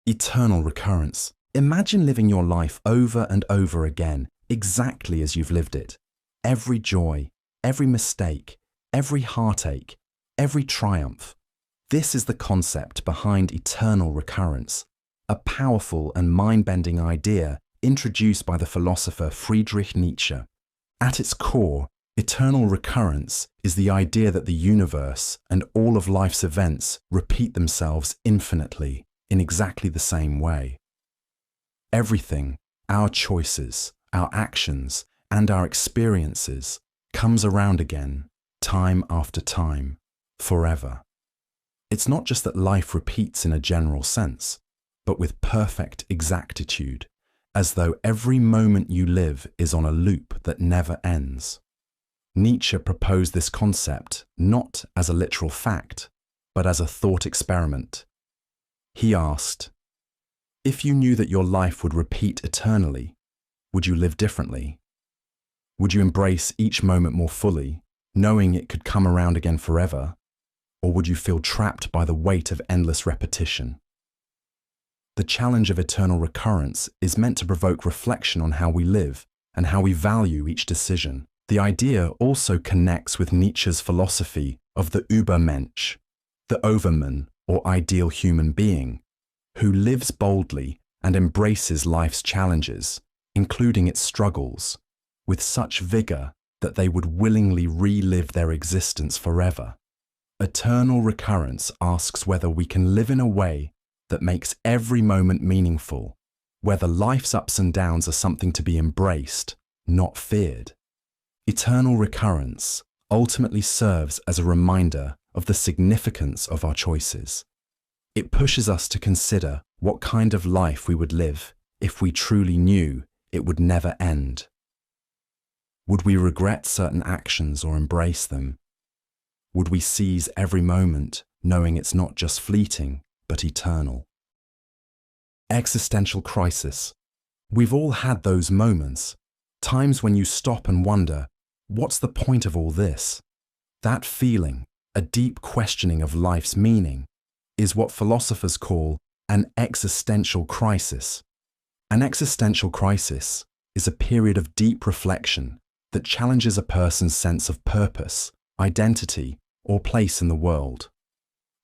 Eternal recurrence. Imagine living your life over and over again, exactly as you've lived it. Every joy, every mistake, every heartache, every triumph. This is the concept behind eternal recurrence, a powerful and mind-bending idea introduced by the philosopher Friedrich Nietzsche. At its core, eternal recurrence is the idea that the universe and all of life's events repeat themselves infinitely in exactly the same way. Everything, our choices, our actions, and our experiences comes around again, time after time, forever. It's not just that life repeats in a general sense, but with perfect exactitude, as though every moment you live is on a loop that never ends. Nietzsche proposed this concept not as a literal fact, but as a thought experiment. He asked, if you knew that your life would repeat eternally, would you live differently? Would you embrace each moment more fully, knowing it could come around again forever? Or would you feel trapped by the weight of endless repetition? The challenge of eternal recurrence is meant to provoke reflection on how we live and how we value each decision. The idea also connects with Nietzsche's philosophy of the Übermensch, the overman or ideal human being, who lives boldly and embraces life's challenges, including its struggles, with such vigor that they would willingly relive their existence forever. Eternal recurrence asks whether we can live in a way that makes every moment meaningful, whether life's ups and downs are something to be embraced, not feared. Eternal recurrence ultimately serves as a reminder of the significance of our choices. It pushes us to consider what kind of life we would live if we truly knew it would never end. Would we regret certain actions or embrace them? Would we seize every moment, knowing it's not just fleeting, but eternal? Existential crisis. We've all had those moments, times when you stop and wonder, what's the point of all this? That feeling, a deep questioning of life's meaning, is what philosophers call an existential crisis. An existential crisis is a period of deep reflection that challenges a person's sense of purpose, identity, or place in the world.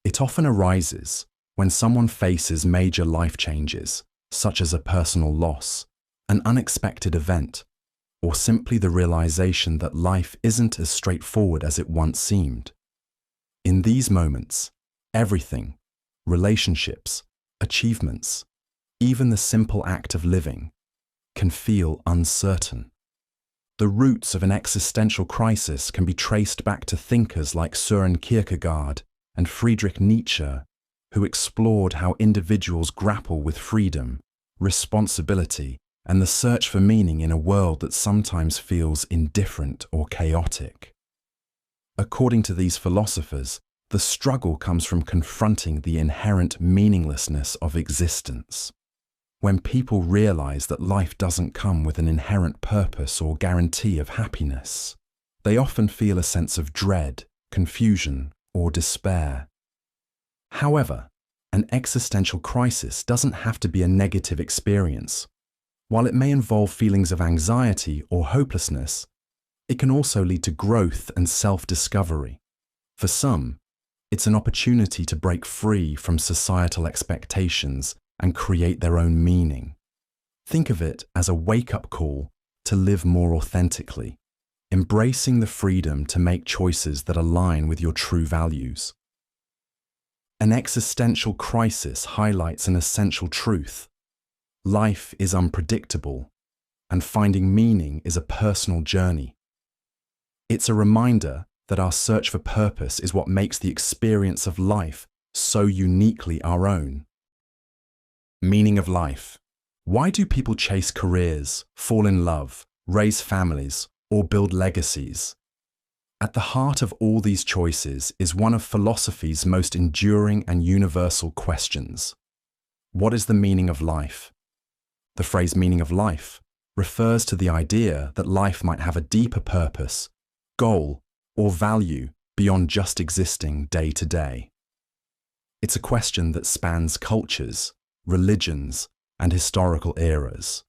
It often arises when someone faces major life changes, such as a personal loss, an unexpected event, or simply the realization that life isn't as straightforward as it once seemed. In these moments, everything, relationships, achievements, even the simple act of living, can feel uncertain. The roots of an existential crisis can be traced back to thinkers like Søren Kierkegaard and Friedrich Nietzsche, who explored how individuals grapple with freedom, responsibility, and the search for meaning in a world that sometimes feels indifferent or chaotic. According to these philosophers, the struggle comes from confronting the inherent meaninglessness of existence. When people realize that life doesn't come with an inherent purpose or guarantee of happiness, they often feel a sense of dread, confusion, or despair. However, an existential crisis doesn't have to be a negative experience. While it may involve feelings of anxiety or hopelessness, it can also lead to growth and self-discovery. For some, it's an opportunity to break free from societal expectations and create their own meaning. Think of it as a wake-up call to live more authentically, embracing the freedom to make choices that align with your true values. An existential crisis highlights an essential truth. Life is unpredictable, and finding meaning is a personal journey. It's a reminder that our search for purpose is what makes the experience of life so uniquely our own. Meaning of life. Why do people chase careers, fall in love, raise families, or build legacies? At the heart of all these choices is one of philosophy's most enduring and universal questions. What is the meaning of life? The phrase meaning of life refers to the idea that life might have a deeper purpose, goal, or value beyond just existing day to day. It's a question that spans cultures, religions, and historical eras.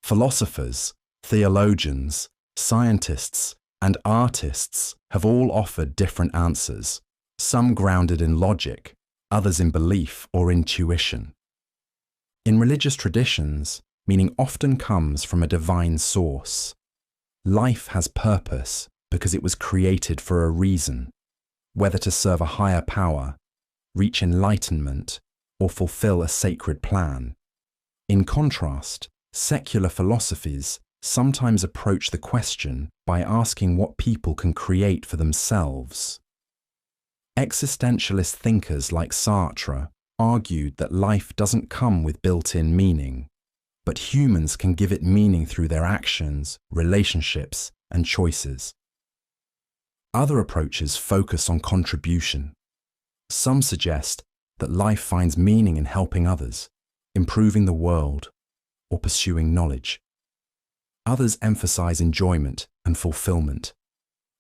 Philosophers, theologians, scientists, and artists have all offered different answers, some grounded in logic, others in belief or intuition. In religious traditions, meaning often comes from a divine source. Life has purpose because it was created for a reason, whether to serve a higher power, reach enlightenment, or fulfill a sacred plan. In contrast, secular philosophies sometimes approach the question by asking what people can create for themselves. Existentialist thinkers like Sartre argued that life doesn't come with built-in meaning, but humans can give it meaning through their actions, relationships, and choices. Other approaches focus on contribution. Some suggest that life finds meaning in helping others, improving the world, or pursuing knowledge. Others emphasize enjoyment and fulfillment,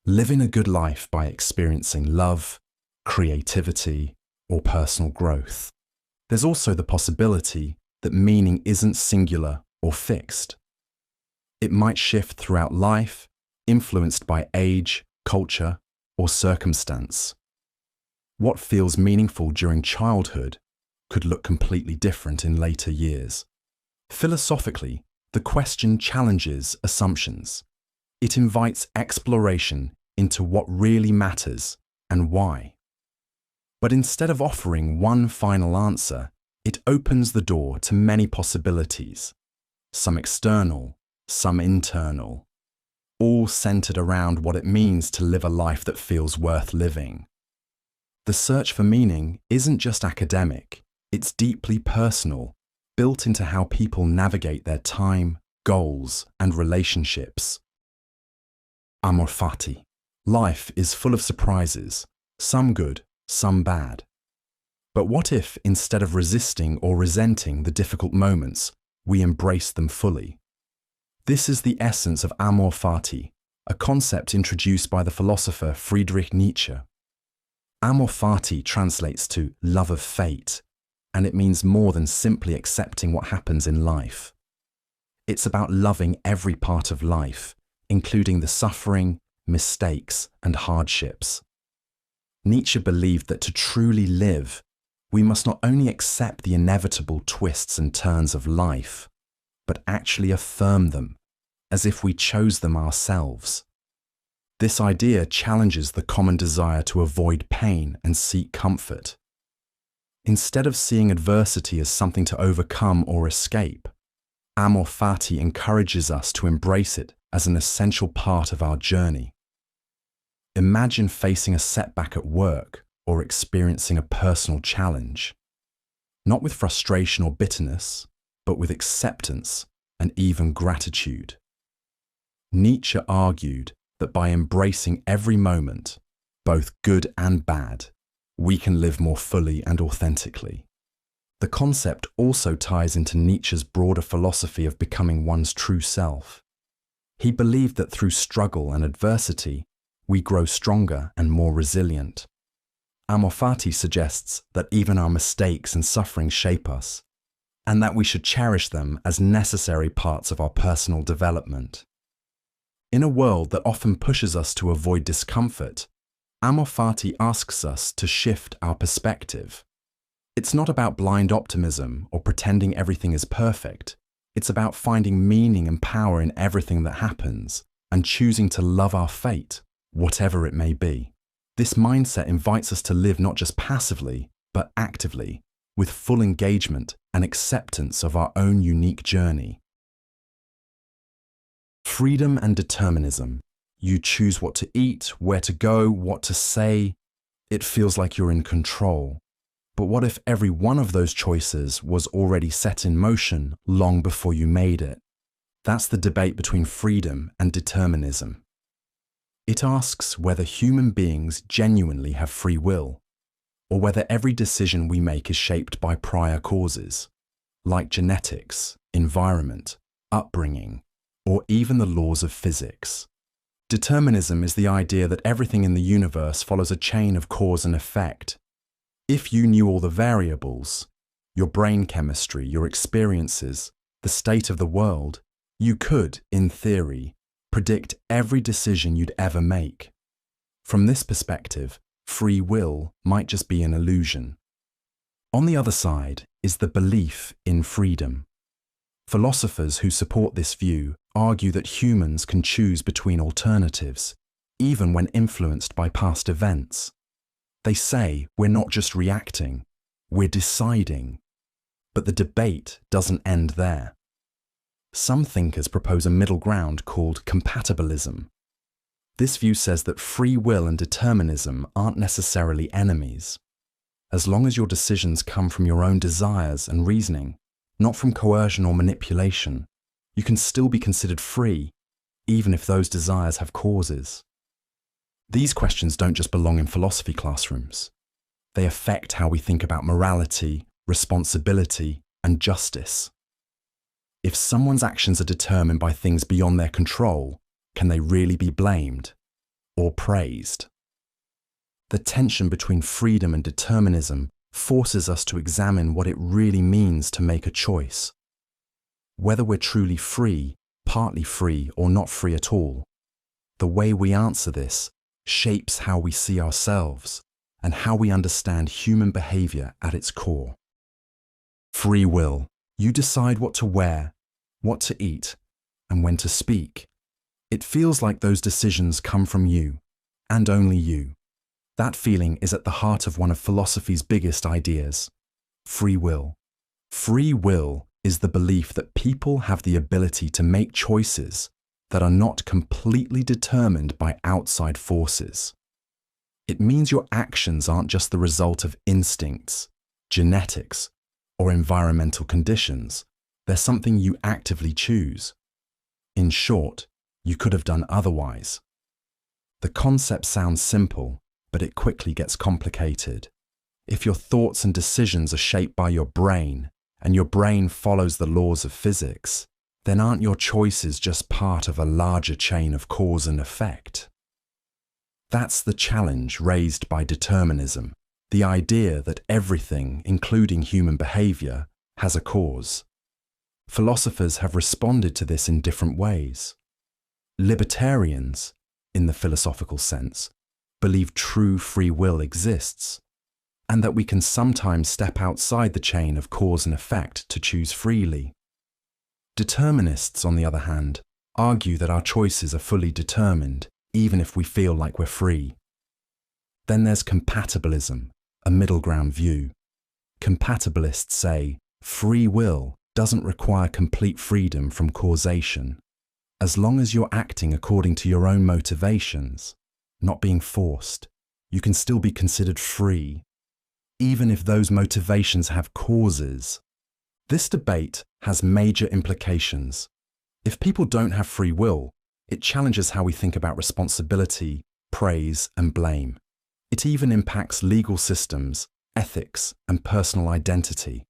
living a good life by experiencing love, creativity, or personal growth. There's also the possibility that meaning isn't singular or fixed. It might shift throughout life, influenced by age, culture, or circumstance. What feels meaningful during childhood could look completely different in later years. Philosophically, the question challenges assumptions. It invites exploration into what really matters and why. But instead of offering one final answer, it opens the door to many possibilities, some external, some internal, all centered around what it means to live a life that feels worth living. The search for meaning isn't just academic, it's deeply personal, built into how people navigate their time, goals, and relationships. Amor Fati. Life is full of surprises, some good, some bad. But what if, instead of resisting or resenting the difficult moments, we embrace them fully? This is the essence of Amor Fati, a concept introduced by the philosopher Friedrich Nietzsche. Amor Fati translates to love of fate, and it means more than simply accepting what happens in life. It's about loving every part of life, including the suffering, mistakes, and hardships. Nietzsche believed that to truly live, we must not only accept the inevitable twists and turns of life, but actually affirm them, as if we chose them ourselves. This idea challenges the common desire to avoid pain and seek comfort. Instead of seeing adversity as something to overcome or escape, Amor Fati encourages us to embrace it as an essential part of our journey. Imagine facing a setback at work or experiencing a personal challenge, not with frustration or bitterness, but with acceptance and even gratitude. Nietzsche argued that by embracing every moment, both good and bad, we can live more fully and authentically. The concept also ties into Nietzsche's broader philosophy of becoming one's true self. He believed that through struggle and adversity, we grow stronger and more resilient. Amor Fati suggests that even our mistakes and suffering shape us, and that we should cherish them as necessary parts of our personal development. In a world that often pushes us to avoid discomfort, Amor Fati asks us to shift our perspective. It's not about blind optimism or pretending everything is perfect. It's about finding meaning and power in everything that happens and choosing to love our fate, whatever it may be. This mindset invites us to live not just passively, but actively, with full engagement and acceptance of our own unique journey. Freedom and determinism. You choose what to eat, where to go, what to say. It feels like you're in control. But what if every one of those choices was already set in motion long before you made it? That's the debate between freedom and determinism. It asks whether human beings genuinely have free will, or whether every decision we make is shaped by prior causes, like genetics, environment, upbringing, or even the laws of physics. Determinism is the idea that everything in the universe follows a chain of cause and effect. If you knew all the variables, your brain chemistry, your experiences, the state of the world, you could, in theory, predict every decision you'd ever make. From this perspective, free will might just be an illusion. On the other side is the belief in freedom. Philosophers who support this view argue that humans can choose between alternatives, even when influenced by past events. They say we're not just reacting, we're deciding. But the debate doesn't end there. Some thinkers propose a middle ground called Compatibilism. This view says that free will and determinism aren't necessarily enemies. As long as your decisions come from your own desires and reasoning, not from coercion or manipulation, you can still be considered free, even if those desires have causes. These questions don't just belong in philosophy classrooms. They affect how we think about morality, responsibility, and justice. If someone's actions are determined by things beyond their control, can they really be blamed or praised? The tension between freedom and determinism forces us to examine what it really means to make a choice. Whether we're truly free, partly free, or not free at all, the way we answer this shapes how we see ourselves and how we understand human behavior at its core. Free will. You decide what to wear, what to eat, and when to speak. It feels like those decisions come from you, and only you. That feeling is at the heart of one of philosophy's biggest ideas, free will. Free will is the belief that people have the ability to make choices that are not completely determined by outside forces. It means your actions aren't just the result of instincts, genetics, or environmental conditions. They're something you actively choose. In short, you could have done otherwise. The concept sounds simple, but it quickly gets complicated. If your thoughts and decisions are shaped by your brain, and your brain follows the laws of physics, then aren't your choices just part of a larger chain of cause and effect? That's the challenge raised by determinism, the idea that everything, including human behavior, has a cause. Philosophers have responded to this in different ways. Libertarians, in the philosophical sense, believe true free will exists, and that we can sometimes step outside the chain of cause and effect to choose freely. Determinists, on the other hand, argue that our choices are fully determined, even if we feel like we're free. Then there's compatibilism, a middle ground view. Compatibilists say free will doesn't require complete freedom from causation. As long as you're acting according to your own motivations, not being forced, you can still be considered free, even if those motivations have causes. This debate has major implications. If people don't have free will, it challenges how we think about responsibility, praise, and blame. It even impacts legal systems, ethics, and personal identity.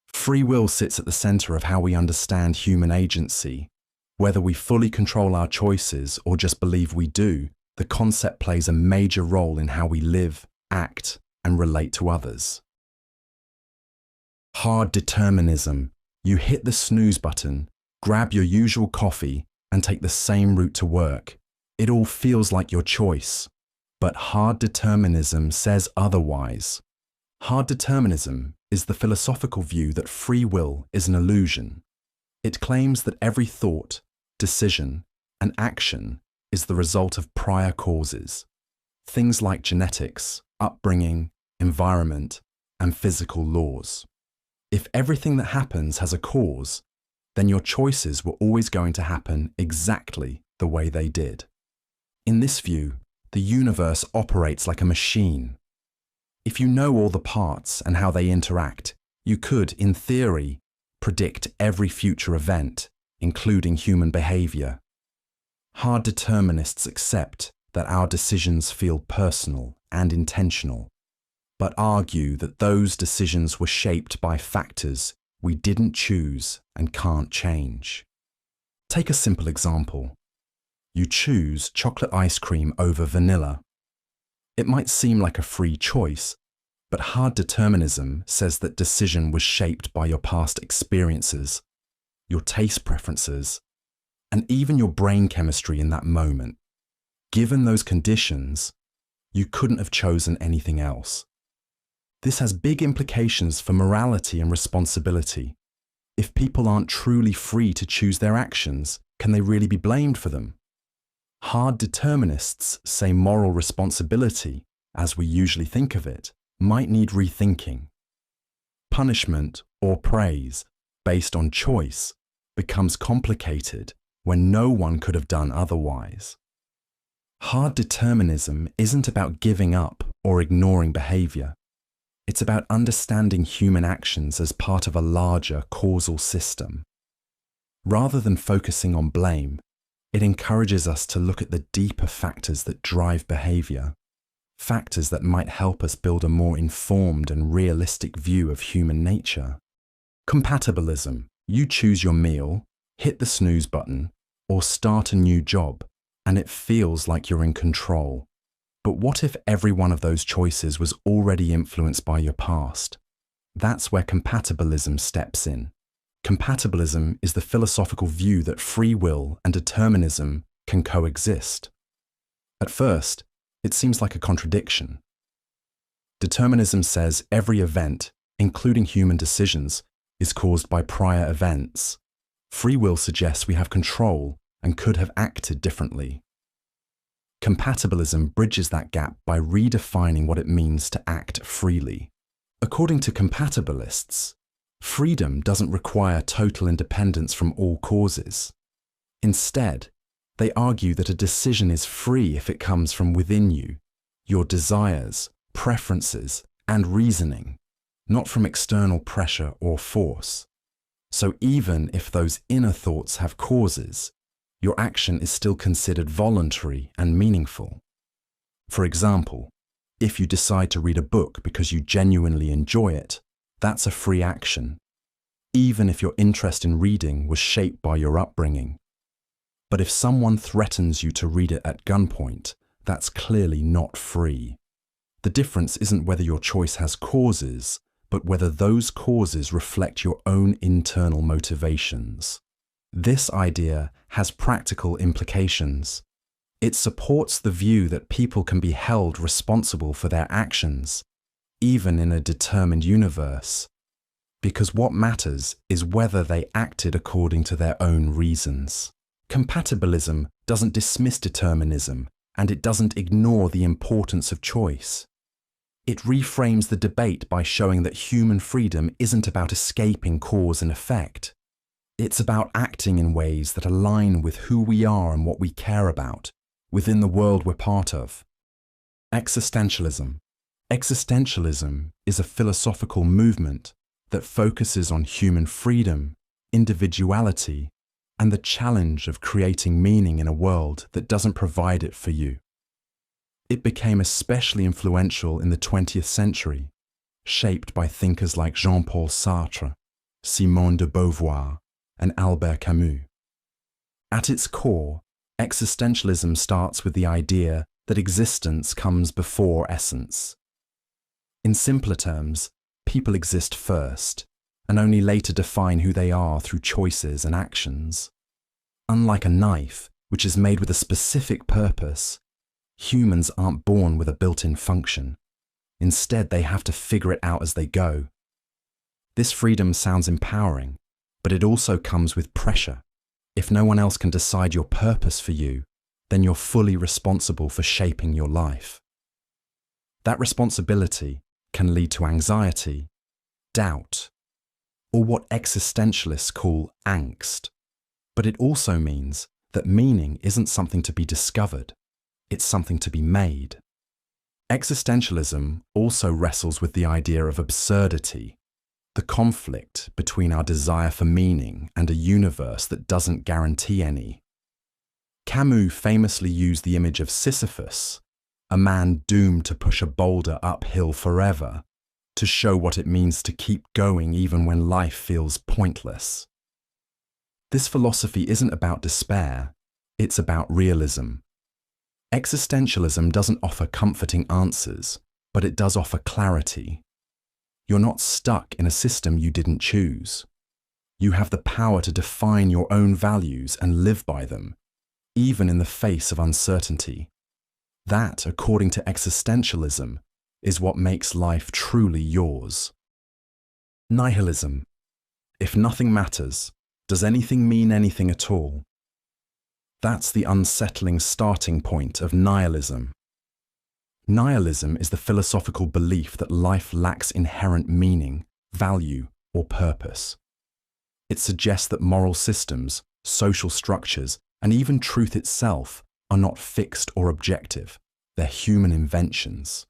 Free will sits at the center of how we understand human agency. Whether we fully control our choices or just believe we do, the concept plays a major role in how we live, act, and relate to others. Hard determinism. You hit the snooze button, grab your usual coffee, and take the same route to work. It all feels like your choice. But hard determinism says otherwise. Hard determinism is the philosophical view that free will is an illusion. It claims that every thought, decision, and action is the result of prior causes. Things like genetics, upbringing, environment, and physical laws. If everything that happens has a cause, then your choices were always going to happen exactly the way they did. In this view, the universe operates like a machine. If you know all the parts and how they interact, you could, in theory, predict every future event, including human behavior. Hard determinists accept that our decisions feel personal and intentional, but argue that those decisions were shaped by factors we didn't choose and can't change. Take a simple example. You choose chocolate ice cream over vanilla. It might seem like a free choice, But hard determinism says that decision was shaped by your past experiences, your taste preferences, and even your brain chemistry in that moment. Given those conditions, you couldn't have chosen anything else. This has big implications for morality and responsibility. If people aren't truly free to choose their actions, can they really be blamed for them? Hard determinists say moral responsibility, as we usually think of it, might need rethinking. Punishment or praise, based on choice, becomes complicated when no one could have done otherwise. Hard determinism isn't about giving up or ignoring behavior. It's about understanding human actions as part of a larger causal system. Rather than focusing on blame, it encourages us to look at the deeper factors that drive behavior, factors that might help us build a more informed and realistic view of human nature. Compatibilism. You choose your meal, hit the snooze button, or start a new job, and it feels like you're in control. But what if every one of those choices was already influenced by your past? That's where compatibilism steps in. Compatibilism is the philosophical view that free will and determinism can coexist. At first, it seems like a contradiction. Determinism says every event, including human decisions, is caused by prior events. Free will suggests we have control and could have acted differently. Compatibilism bridges that gap by redefining what it means to act freely. According to compatibilists, freedom doesn't require total independence from all causes. Instead, they argue that a decision is free if it comes from within you, your desires, preferences, and reasoning, not from external pressure or force. So even if those inner thoughts have causes, your action is still considered voluntary and meaningful. For example, if you decide to read a book because you genuinely enjoy it, that's a free action, even if your interest in reading was shaped by your upbringing. But if someone threatens you to read it at gunpoint, that's clearly not free. The difference isn't whether your choice has causes, but whether those causes reflect your own internal motivations. This idea has practical implications. It supports the view that people can be held responsible for their actions, even in a determined universe, because what matters is whether they acted according to their own reasons. Compatibilism doesn't dismiss determinism, and it doesn't ignore the importance of choice. It reframes the debate by showing that human freedom isn't about escaping cause and effect. It's about acting in ways that align with who we are and what we care about, within the world we're part of. Existentialism. Existentialism is a philosophical movement that focuses on human freedom, individuality, and the challenge of creating meaning in a world that doesn't provide it for you. It became especially influential in the 20th century, shaped by thinkers like Jean-Paul Sartre, Simone de Beauvoir, and Albert Camus. At its core, existentialism starts with the idea that existence comes before essence. In simpler terms, people exist first, and only later define who they are through choices and actions. Unlike a knife, which is made with a specific purpose, humans aren't born with a built-in function. Instead, they have to figure it out as they go. This freedom sounds empowering, but it also comes with pressure. If no one else can decide your purpose for you, then you're fully responsible for shaping your life. That responsibility can lead to anxiety, doubt, or what existentialists call angst. But it also means that meaning isn't something to be discovered, it's something to be made. Existentialism also wrestles with the idea of absurdity, the conflict between our desire for meaning and a universe that doesn't guarantee any. Camus famously used the image of Sisyphus, a man doomed to push a boulder uphill forever, to show what it means to keep going even when life feels pointless. This philosophy isn't about despair, it's about realism. Existentialism doesn't offer comforting answers, but it does offer clarity. You're not stuck in a system you didn't choose. You have the power to define your own values and live by them, even in the face of uncertainty. That, according to existentialism, is what makes life truly yours. Nihilism. If nothing matters, does anything mean anything at all? That's the unsettling starting point of nihilism. Nihilism is the philosophical belief that life lacks inherent meaning, value, or purpose. It suggests that moral systems, social structures, and even truth itself are not fixed or objective. They're human inventions.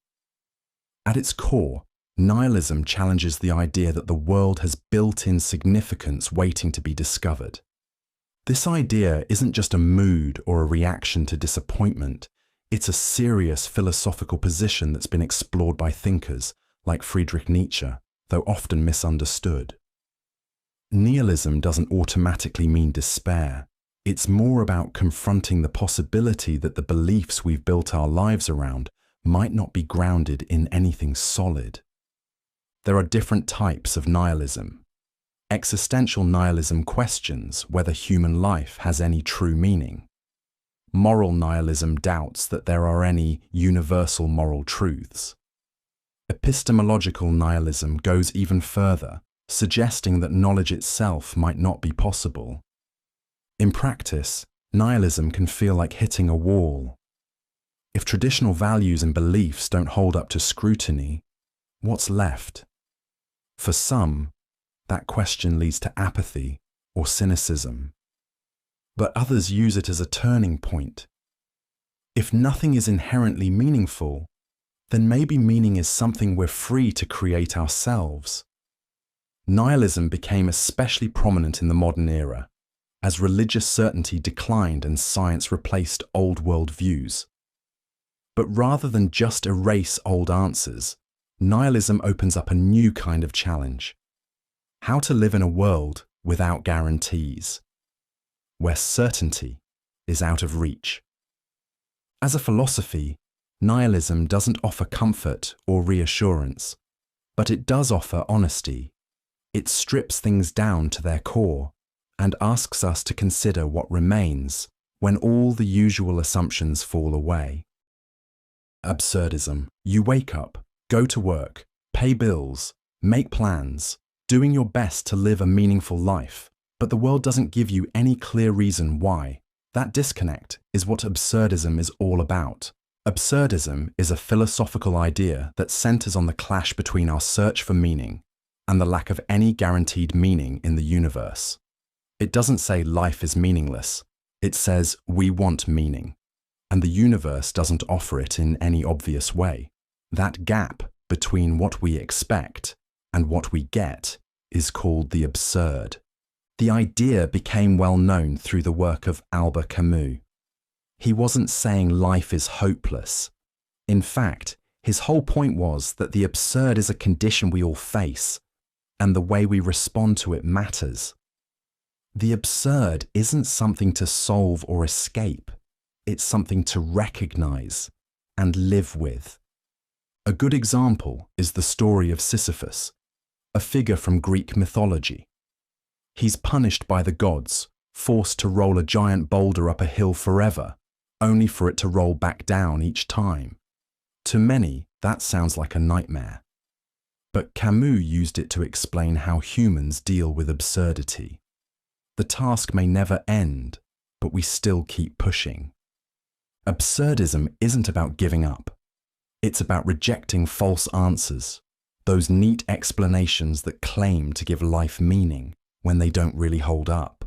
At its core, nihilism challenges the idea that the world has built-in significance waiting to be discovered. This idea isn't just a mood or a reaction to disappointment. It's a serious philosophical position that's been explored by thinkers like Friedrich Nietzsche, though often misunderstood. Nihilism doesn't automatically mean despair. It's more about confronting the possibility that the beliefs we've built our lives around might not be grounded in anything solid. There are different types of nihilism. Existential nihilism questions whether human life has any true meaning. Moral nihilism doubts that there are any universal moral truths. Epistemological nihilism goes even further, suggesting that knowledge itself might not be possible. In practice, nihilism can feel like hitting a wall. If traditional values and beliefs don't hold up to scrutiny, what's left? For some, that question leads to apathy or cynicism. But others use it as a turning point. If nothing is inherently meaningful, then maybe meaning is something we're free to create ourselves. Nihilism became especially prominent in the modern era, as religious certainty declined and science replaced old world views. But rather than just erase old answers, nihilism opens up a new kind of challenge. How to live in a world without guarantees, where certainty is out of reach. As a philosophy, nihilism doesn't offer comfort or reassurance, but it does offer honesty. It strips things down to their core and asks us to consider what remains when all the usual assumptions fall away. Absurdism. You wake up, go to work, pay bills, make plans, doing your best to live a meaningful life, but the world doesn't give you any clear reason why. That disconnect is what absurdism is all about. Absurdism is a philosophical idea that centers on the clash between our search for meaning and the lack of any guaranteed meaning in the universe. It doesn't say life is meaningless. It says we want meaning, and the universe doesn't offer it in any obvious way. That gap between what we expect and what we get is called the absurd. The idea became well known through the work of Albert Camus. He wasn't saying life is hopeless. In fact, his whole point was that the absurd is a condition we all face, and the way we respond to it matters. The absurd isn't something to solve or escape. It's something to recognize and live with. A good example is the story of Sisyphus, a figure from Greek mythology. He's punished by the gods, forced to roll a giant boulder up a hill forever, only for it to roll back down each time. To many, that sounds like a nightmare. But Camus used it to explain how humans deal with absurdity. The task may never end, but we still keep pushing. Absurdism isn't about giving up. It's about rejecting false answers, those neat explanations that claim to give life meaning when they don't really hold up.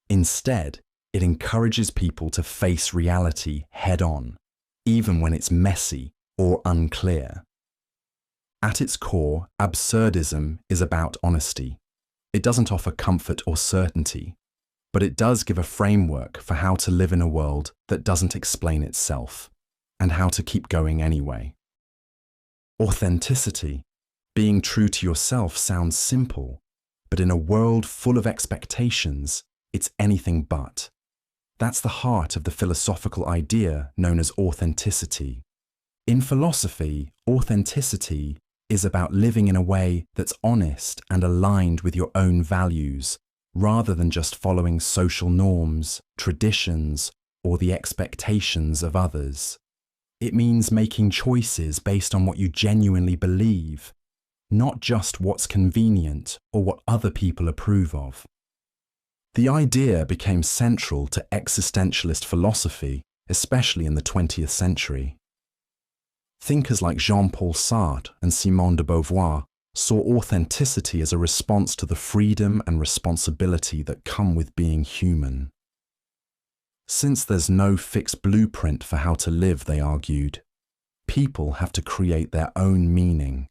Instead, it encourages people to face reality head-on, even when it's messy or unclear. At its core, absurdism is about honesty. It doesn't offer comfort or certainty, but it does give a framework for how to live in a world that doesn't explain itself, and how to keep going anyway. Authenticity. Being true to yourself sounds simple, but in a world full of expectations, it's anything but. That's the heart of the philosophical idea known as authenticity. In philosophy, authenticity is about living in a way that's honest and aligned with your own values, rather than just following social norms, traditions, or the expectations of others. It means making choices based on what you genuinely believe, not just what's convenient or what other people approve of. The idea became central to existentialist philosophy, especially in the 20th century. Thinkers like Jean-Paul Sartre and Simone de Beauvoir saw authenticity as a response to the freedom and responsibility that come with being human. Since there's no fixed blueprint for how to live, they argued, people have to create their own meaning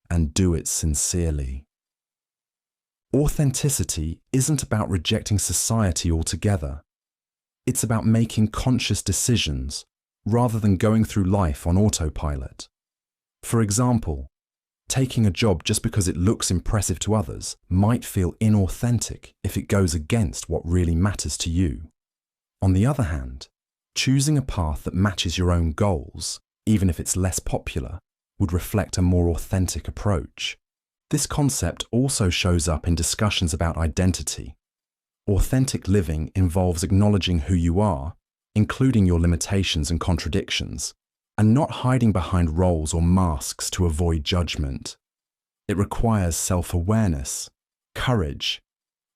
and do it sincerely. Authenticity isn't about rejecting society altogether. It's about making conscious decisions rather than going through life on autopilot. For example, taking a job just because it looks impressive to others might feel inauthentic if it goes against what really matters to you. On the other hand, choosing a path that matches your own goals, even if it's less popular, would reflect a more authentic approach. This concept also shows up in discussions about identity. Authentic living involves acknowledging who you are, including your limitations and contradictions, and not hiding behind roles or masks to avoid judgment. It requires self-awareness, courage,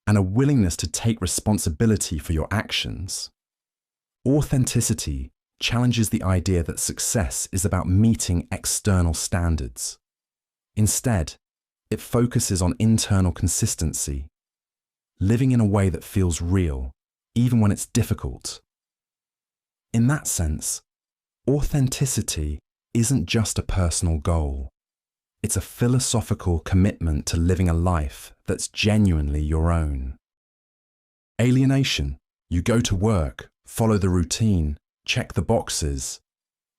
and a willingness to take responsibility for your actions. Authenticity challenges the idea that success is about meeting external standards. Instead, it focuses on internal consistency, living in a way that feels real, even when it's difficult. In that sense, authenticity isn't just a personal goal. It's a philosophical commitment to living a life that's genuinely your own. Alienation. You go to work, follow the routine, check the boxes,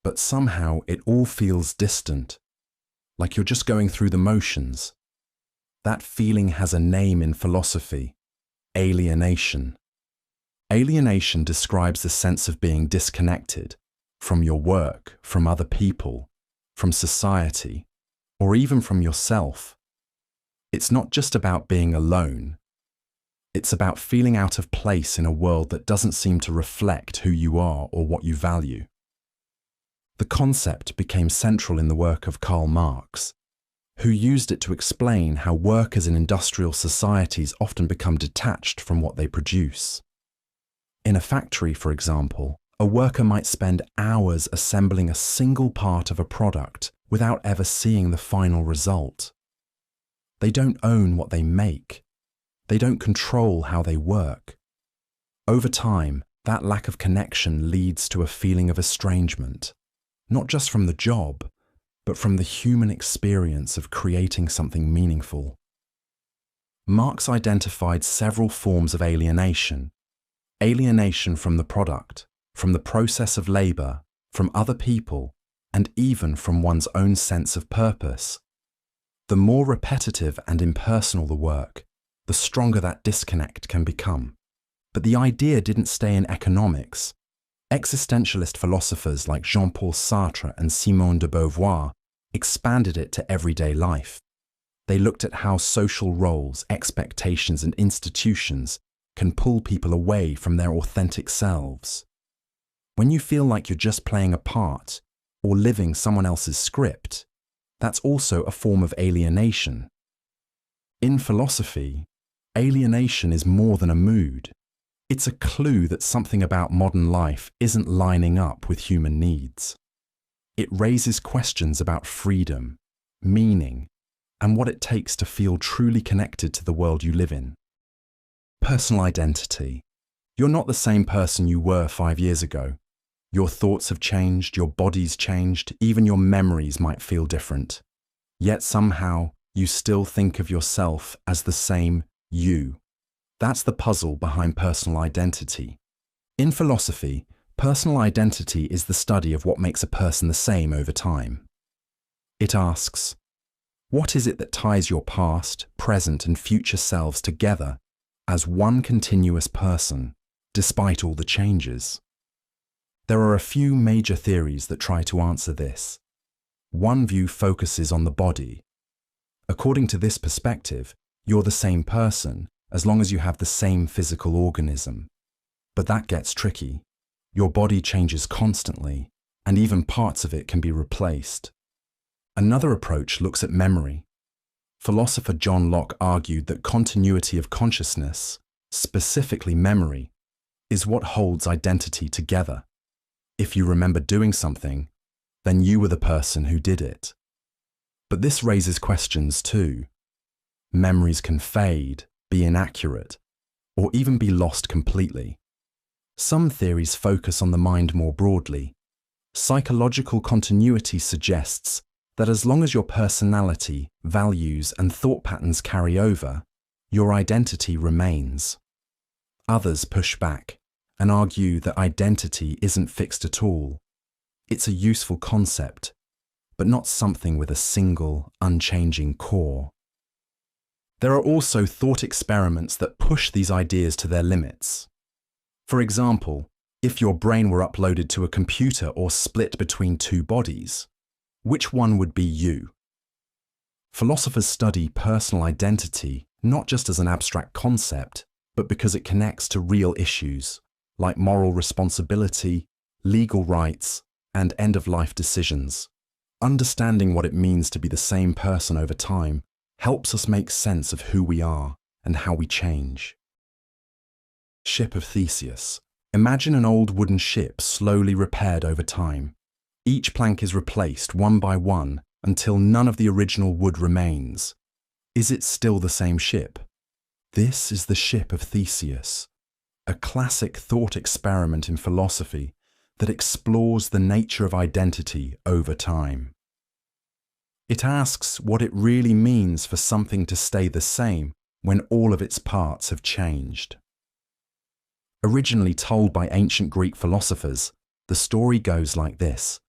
but somehow it all feels distant, like you're just going through the motions. That feeling has a name in philosophy: alienation. Alienation describes the sense of being disconnected from your work, from other people, from society, or even from yourself. It's not just about being alone. It's about feeling out of place in a world that doesn't seem to reflect who you are or what you value. The concept became central in the work of Karl Marx, who used it to explain how workers in industrial societies often become detached from what they produce. In a factory, for example, a worker might spend hours assembling a single part of a product without ever seeing the final result. They don't own what they make. They don't control how they work. Over time, that lack of connection leads to a feeling of estrangement, not just from the job, but from the human experience of creating something meaningful. Marx identified several forms of alienation: alienation from the product, from the process of labor, from other people, and even from one's own sense of purpose. The more repetitive and impersonal the work, the stronger that disconnect can become. But the idea didn't stay in economics. Existentialist philosophers like Jean-Paul Sartre and Simone de Beauvoir expanded it to everyday life. They looked at how social roles, expectations, and institutions can pull people away from their authentic selves. When you feel like you're just playing a part or living someone else's script, that's also a form of alienation. In philosophy, alienation is more than a mood. It's a clue that something about modern life isn't lining up with human needs. It raises questions about freedom, meaning, and what it takes to feel truly connected to the world you live in. Personal identity. You're not the same person you were 5 years ago. Your thoughts have changed, your body's changed, even your memories might feel different. Yet somehow, you still think of yourself as the same you. That's the puzzle behind personal identity. In philosophy, personal identity is the study of what makes a person the same over time. It asks, what is it that ties your past, present, and future selves together as one continuous person, despite all the changes? There are a few major theories that try to answer this. One view focuses on the body, According to this perspective, you're the same person as long as you have the same physical organism. But that gets tricky. Your body changes constantly, and even parts of it can be replaced. Another approach looks at memory. Philosopher John Locke argued that continuity of consciousness, specifically memory, is what holds identity together. If you remember doing something, then you were the person who did it. But this raises questions too. Memories can fade, be inaccurate, or even be lost completely. Some theories focus on the mind more broadly. Psychological continuity suggests that as long as your personality, values, and thought patterns carry over, your identity remains. Others push back and argue that identity isn't fixed at all. It's a useful concept, but not something with a single, unchanging core. There are also thought experiments that push these ideas to their limits. For example, if your brain were uploaded to a computer or split between two bodies, which one would be you? Philosophers study personal identity not just as an abstract concept, but because it connects to real issues like moral responsibility, legal rights, and end-of-life decisions. Understanding what it means to be the same person over time helps us make sense of who we are and how we change. Ship of Theseus. Imagine an old wooden ship slowly repaired over time. Each plank is replaced one by one until none of the original wood remains. Is it still the same ship? This is the Ship of Theseus, a classic thought experiment in philosophy that explores the nature of identity over time. It asks what it really means for something to stay the same when all of its parts have changed. Originally told by ancient Greek philosophers, the story goes like this.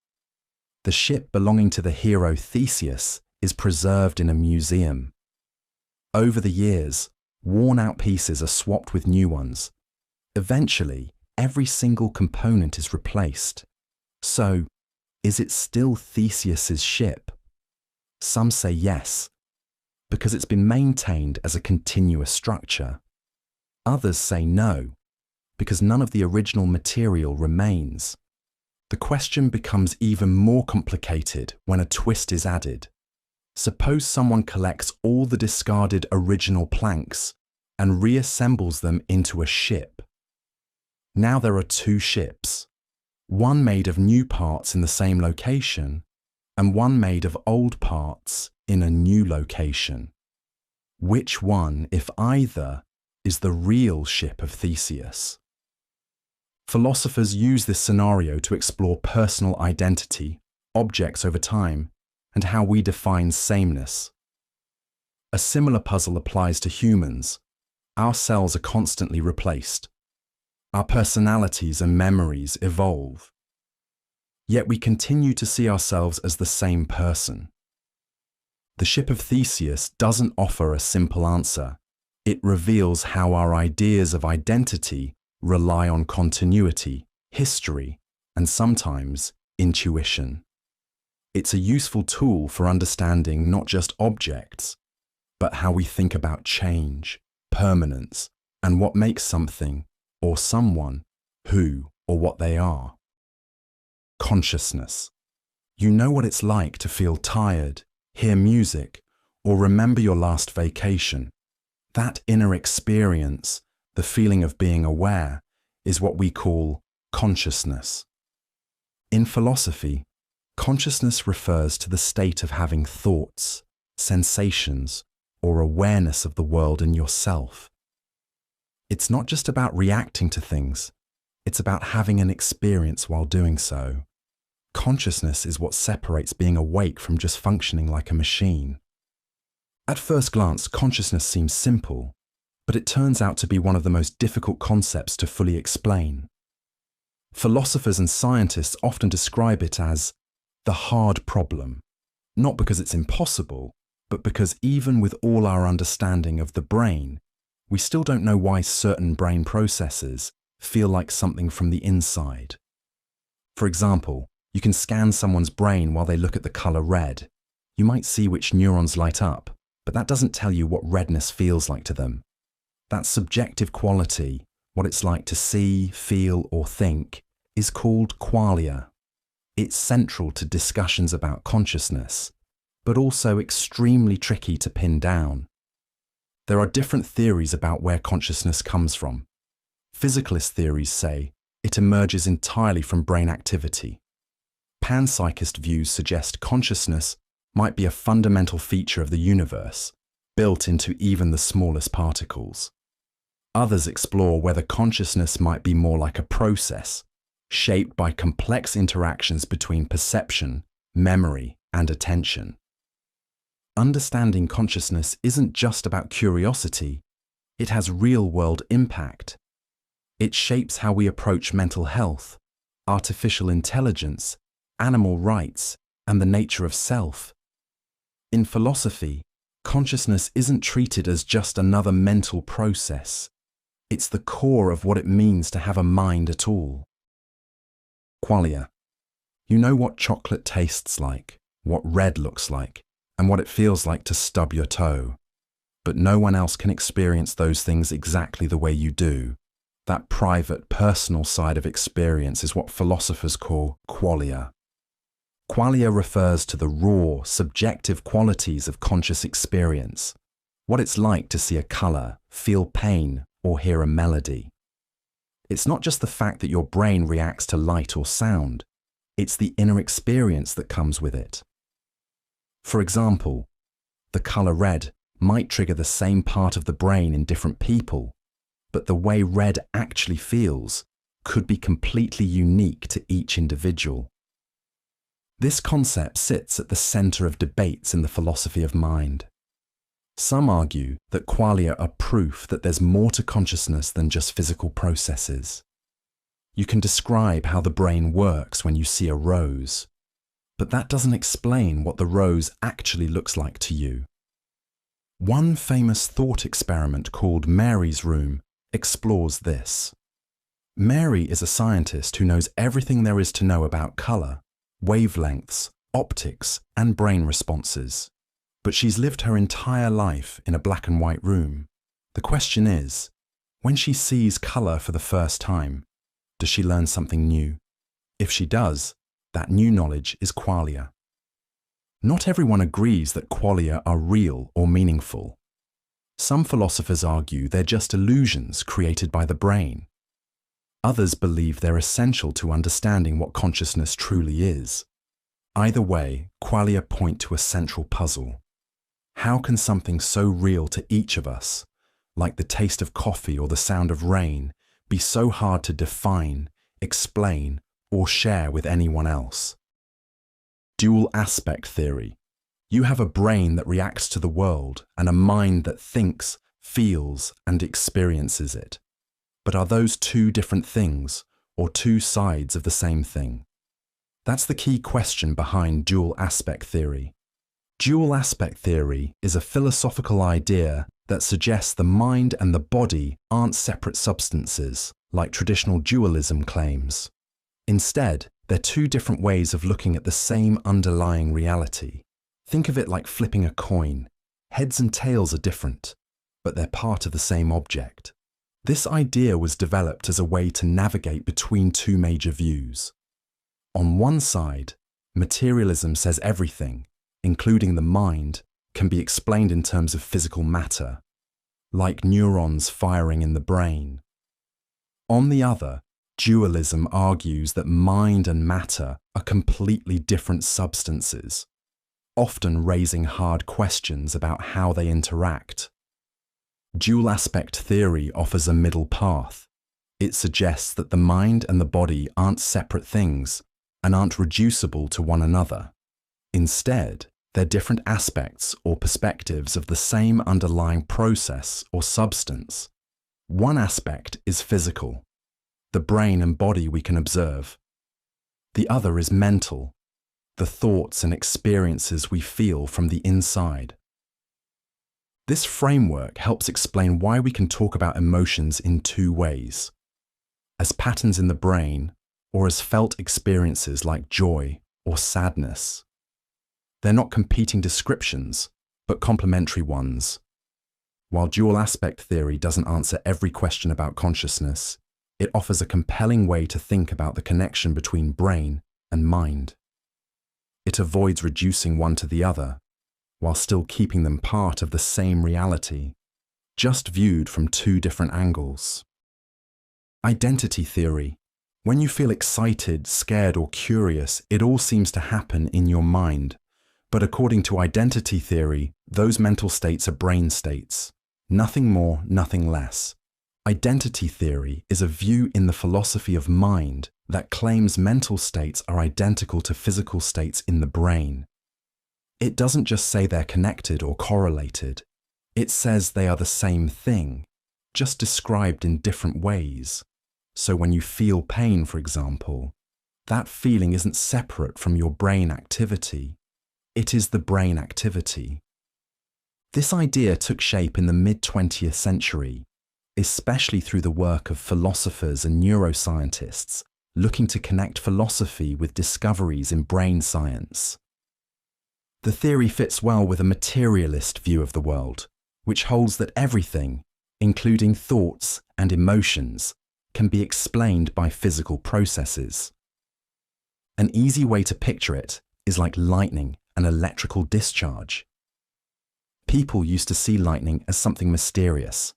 The ship belonging to the hero Theseus is preserved in a museum. Over the years, worn-out pieces are swapped with new ones. Eventually, every single component is replaced. So, is it still Theseus's ship? Some say yes, because it's been maintained as a continuous structure. Others say no, because none of the original material remains. The question becomes even more complicated when a twist is added. Suppose someone collects all the discarded original planks and reassembles them into a ship. Now there are two ships, one made of new parts in the same location, and one made of old parts in a new location. Which one, if either, is the real ship of Theseus? Philosophers use this scenario to explore personal identity, objects over time, and how we define sameness. A similar puzzle applies to humans. Our cells are constantly replaced. Our personalities and memories evolve. Yet we continue to see ourselves as the same person. The Ship of Theseus doesn't offer a simple answer. It reveals how our ideas of identity rely on continuity, history, and sometimes intuition. It's a useful tool for understanding not just objects, but how we think about change, permanence, and what makes something or someone who or what they are. Consciousness. You know what it's like to feel tired, hear music, or remember your last vacation. That inner experience, the feeling of being aware, is what we call consciousness. In philosophy, consciousness refers to the state of having thoughts, sensations, or awareness of the world and yourself. It's not just about reacting to things, it's about having an experience while doing so. Consciousness is what separates being awake from just functioning like a machine. At first glance, consciousness seems simple, but it turns out to be one of the most difficult concepts to fully explain. Philosophers and scientists often describe it as the hard problem, not because it's impossible, but because even with all our understanding of the brain, we still don't know why certain brain processes feel like something from the inside. For example, you can scan someone's brain while they look at the color red. You might see which neurons light up, but that doesn't tell you what redness feels like to them. That subjective quality, what it's like to see, feel, or think, is called qualia. It's central to discussions about consciousness, but also extremely tricky to pin down. There are different theories about where consciousness comes from. Physicalist theories say it emerges entirely from brain activity. Panpsychist views suggest consciousness might be a fundamental feature of the universe, built into even the smallest particles. Others explore whether consciousness might be more like a process, shaped by complex interactions between perception, memory, and attention. Understanding consciousness isn't just about curiosity, it has real-world impact. It shapes how we approach mental health, artificial intelligence, animal rights, and the nature of self. In philosophy, consciousness isn't treated as just another mental process. It's the core of what it means to have a mind at all. Qualia. You know what chocolate tastes like, what red looks like, and what it feels like to stub your toe. But no one else can experience those things exactly the way you do. That private, personal side of experience is what philosophers call qualia. Qualia refers to the raw, subjective qualities of conscious experience, what it's like to see a color, feel pain, or hear a melody. It's not just the fact that your brain reacts to light or sound, it's the inner experience that comes with it. For example, the color red might trigger the same part of the brain in different people, but the way red actually feels could be completely unique to each individual. This concept sits at the center of debates in the philosophy of mind. Some argue that qualia are proof that there's more to consciousness than just physical processes. You can describe how the brain works when you see a rose, but that doesn't explain what the rose actually looks like to you. One famous thought experiment called Mary's Room explores this. Mary is a scientist who knows everything there is to know about color, wavelengths, optics, and brain responses. But she's lived her entire life in a black and white room. The question is, when she sees color for the first time, does she learn something new? If she does, that new knowledge is qualia. Not everyone agrees that qualia are real or meaningful. Some philosophers argue they're just illusions created by the brain. Others believe they're essential to understanding what consciousness truly is. Either way, qualia point to a central puzzle. How can something so real to each of us, like the taste of coffee or the sound of rain, be so hard to define, explain, or share with anyone else? DualAspect Theory. You have a brain that reacts to the world and a mind that thinks, feels, and experiences it. But are those two different things, or two sides of the same thing? That's the key question behind DualAspect Theory. DualAspect Theory is a philosophical idea that suggests the mind and the body aren't separate substances, like traditional dualism claims. Instead, they're two different ways of looking at the same underlying reality. Think of it like flipping a coin. Heads and tails are different, but they're part of the same object. This idea was developed as a way to navigate between two major views. On one side, materialism says everything, including the mind, can be explained in terms of physical matter, like neurons firing in the brain. On the other, dualism argues that mind and matter are completely different substances, often raising hard questions about how they interact. DualAspect Theory offers a middle path. It suggests that the mind and the body aren't separate things and aren't reducible to one another. Instead, they're different aspects or perspectives of the same underlying process or substance. One aspect is physical, the brain and body we can observe. The other is mental, the thoughts and experiences we feel from the inside. This framework helps explain why we can talk about emotions in two ways: as patterns in the brain, or as felt experiences like joy or sadness. They're not competing descriptions, but complementary ones. While DualAspect Theory doesn't answer every question about consciousness, it offers a compelling way to think about the connection between brain and mind. It avoids reducing one to the other, while still keeping them part of the same reality, just viewed from two different angles. Identity theory. When you feel excited, scared, or curious, it all seems to happen in your mind. But according to identity theory, those mental states are brain states. Nothing more, nothing less. Identity theory is a view in the philosophy of mind that claims mental states are identical to physical states in the brain. It doesn't just say they're connected or correlated. It says they are the same thing, just described in different ways. So when you feel pain, for example, that feeling isn't separate from your brain activity. It is the brain activity. This idea took shape in the mid-20th century, especially through the work of philosophers and neuroscientists looking to connect philosophy with discoveries in brain science. The theory fits well with a materialist view of the world, which holds that everything, including thoughts and emotions, can be explained by physical processes. An easy way to picture it is like lightning and electrical discharge. People used to see lightning as something mysterious.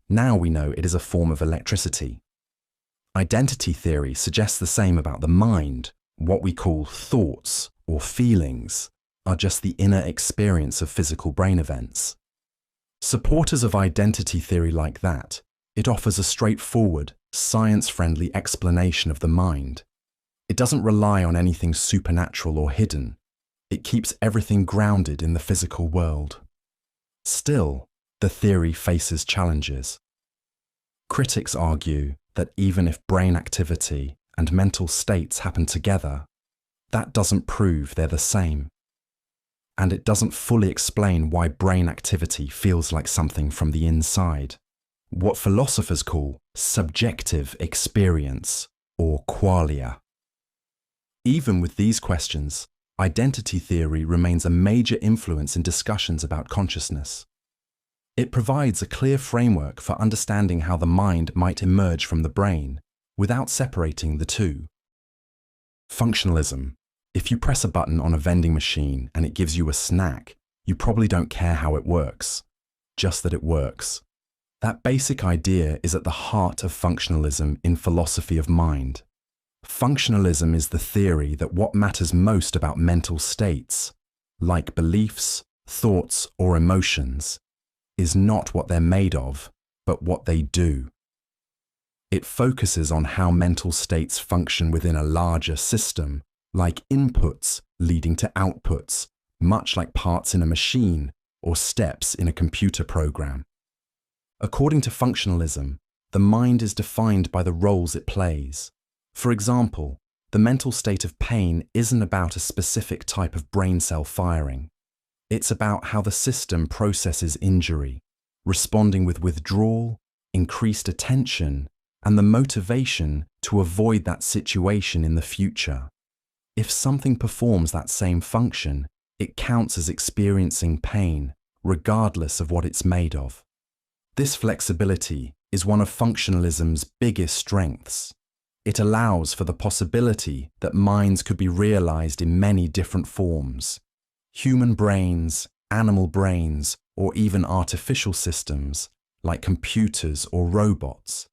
Now we know it is a form of electricity. Identity theory suggests the same about the mind. What we call thoughts or feelings are just the inner experience of physical brain events. Supporters of identity theory like that, it offers a straightforward, science-friendly explanation of the mind. It doesn't rely on anything supernatural or hidden. It keeps everything grounded in the physical world. Still, the theory faces challenges. Critics argue that even if brain activity and mental states happen together, that doesn't prove they're the same. And it doesn't fully explain why brain activity feels like something from the inside, what philosophers call subjective experience, or qualia. Even with these questions, identity theory remains a major influence in discussions about consciousness. It provides a clear framework for understanding how the mind might emerge from the brain without separating the two. Functionalism. If you press a button on a vending machine and it gives you a snack, you probably don't care how it works, just that it works. That basic idea is at the heart of functionalism in philosophy of mind. Functionalism is the theory that what matters most about mental states, like beliefs, thoughts, or emotions, is not what they're made of, but what they do. It focuses on how mental states function within a larger system, like inputs leading to outputs, much like parts in a machine or steps in a computer program. According to functionalism, the mind is defined by the roles it plays. For example, the mental state of pain isn't about a specific type of brain cell firing. It's about how the system processes injury, responding with withdrawal, increased attention, and the motivation to avoid that situation in the future. If something performs that same function, it counts as experiencing pain, regardless of what it's made of. This flexibility is one of functionalism's biggest strengths. It allows for the possibility that minds could be realized in many different forms. Human brains, animal brains, or even artificial systems, like computers or robots.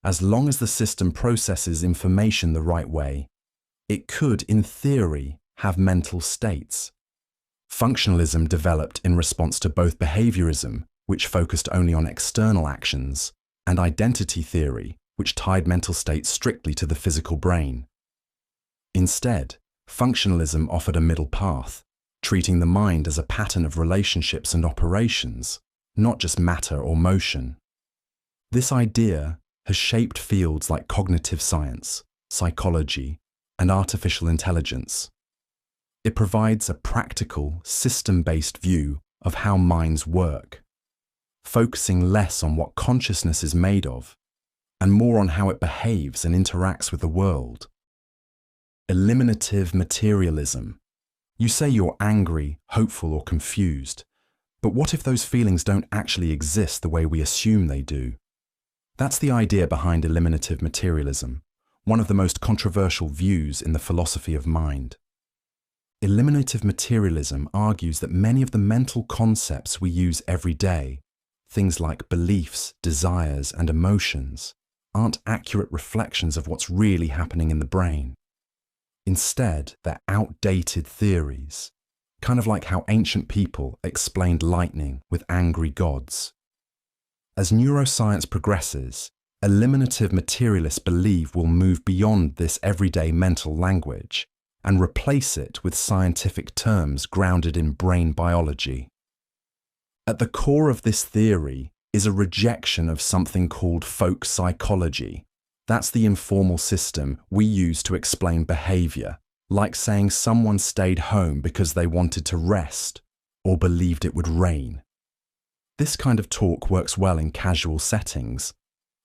As long as the system processes information the right way, it could, in theory, have mental states. Functionalism developed in response to both behaviorism, which focused only on external actions, and identity theory, which tied mental states strictly to the physical brain. Instead, functionalism offered a middle path, treating the mind as a pattern of relationships and operations, not just matter or motion. This idea has shaped fields like cognitive science, psychology, and artificial intelligence. It provides a practical, system-based view of how minds work, focusing less on what consciousness is made of and more on how it behaves and interacts with the world. Eliminative materialism. You say you're angry, hopeful, or confused, But what if those feelings don't actually exist the way we assume they do? That's the idea behind eliminative materialism, one of the most controversial views in the philosophy of mind. Eliminative materialism argues that many of the mental concepts we use every day, things like beliefs, desires, and emotions, aren't accurate reflections of what's really happening in the brain. Instead, they're outdated theories, kind of like how ancient people explained lightning with angry gods. As neuroscience progresses, eliminative materialists believe we'll move beyond this everyday mental language and replace it with scientific terms grounded in brain biology. At the core of this theory is a rejection of something called folk psychology. That's the informal system we use to explain behavior, like saying someone stayed home because they wanted to rest or believed it would rain. This kind of talk works well in casual settings,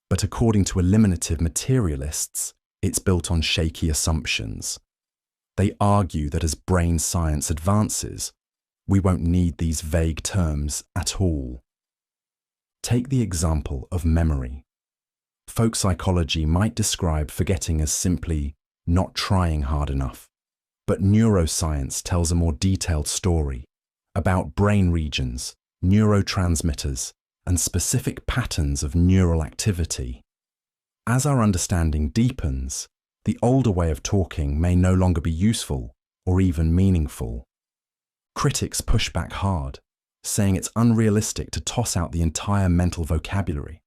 but according to eliminative materialists, it's built on shaky assumptions. They argue that as brain science advances, we won't need these vague terms at all. Take the example of memory. Folk psychology might describe forgetting as simply not trying hard enough, but neuroscience tells a more detailed story about brain regions, neurotransmitters, and specific patterns of neural activity. As our understanding deepens, the older way of talking may no longer be useful or even meaningful. Critics push back hard, saying it's unrealistic to toss out the entire mental vocabulary.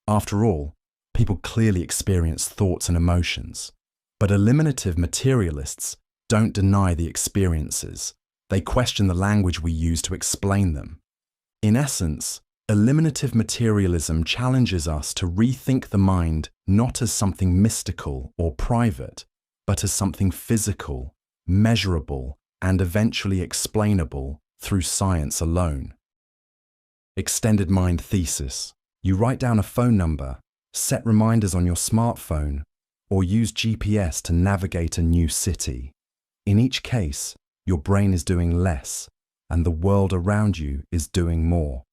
After all, people clearly experience thoughts and emotions, but eliminative materialists don't deny the experiences. They question the language we use to explain them. In essence, eliminative materialism challenges us to rethink the mind not as something mystical or private, but as something physical, measurable, and eventually explainable through science alone. Extended mind thesis. You write down a phone number, set reminders on your smartphone, or use GPS to navigate a new city. In each case, your brain is doing less, and the world around you is doing more.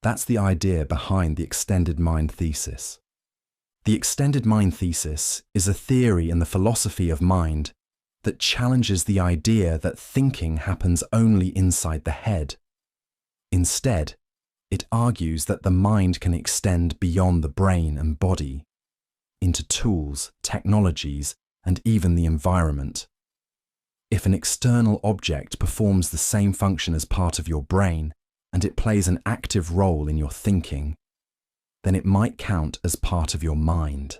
That's the idea behind the extended mind thesis. The extended mind thesis is a theory in the philosophy of mind that challenges the idea that thinking happens only inside the head. Instead, it argues that the mind can extend beyond the brain and body, into tools, technologies, and even the environment. If an external object performs the same function as part of your brain, and it plays an active role in your thinking, then it might count as part of your mind.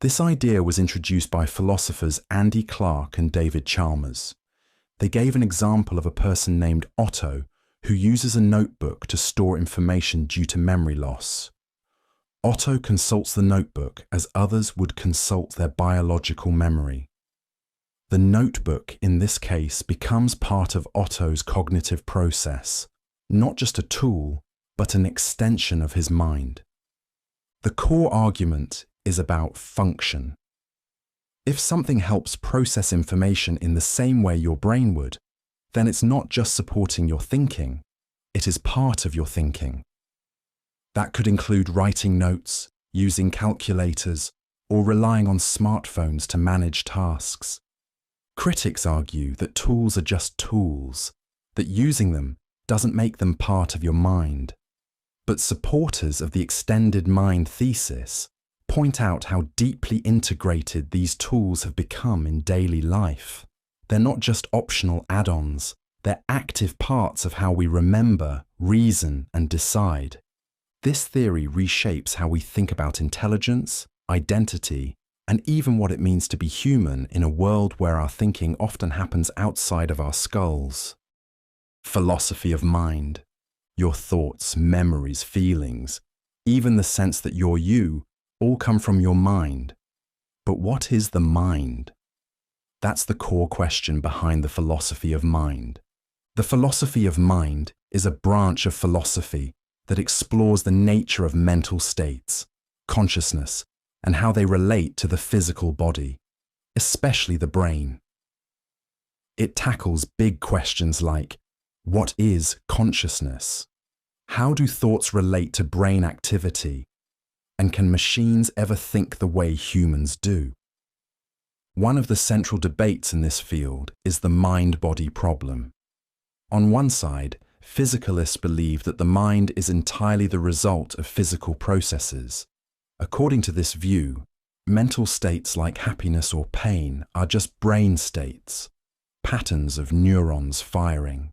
This idea was introduced by philosophers Andy Clark and David Chalmers. They gave an example of a person named Otto who uses a notebook to store information due to memory loss. Otto consults the notebook as others would consult their biological memory. The notebook, in this case, becomes part of Otto's cognitive process, not just a tool, but an extension of his mind. The core argument is about function. If something helps process information in the same way your brain would, then it's not just supporting your thinking, it is part of your thinking. That could include writing notes, using calculators, or relying on smartphones to manage tasks. Critics argue that tools are just tools, that using them doesn't make them part of your mind. But supporters of the extended mind thesis point out how deeply integrated these tools have become in daily life. They're not just optional add-ons, they're active parts of how we remember, reason, and decide. This theory reshapes how we think about intelligence, identity, and even what it means to be human in a world where our thinking often happens outside of our skulls. Philosophy of mind. Your thoughts, memories, feelings, even the sense that you're you, all come from your mind. But what is the mind? That's the core question behind the philosophy of mind. The philosophy of mind is a branch of philosophy that explores the nature of mental states, consciousness, and how they relate to the physical body, especially the brain. It tackles big questions like, What is consciousness? How do thoughts relate to brain activity? And can machines ever think the way humans do? One of the central debates in this field is the mind-body problem. On one side, physicalists believe that the mind is entirely the result of physical processes. According to this view, mental states like happiness or pain are just brain states, patterns of neurons firing.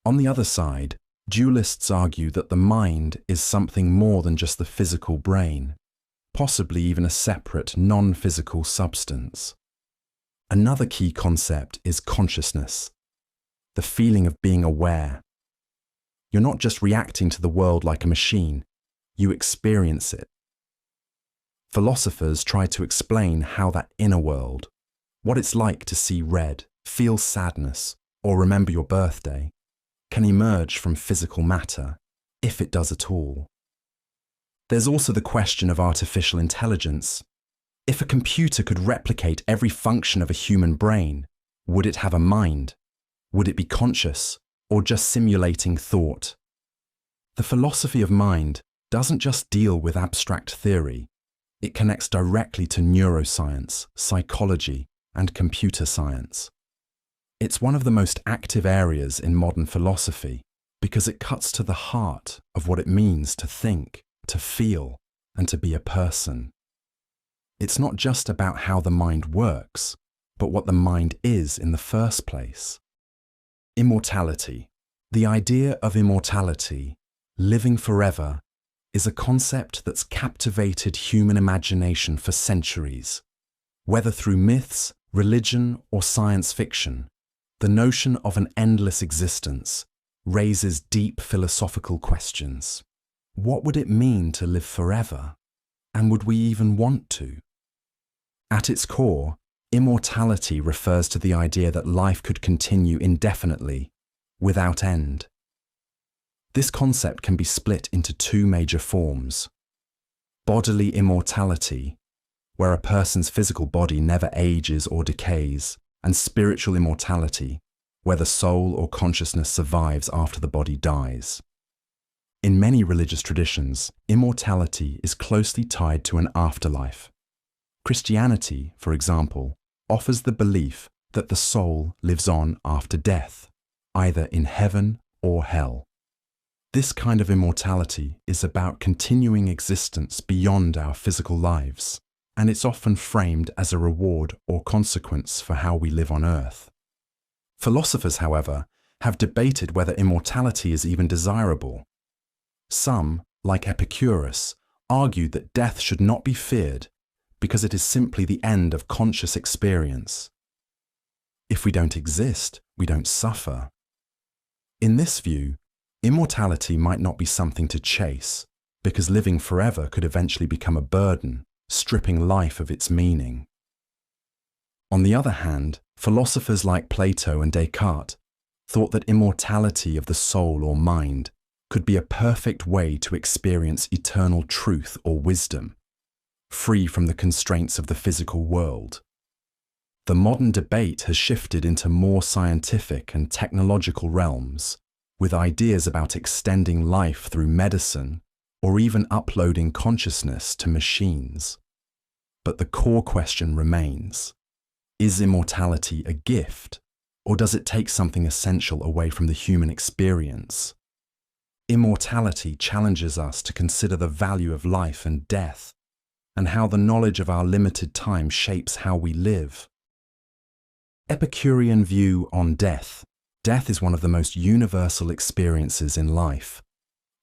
On the other side, dualists argue that the mind is something more than just the physical brain, possibly even a separate, non-physical substance. Another key concept is consciousness, the feeling of being aware. You're not just reacting to the world like a machine, you experience it. Philosophers try to explain how that inner world, what it's like to see red, feel sadness, or remember your birthday, can emerge from physical matter, if it does at all. There's also the question of artificial intelligence. If a computer could replicate every function of a human brain, would it have a mind? Would it be conscious, or just simulating thought? The philosophy of mind doesn't just deal with abstract theory. It connects directly to neuroscience, psychology, and computer science. It's one of the most active areas in modern philosophy because it cuts to the heart of what it means to think, to feel, and to be a person. It's not just about how the mind works, but what the mind is in the first place. Immortality. The idea of immortality, living forever, is a concept that's captivated human imagination for centuries. Whether through myths, religion, or science fiction, the notion of an endless existence raises deep philosophical questions. What would it mean to live forever? And would we even want to? At its core, immortality refers to the idea that life could continue indefinitely, without end. This concept can be split into two major forms. Bodily immortality, where a person's physical body never ages or decays, and spiritual immortality, where the soul or consciousness survives after the body dies. In many religious traditions, immortality is closely tied to an afterlife. Christianity, for example, offers the belief that the soul lives on after death, either in heaven or hell. This kind of immortality is about continuing existence beyond our physical lives, and it's often framed as a reward or consequence for how we live on earth. Philosophers, however, have debated whether immortality is even desirable. Some, like Epicurus, argued that death should not be feared because it is simply the end of conscious experience. If we don't exist, we don't suffer. In this view, immortality might not be something to chase, because living forever could eventually become a burden, stripping life of its meaning. On the other hand, philosophers like Plato and Descartes thought that immortality of the soul or mind could be a perfect way to experience eternal truth or wisdom, free from the constraints of the physical world. The modern debate has shifted into more scientific and technological realms, with ideas about extending life through medicine or even uploading consciousness to machines. But the core question remains: is immortality a gift, or does it take something essential away from the human experience? Immortality challenges us to consider the value of life and death, and how the knowledge of our limited time shapes how we live. Epicurean view on death. Death is one of the most universal experiences in life,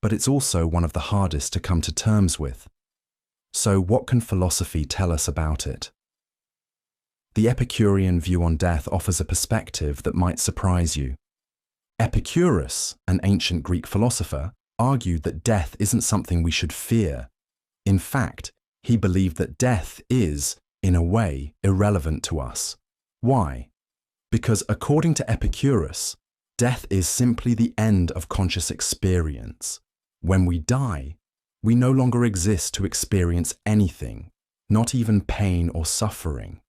but it's also one of the hardest to come to terms with. So what can philosophy tell us about it? The Epicurean view on death offers a perspective that might surprise you. Epicurus, an ancient Greek philosopher, argued that death isn't something we should fear. In fact, he believed that death is, in a way, irrelevant to us. Why? Because according to Epicurus, death is simply the end of conscious experience. When we die, we no longer exist to experience anything, not even pain or suffering.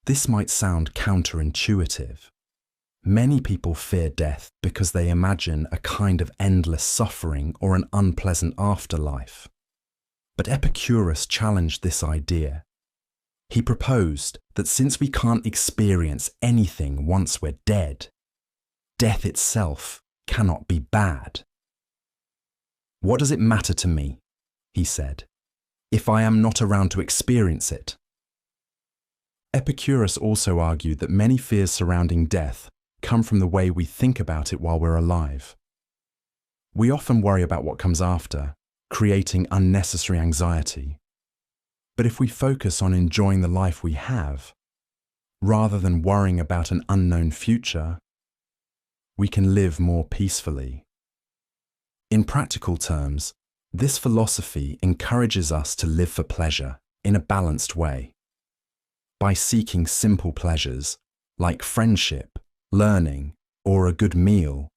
This might sound counterintuitive. Many people fear death because they imagine a kind of endless suffering or an unpleasant afterlife. But Epicurus challenged this idea. He proposed that since we can't experience anything once we're dead, death itself cannot be bad. "What does it matter to me," he said, "if I am not around to experience it?" Epicurus also argued that many fears surrounding death come from the way we think about it while we're alive. We often worry about what comes after, creating unnecessary anxiety. But if we focus on enjoying the life we have, rather than worrying about an unknown future, we can live more peacefully. In practical terms, this philosophy encourages us to live for pleasure in a balanced way. By seeking simple pleasures, like friendship, learning, or a good meal,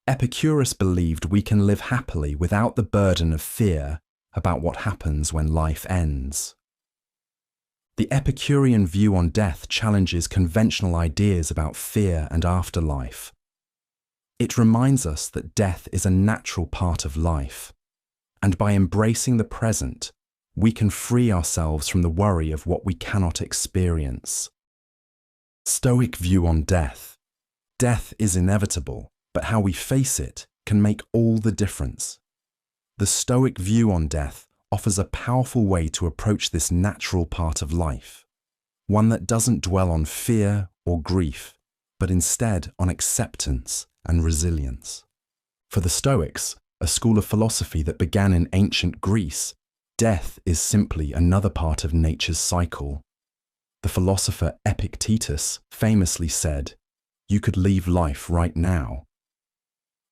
Epicurus believed we can live happily without the burden of fear about what happens when life ends. The Epicurean view on death challenges conventional ideas about fear and afterlife. It reminds us that death is a natural part of life, and by embracing the present, we can free ourselves from the worry of what we cannot experience. Stoic view on death. Death is inevitable, but how we face it can make all the difference. The Stoic view on death offers a powerful way to approach this natural part of life, one that doesn't dwell on fear or grief, but instead on acceptance and resilience. For the Stoics, a school of philosophy that began in ancient Greece, death is simply another part of nature's cycle. The philosopher Epictetus famously said, "You could leave life right now.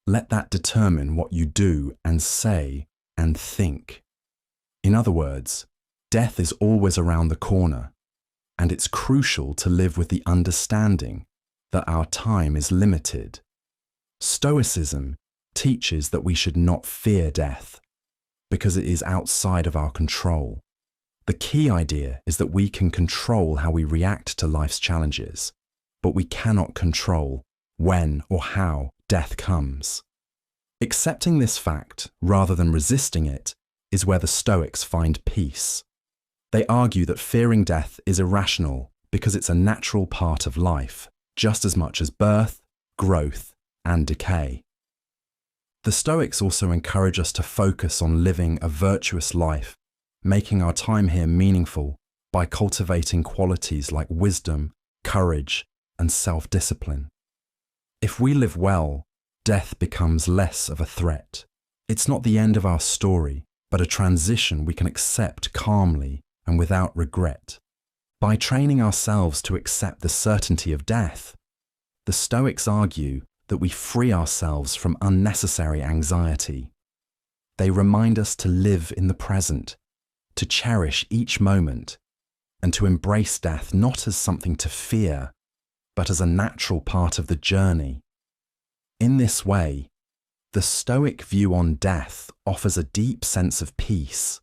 Let that determine what you do and say and think." In other words, death is always around the corner, and it's crucial to live with the understanding that our time is limited. Stoicism teaches that we should not fear death, because it is outside of our control. The key idea is that we can control how we react to life's challenges, but we cannot control when or how death comes. Accepting this fact, rather than resisting it, is where the Stoics find peace. They argue that fearing death is irrational because it's a natural part of life, just as much as birth, growth, and decay. The Stoics also encourage us to focus on living a virtuous life, making our time here meaningful by cultivating qualities like wisdom, courage, and self-discipline. If we live well, death becomes less of a threat. It's not the end of our story, but a transition we can accept calmly and without regret. By training ourselves to accept the certainty of death, the Stoics argue that we free ourselves from unnecessary anxiety. They remind us to live in the present, to cherish each moment, and to embrace death not as something to fear, but as a natural part of the journey. In this way, the Stoic view on death offers a deep sense of peace,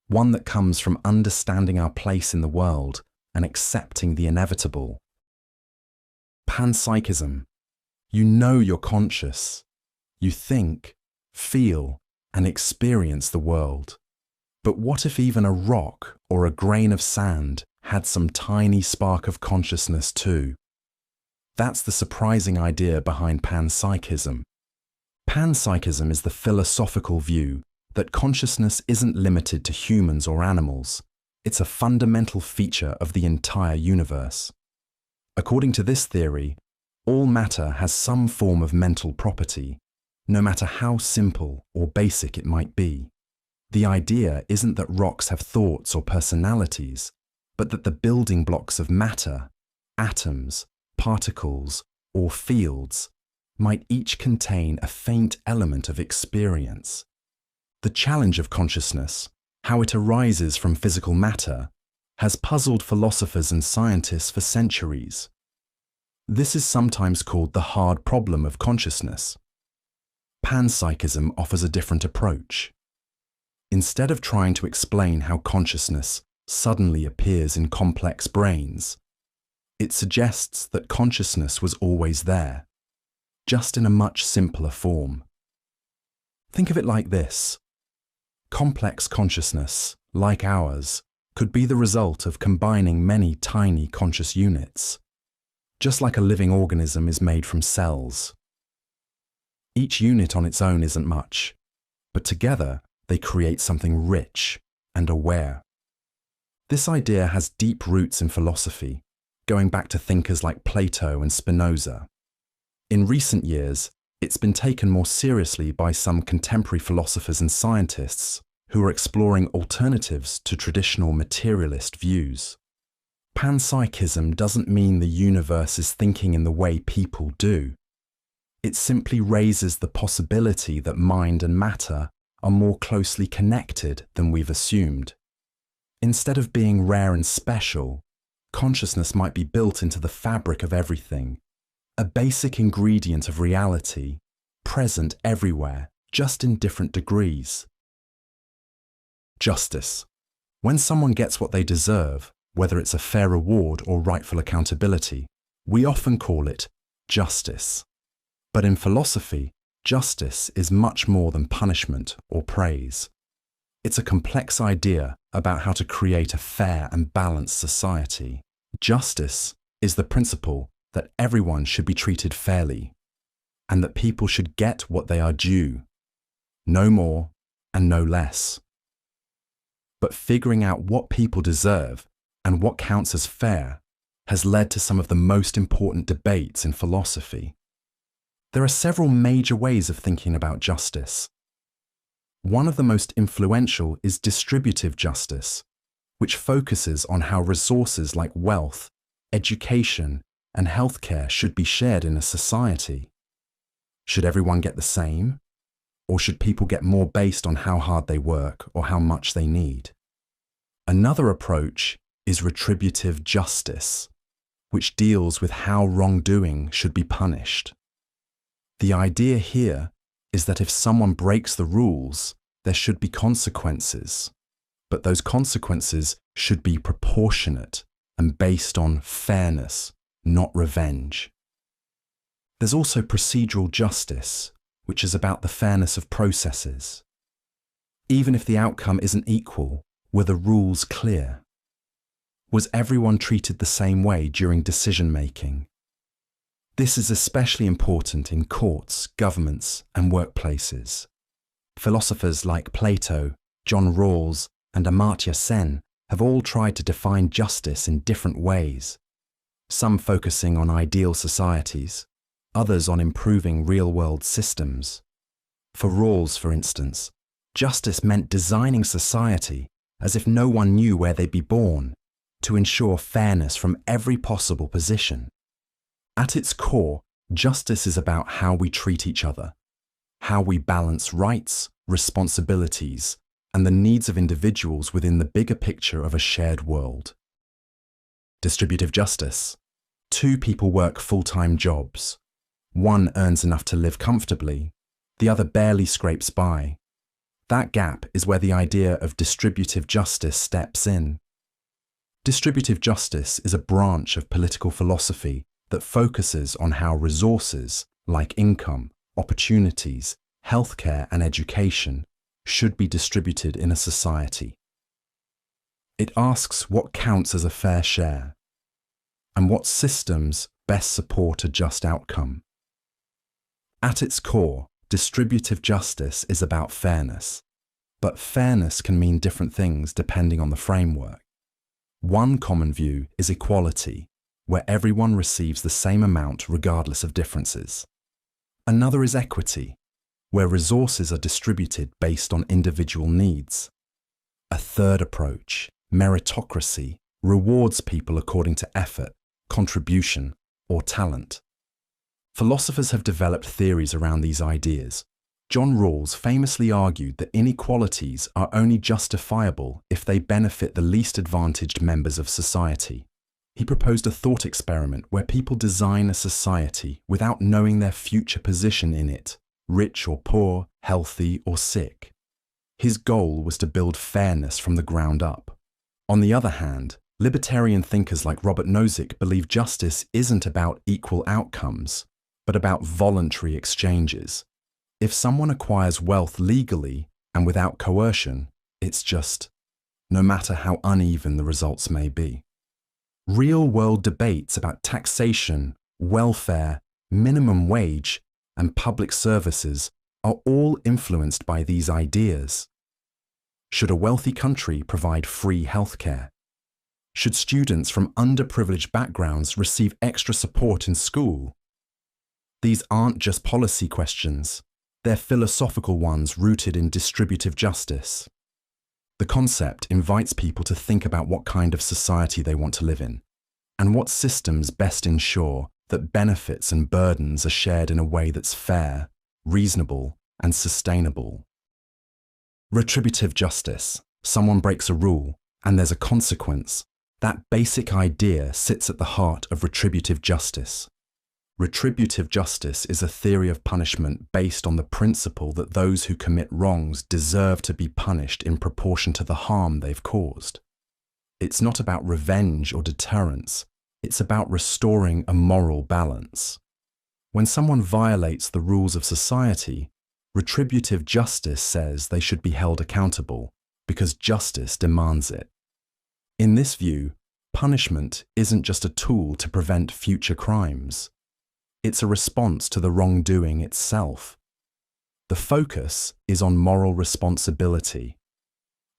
one that comes from understanding our place in the world and accepting the inevitable. Pansychism. You know you're conscious. You think, feel, and experience the world. But what if even a rock or a grain of sand had some tiny spark of consciousness too? That's the surprising idea behind panpsychism. Panpsychism is the philosophical view that consciousness isn't limited to humans or animals. It's a fundamental feature of the entire universe. According to this theory, all matter has some form of mental property, no matter how simple or basic it might be. The idea isn't that rocks have thoughts or personalities, but that the building blocks of matter, atoms, particles, or fields, might each contain a faint element of experience. The challenge of consciousness, how it arises from physical matter, has puzzled philosophers and scientists for centuries. This is sometimes called the hard problem of consciousness. Panpsychism offers a different approach. Instead of trying to explain how consciousness suddenly appears in complex brains, It suggests that consciousness was always there, just in a much simpler form. Think of it like this. Complex consciousness, like ours, could be the result of combining many tiny conscious units, just like a living organism is made from cells. Each unit on its own isn't much, but together they create something rich and aware. This idea has deep roots in philosophy, going back to thinkers like Plato and Spinoza. In recent years, it's been taken more seriously by some contemporary philosophers and scientists who are exploring alternatives to traditional materialist views. Pansychism doesn't mean the universe is thinking in the way people do. It simply raises the possibility that mind and matter are more closely connected than we've assumed. Instead of being rare and special, consciousness might be built into the fabric of everything, a basic ingredient of reality, present everywhere, just in different degrees. Justice. When someone gets what they deserve, whether it's a fair reward or rightful accountability, we often call it justice. But in philosophy, justice is much more than punishment or praise. It's a complex idea about how to create a fair and balanced society. Justice is the principle that everyone should be treated fairly, and that people should get what they are due, no more and no less. But figuring out what people deserve and what counts as fair has led to some of the most important debates in philosophy. There are several major ways of thinking about justice. One of the most influential is distributive justice, which focuses on how resources like wealth, education, and healthcare should be shared in a society. Should everyone get the same? Or should people get more based on how hard they work or how much they need? Another approach is retributive justice, which deals with how wrongdoing should be punished. The idea here is that if someone breaks the rules, there should be consequences, but those consequences should be proportionate and based on fairness, not revenge. There's also procedural justice, which is about the fairness of processes. Even if the outcome isn't equal, were the rules clear? Was everyone treated the same way during decision-making? This is especially important in courts, governments, and workplaces. Philosophers like Plato, John Rawls, and Amartya Sen have all tried to define justice in different ways, some focusing on ideal societies, others on improving real-world systems. For Rawls, for instance, justice meant designing society as if no one knew where they'd be born, to ensure fairness from every possible position. At its core, justice is about how we treat each other, how we balance rights, responsibilities, and the needs of individuals within the bigger picture of a shared world. Distributive justice. Two people work full-time jobs. One earns enough to live comfortably, the other barely scrapes by. That gap is where the idea of distributive justice steps in. Distributive justice is a branch of political philosophy that focuses on how resources, like income, opportunities, healthcare, and education, should be distributed in a society. It asks what counts as a fair share, and what systems best support a just outcome. At its core, distributive justice is about fairness, but fairness can mean different things depending on the framework. One common view is equality, where everyone receives the same amount regardless of differences. Another is equity, where resources are distributed based on individual needs. A third approach, meritocracy, rewards people according to effort, contribution, or talent. Philosophers have developed theories around these ideas. John Rawls famously argued that inequalities are only justifiable if they benefit the least advantaged members of society. He proposed a thought experiment where people design a society without knowing their future position in it, rich or poor, healthy or sick. His goal was to build fairness from the ground up. On the other hand, Libertarian thinkers like Robert Nozick believe justice isn't about equal outcomes, but about voluntary exchanges. If someone acquires wealth legally and without coercion, it's just, no matter how uneven the results may be. Real-world debates about taxation, welfare, minimum wage, and public services are all influenced by these ideas. Should a wealthy country provide free healthcare? Should students from underprivileged backgrounds receive extra support in school? These aren't just policy questions, they're philosophical ones rooted in distributive justice. The concept invites people to think about what kind of society they want to live in, and what systems best ensure that benefits and burdens are shared in a way that's fair, reasonable, and sustainable. Retributive justice. Someone breaks a rule, and there's a consequence. That basic idea sits at the heart of retributive justice. Retributive justice is a theory of punishment based on the principle that those who commit wrongs deserve to be punished in proportion to the harm they've caused. It's not about revenge or deterrence, it's about restoring a moral balance. When someone violates the rules of society, retributive justice says they should be held accountable because justice demands it. In this view, punishment isn't just a tool to prevent future crimes. It's a response to the wrongdoing itself. The focus is on moral responsibility.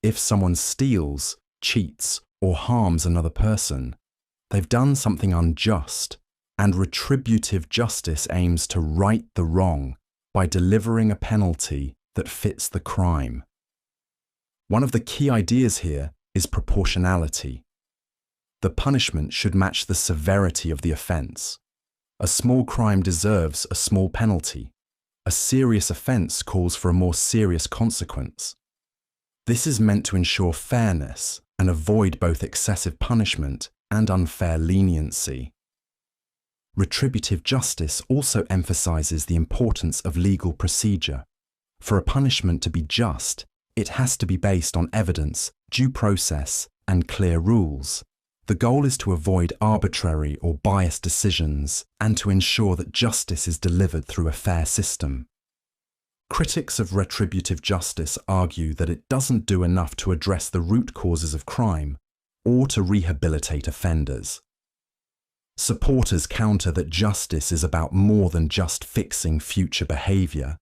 If someone steals, cheats, or harms another person, they've done something unjust, and retributive justice aims to right the wrong by delivering a penalty that fits the crime. One of the key ideas here is proportionality. The punishment should match the severity of the offence. A small crime deserves a small penalty. A serious offence calls for a more serious consequence. This is meant to ensure fairness and avoid both excessive punishment and unfair leniency. Retributive justice also emphasises the importance of legal procedure. For a punishment to be just, it has to be based on evidence, due process, and clear rules. The goal is to avoid arbitrary or biased decisions and to ensure that justice is delivered through a fair system. Critics of retributive justice argue that it doesn't do enough to address the root causes of crime or to rehabilitate offenders. Supporters counter that justice is about more than just fixing future behaviour.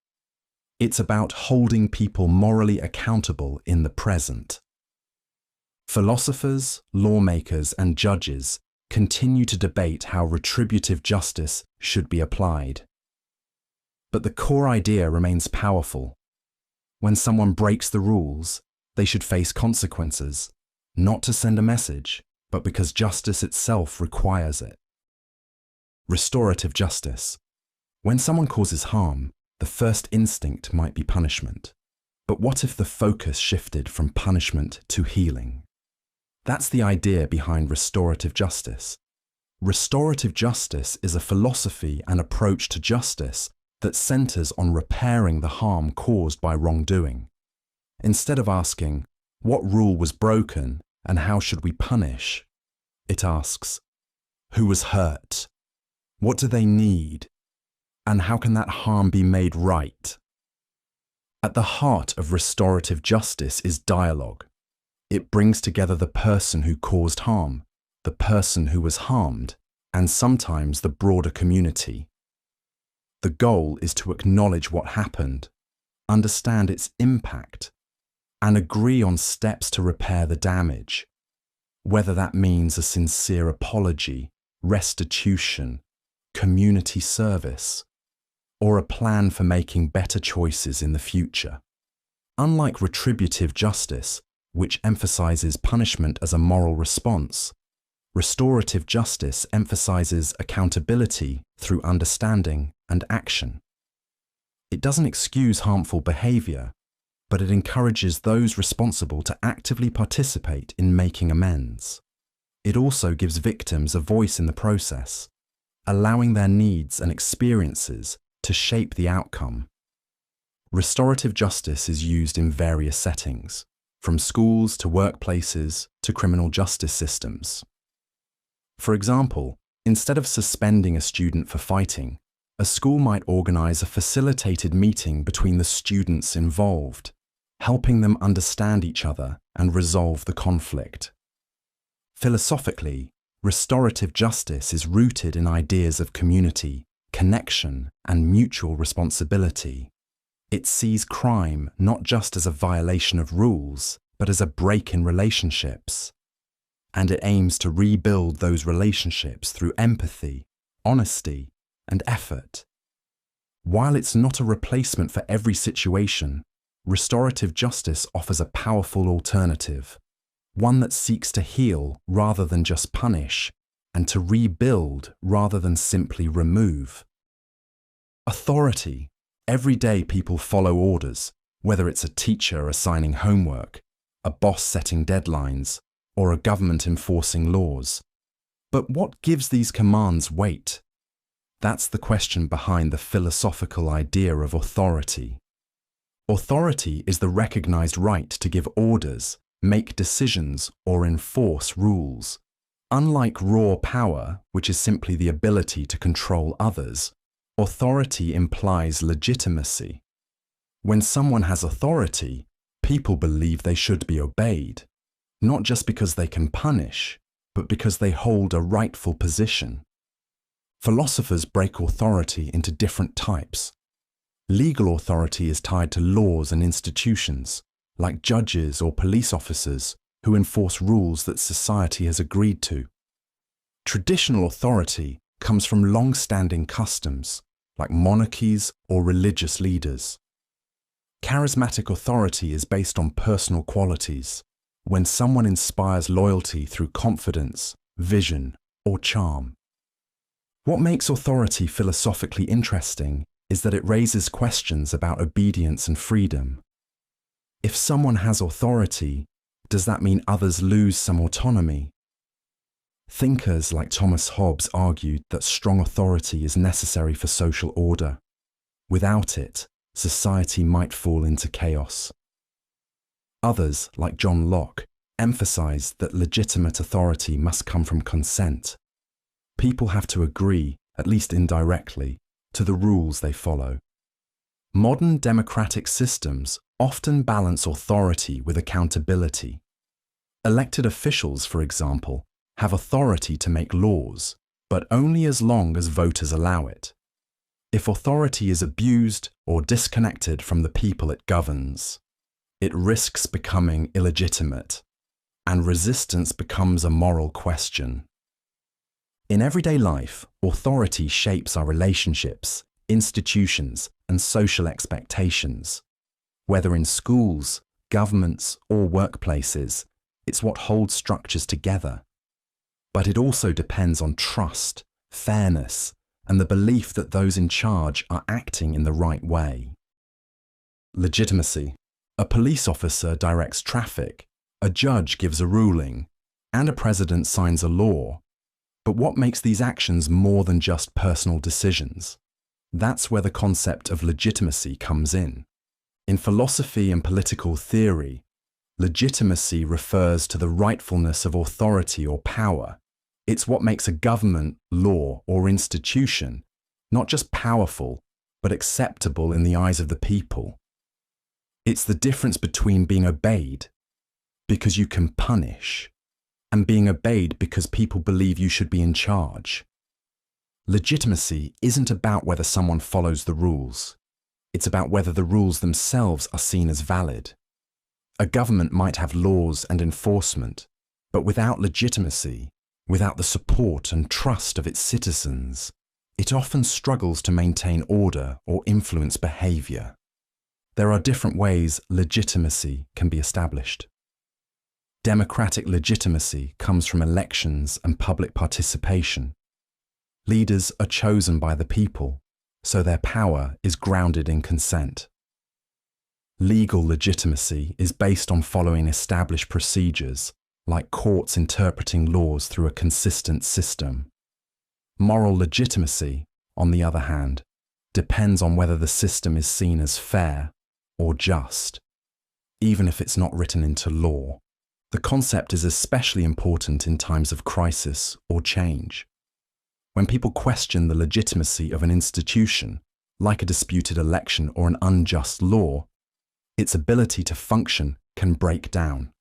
It's about holding people morally accountable in the present. Philosophers, lawmakers, and judges continue to debate how retributive justice should be applied. But the core idea remains powerful. When someone breaks the rules, they should face consequences, not to send a message, but because justice itself requires it. Restorative justice. When someone causes harm, the first instinct might be punishment. But what if the focus shifted from punishment to healing? That's the idea behind restorative justice. Restorative justice is a philosophy and approach to justice that centers on repairing the harm caused by wrongdoing. Instead of asking, what rule was broken and how should we punish? It asks, who was hurt? What do they need? And how can that harm be made right? At the heart of restorative justice is dialogue. It brings together the person who caused harm, the person who was harmed, and sometimes the broader community. The goal is to acknowledge what happened, understand its impact, and agree on steps to repair the damage, whether that means a sincere apology, restitution, community service, or a plan for making better choices in the future. Unlike retributive justice, which emphasizes punishment as a moral response, restorative justice emphasizes accountability through understanding and action. It doesn't excuse harmful behavior, but it encourages those responsible to actively participate in making amends. It also gives victims a voice in the process, allowing their needs and experiences to shape the outcome. Restorative justice is used in various settings. from schools to workplaces to criminal justice systems. For example, instead of suspending a student for fighting, a school might organize a facilitated meeting between the students involved, helping them understand each other and resolve the conflict. Philosophically, restorative justice is rooted in ideas of community, connection, and mutual responsibility. It sees crime not just as a violation of rules, but as a break in relationships. And it aims to rebuild those relationships through empathy, honesty, and effort. While it's not a replacement for every situation, restorative justice offers a powerful alternative, one that seeks to heal rather than just punish, and to rebuild rather than simply remove. Authority. Every day people follow orders, whether it's a teacher assigning homework, a boss setting deadlines, or a government enforcing laws. But what gives these commands weight? That's the question behind the philosophical idea of authority. Authority is the recognized right to give orders, make decisions, or enforce rules. Unlike raw power, which is simply the ability to control others, authority implies legitimacy. When someone has authority, people believe they should be obeyed, not just because they can punish, but because they hold a rightful position. Philosophers break authority into different types. Legal authority is tied to laws and institutions, like judges or police officers who enforce rules that society has agreed to. Traditional authority comes from long-standing customs, like monarchies or religious leaders. Charismatic authority is based on personal qualities, when someone inspires loyalty through confidence, vision, or charm. What makes authority philosophically interesting is that it raises questions about obedience and freedom. If someone has authority, does that mean others lose some autonomy? Thinkers like Thomas Hobbes argued that strong authority is necessary for social order. Without it, society might fall into chaos. Others, like John Locke, emphasized that legitimate authority must come from consent. People have to agree, at least indirectly, to the rules they follow. Modern democratic systems often balance authority with accountability. Elected officials, for example, have authority to make laws, but only as long as voters allow it. If authority is abused or disconnected from the people it governs, it risks becoming illegitimate, and resistance becomes a moral question. In everyday life, authority shapes our relationships, institutions, and social expectations. Whether in schools, governments, or workplaces, it's what holds structures together. But it also depends on trust, fairness, and the belief that those in charge are acting in the right way. Legitimacy. A police officer directs traffic, a judge gives a ruling, and a president signs a law. But what makes these actions more than just personal decisions? That's where the concept of legitimacy comes in. In philosophy and political theory, legitimacy refers to the rightfulness of authority or power. It's what makes a government, law, or institution not just powerful, but acceptable in the eyes of the people. It's the difference between being obeyed because you can punish and being obeyed because people believe you should be in charge. Legitimacy isn't about whether someone follows the rules. It's about whether the rules themselves are seen as valid. A government might have laws and enforcement, but without legitimacy, without the support and trust of its citizens, it often struggles to maintain order or influence behavior. There are different ways legitimacy can be established. Democratic legitimacy comes from elections and public participation. Leaders are chosen by the people, so their power is grounded in consent. Legal legitimacy is based on following established procedures, like courts interpreting laws through a consistent system. Moral legitimacy, on the other hand, depends on whether the system is seen as fair or just. even if it's not written into law. The concept is especially important in times of crisis or change. When people question the legitimacy of an institution, like a disputed election or an unjust law, its ability to function can break down.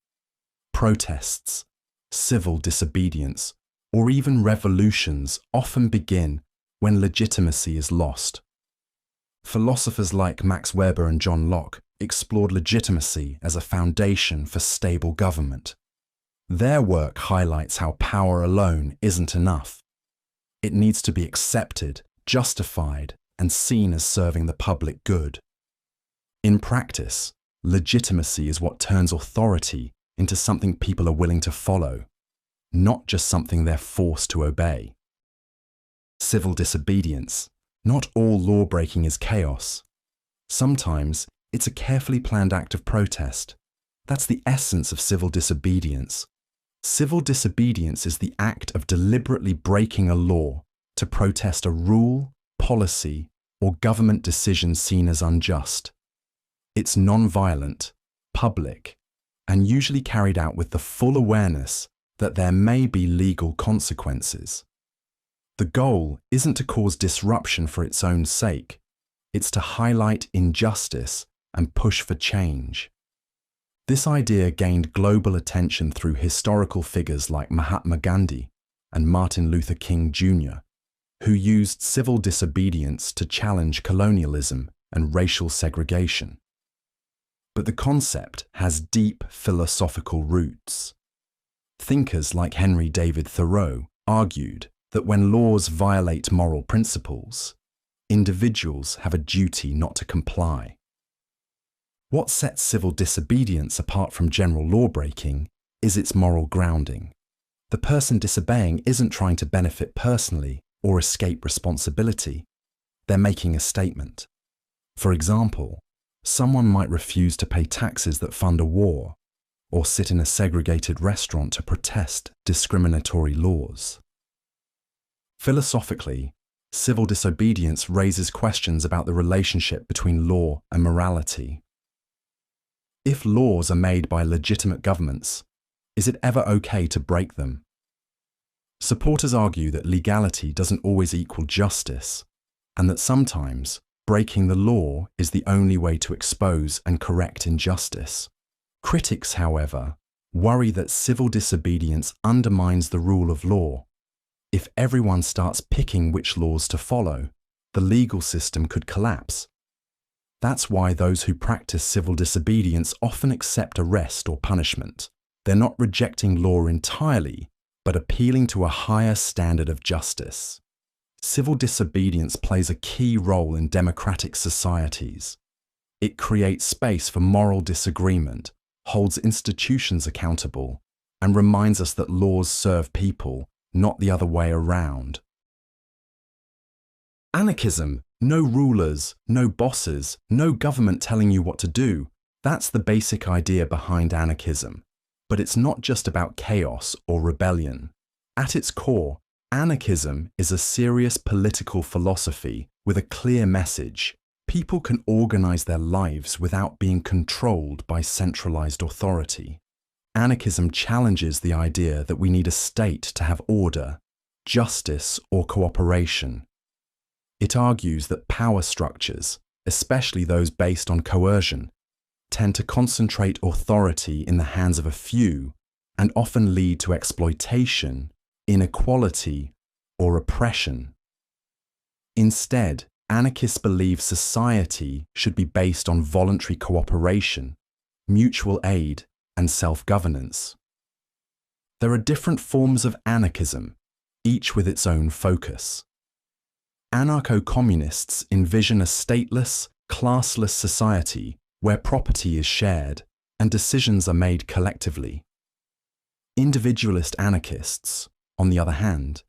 Protests, civil disobedience, or even revolutions often begin when legitimacy is lost. Philosophers like Max Weber and John Locke explored legitimacy as a foundation for stable government. Their work highlights how power alone isn't enough. It needs to be accepted, justified, and seen as serving the public good. In practice, legitimacy is what turns authority into something people are willing to follow, not just something they're forced to obey. Civil disobedience. Not all law-breaking is chaos. Sometimes it's a carefully planned act of protest. That's the essence of civil disobedience. Civil disobedience is the act of deliberately breaking a law to protest a rule, policy, or government decision seen as unjust. It's non-violent, public, and usually carried out with the full awareness that there may be legal consequences. The goal isn't to cause disruption for its own sake. It's to highlight injustice and push for change. This idea gained global attention through historical figures like Mahatma Gandhi and Martin Luther King Jr., who used civil disobedience to challenge colonialism and racial segregation. But the concept has deep philosophical roots. Thinkers like Henry David Thoreau argued that when laws violate moral principles, individuals have a duty not to comply. What sets civil disobedience apart from general law-breaking is its moral grounding. The person disobeying isn't trying to benefit personally or escape responsibility. They're making a statement. For example, someone might refuse to pay taxes that fund a war, or sit in a segregated restaurant to protest discriminatory laws. Philosophically, civil disobedience raises questions about the relationship between law and morality. If laws are made by legitimate governments, is it ever okay to break them? Supporters argue that legality doesn't always equal justice, and that sometimes breaking the law is the only way to expose and correct injustice. Critics, however, worry that civil disobedience undermines the rule of law. If everyone starts picking which laws to follow, the legal system could collapse. That's why those who practice civil disobedience often accept arrest or punishment. They're not rejecting law entirely, but appealing to a higher standard of justice. Civil disobedience plays a key role in democratic societies. It creates space for moral disagreement, holds institutions accountable, and reminds us that laws serve people, not the other way around. Anarchism. No rulers, no bosses, no government telling you what to do. That's the basic idea behind anarchism. But it's not just about chaos or rebellion. At its core, anarchism is a serious political philosophy with a clear message. People can organize their lives without being controlled by centralized authority. Anarchism challenges the idea that we need a state to have order, justice, or cooperation. It argues that power structures, especially those based on coercion, tend to concentrate authority in the hands of a few and often lead to exploitation, inequality, or oppression. Instead, anarchists believe society should be based on voluntary cooperation, mutual aid, and self-governance. There are different forms of anarchism, each with its own focus. Anarcho-communists envision a stateless, classless society where property is shared and decisions are made collectively. Individualist anarchists, on the other hand,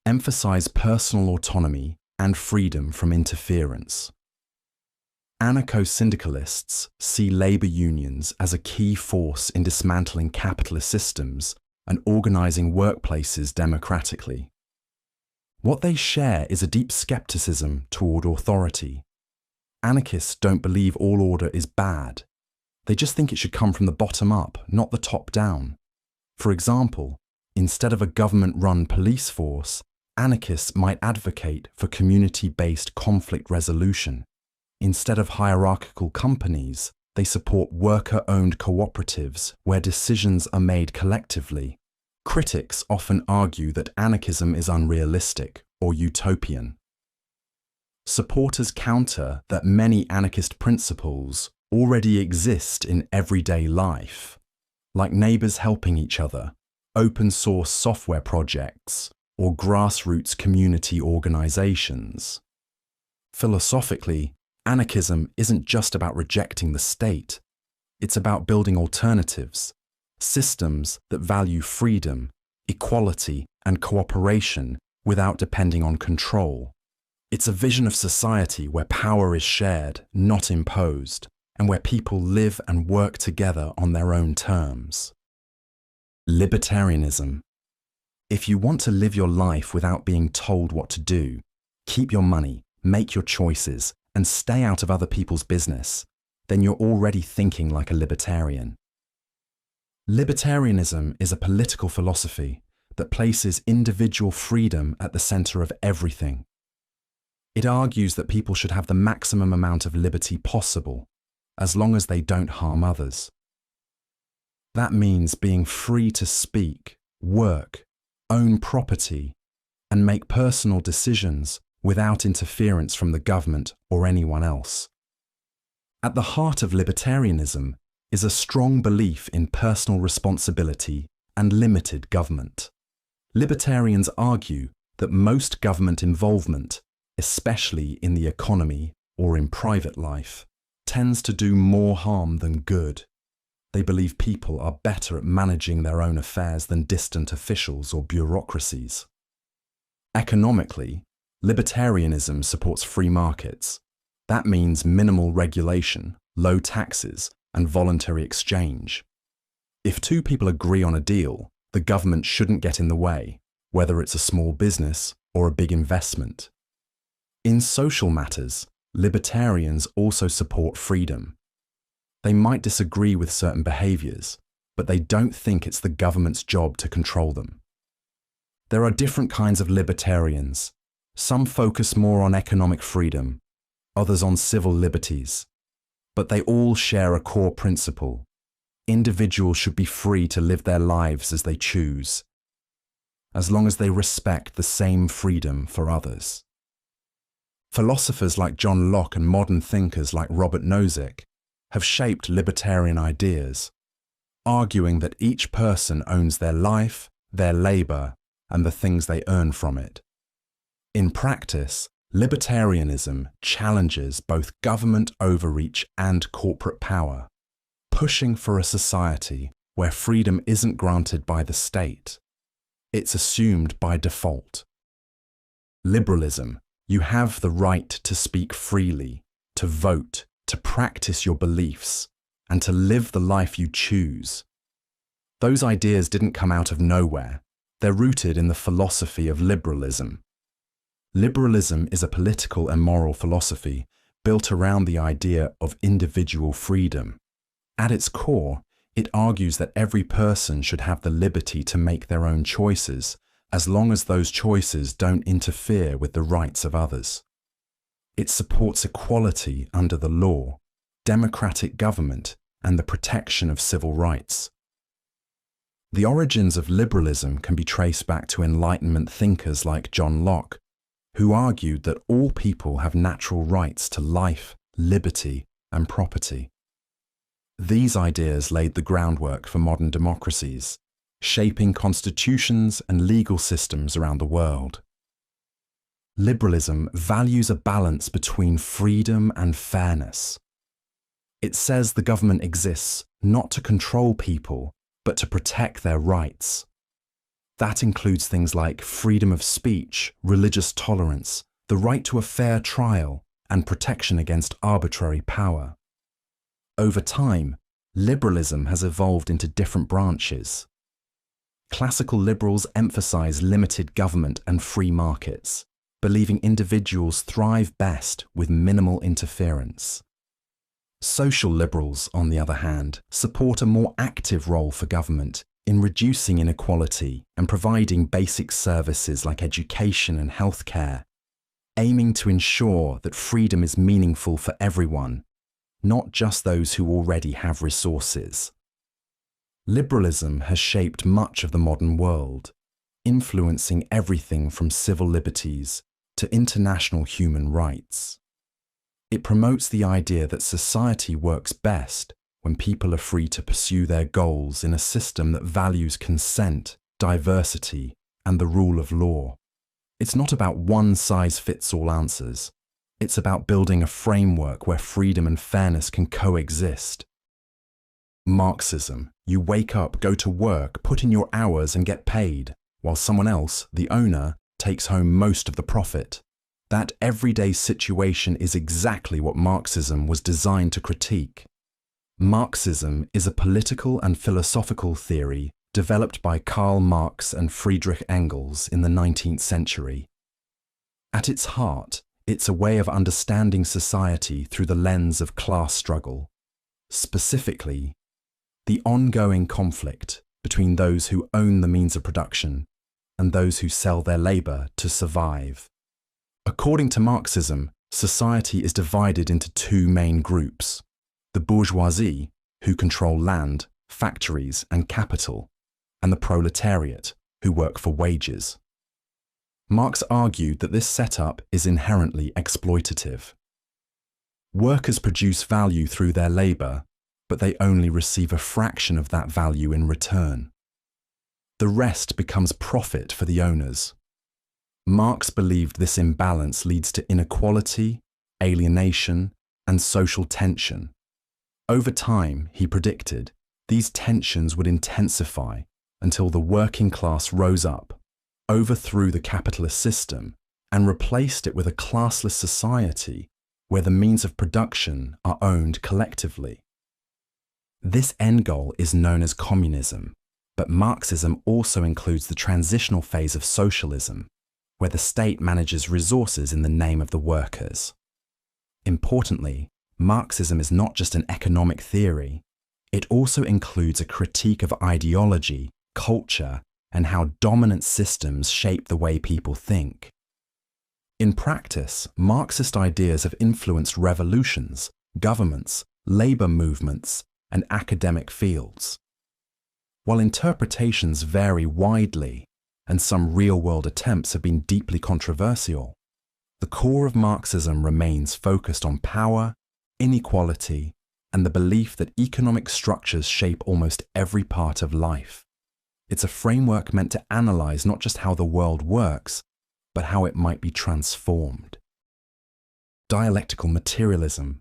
emphasize personal autonomy and freedom from interference. Anarcho-syndicalists see labor unions as a key force in dismantling capitalist systems and organizing workplaces democratically. What they share is a deep skepticism toward authority. Anarchists don't believe all order is bad. They just think it should come from the bottom up, not the top down. For example, instead of a government-run police force, anarchists might advocate for community-based conflict resolution. Instead of hierarchical companies, they support worker-owned cooperatives where decisions are made collectively. Critics often argue that anarchism is unrealistic or utopian. Supporters counter that many anarchist principles already exist in everyday life, like neighbors helping each other, open-source software projects, or grassroots community organizations. Philosophically, anarchism isn't just about rejecting the state. It's about building alternatives, systems that value freedom, equality, and cooperation without depending on control. It's a vision of society where power is shared, not imposed, and where people live and work together on their own terms. Libertarianism. If you want to live your life without being told what to do, keep your money, make your choices, and stay out of other people's business, then you're already thinking like a libertarian. Libertarianism is a political philosophy that places individual freedom at the center of everything. It argues that people should have the maximum amount of liberty possible, as long as they don't harm others. That means being free to speak, work, own property, and make personal decisions without interference from the government or anyone else. At the heart of libertarianism is a strong belief in personal responsibility and limited government. Libertarians argue that most government involvement, especially in the economy or in private life, tends to do more harm than good. They believe people are better at managing their own affairs than distant officials or bureaucracies. Economically, libertarianism supports free markets. That means minimal regulation, low taxes, and voluntary exchange. If two people agree on a deal, the government shouldn't get in the way, whether it's a small business or a big investment. In social matters, libertarians also support freedom. They might disagree with certain behaviors, but they don't think it's the government's job to control them. There are different kinds of libertarians. Some focus more on economic freedom, others on civil liberties. But they all share a core principle. Individuals should be free to live their lives as they choose, as long as they respect the same freedom for others. Philosophers like John Locke and modern thinkers like Robert Nozick have shaped libertarian ideas, arguing that each person owns their life, their labor, and the things they earn from it. In practice, libertarianism challenges both government overreach and corporate power, pushing for a society where freedom isn't granted by the state. It's assumed by default. Liberalism. You have the right to speak freely, to vote, to practice your beliefs, and to live the life you choose. Those ideas didn't come out of nowhere. They're rooted in the philosophy of liberalism. Liberalism is a political and moral philosophy built around the idea of individual freedom. At its core, it argues that every person should have the liberty to make their own choices, as long as those choices don't interfere with the rights of others. It supports equality under the law, democratic government, and the protection of civil rights. The origins of liberalism can be traced back to Enlightenment thinkers like John Locke, who argued that all people have natural rights to life, liberty, and property. These ideas laid the groundwork for modern democracies, shaping constitutions and legal systems around the world. Liberalism values a balance between freedom and fairness. It says the government exists not to control people, but to protect their rights. That includes things like freedom of speech, religious tolerance, the right to a fair trial, and protection against arbitrary power. Over time, liberalism has evolved into different branches. Classical liberals emphasize limited government and free markets, believing individuals thrive best with minimal interference. Social liberals, on the other hand, support a more active role for government in reducing inequality and providing basic services like education and healthcare, aiming to ensure that freedom is meaningful for everyone, not just those who already have resources. Liberalism has shaped much of the modern world, influencing everything from civil liberties to international human rights. It promotes the idea that society works best when people are free to pursue their goals in a system that values consent, diversity, and the rule of law. It's not about one-size-fits-all answers. It's about building a framework where freedom and fairness can coexist. Marxism: you wake up, go to work, put in your hours and get paid, while someone else, the owner, takes home most of the profit. That everyday situation is exactly what Marxism was designed to critique. Marxism is a political and philosophical theory developed by Karl Marx and Friedrich Engels in the 19th century. At its heart, it's a way of understanding society through the lens of class struggle, specifically, the ongoing conflict between those who own the means of production and those who sell their labor to survive. According to Marxism, society is divided into two main groups: the bourgeoisie, who control land, factories, and capital, and the proletariat, who work for wages. Marx argued that this setup is inherently exploitative. Workers produce value through their labor, but they only receive a fraction of that value in return. The rest becomes profit for the owners. Marx believed this imbalance leads to inequality, alienation, and social tension. Over time, he predicted, these tensions would intensify until the working class rose up, overthrew the capitalist system, and replaced it with a classless society where the means of production are owned collectively. This end goal is known as communism, but Marxism also includes the transitional phase of socialism, where the state manages resources in the name of the workers. Importantly, Marxism is not just an economic theory, it also includes a critique of ideology, culture, and how dominant systems shape the way people think. In practice, Marxist ideas have influenced revolutions, governments, labor movements, and academic fields. While interpretations vary widely, and some real-world attempts have been deeply controversial, the core of Marxism remains focused on power, inequality, and the belief that economic structures shape almost every part of life. It's a framework meant to analyze not just how the world works, but how it might be transformed. Dialectical materialism.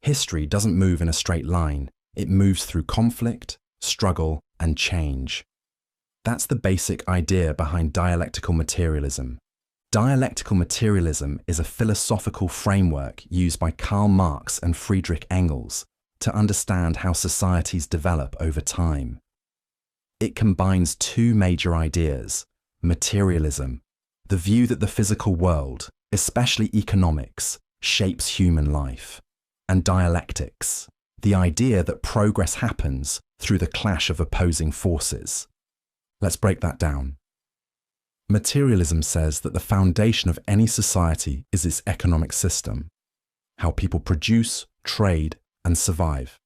History doesn't move in a straight line. It moves through conflict, struggle, and change. That's the basic idea behind dialectical materialism. Dialectical materialism is a philosophical framework used by Karl Marx and Friedrich Engels to understand how societies develop over time. It combines two major ideas: materialism, the view that the physical world, especially economics, shapes human life, and dialectics, the idea that progress happens through the clash of opposing forces. Let's break that down. Materialism says that the foundation of any society is its economic system, how people produce, trade, and survive.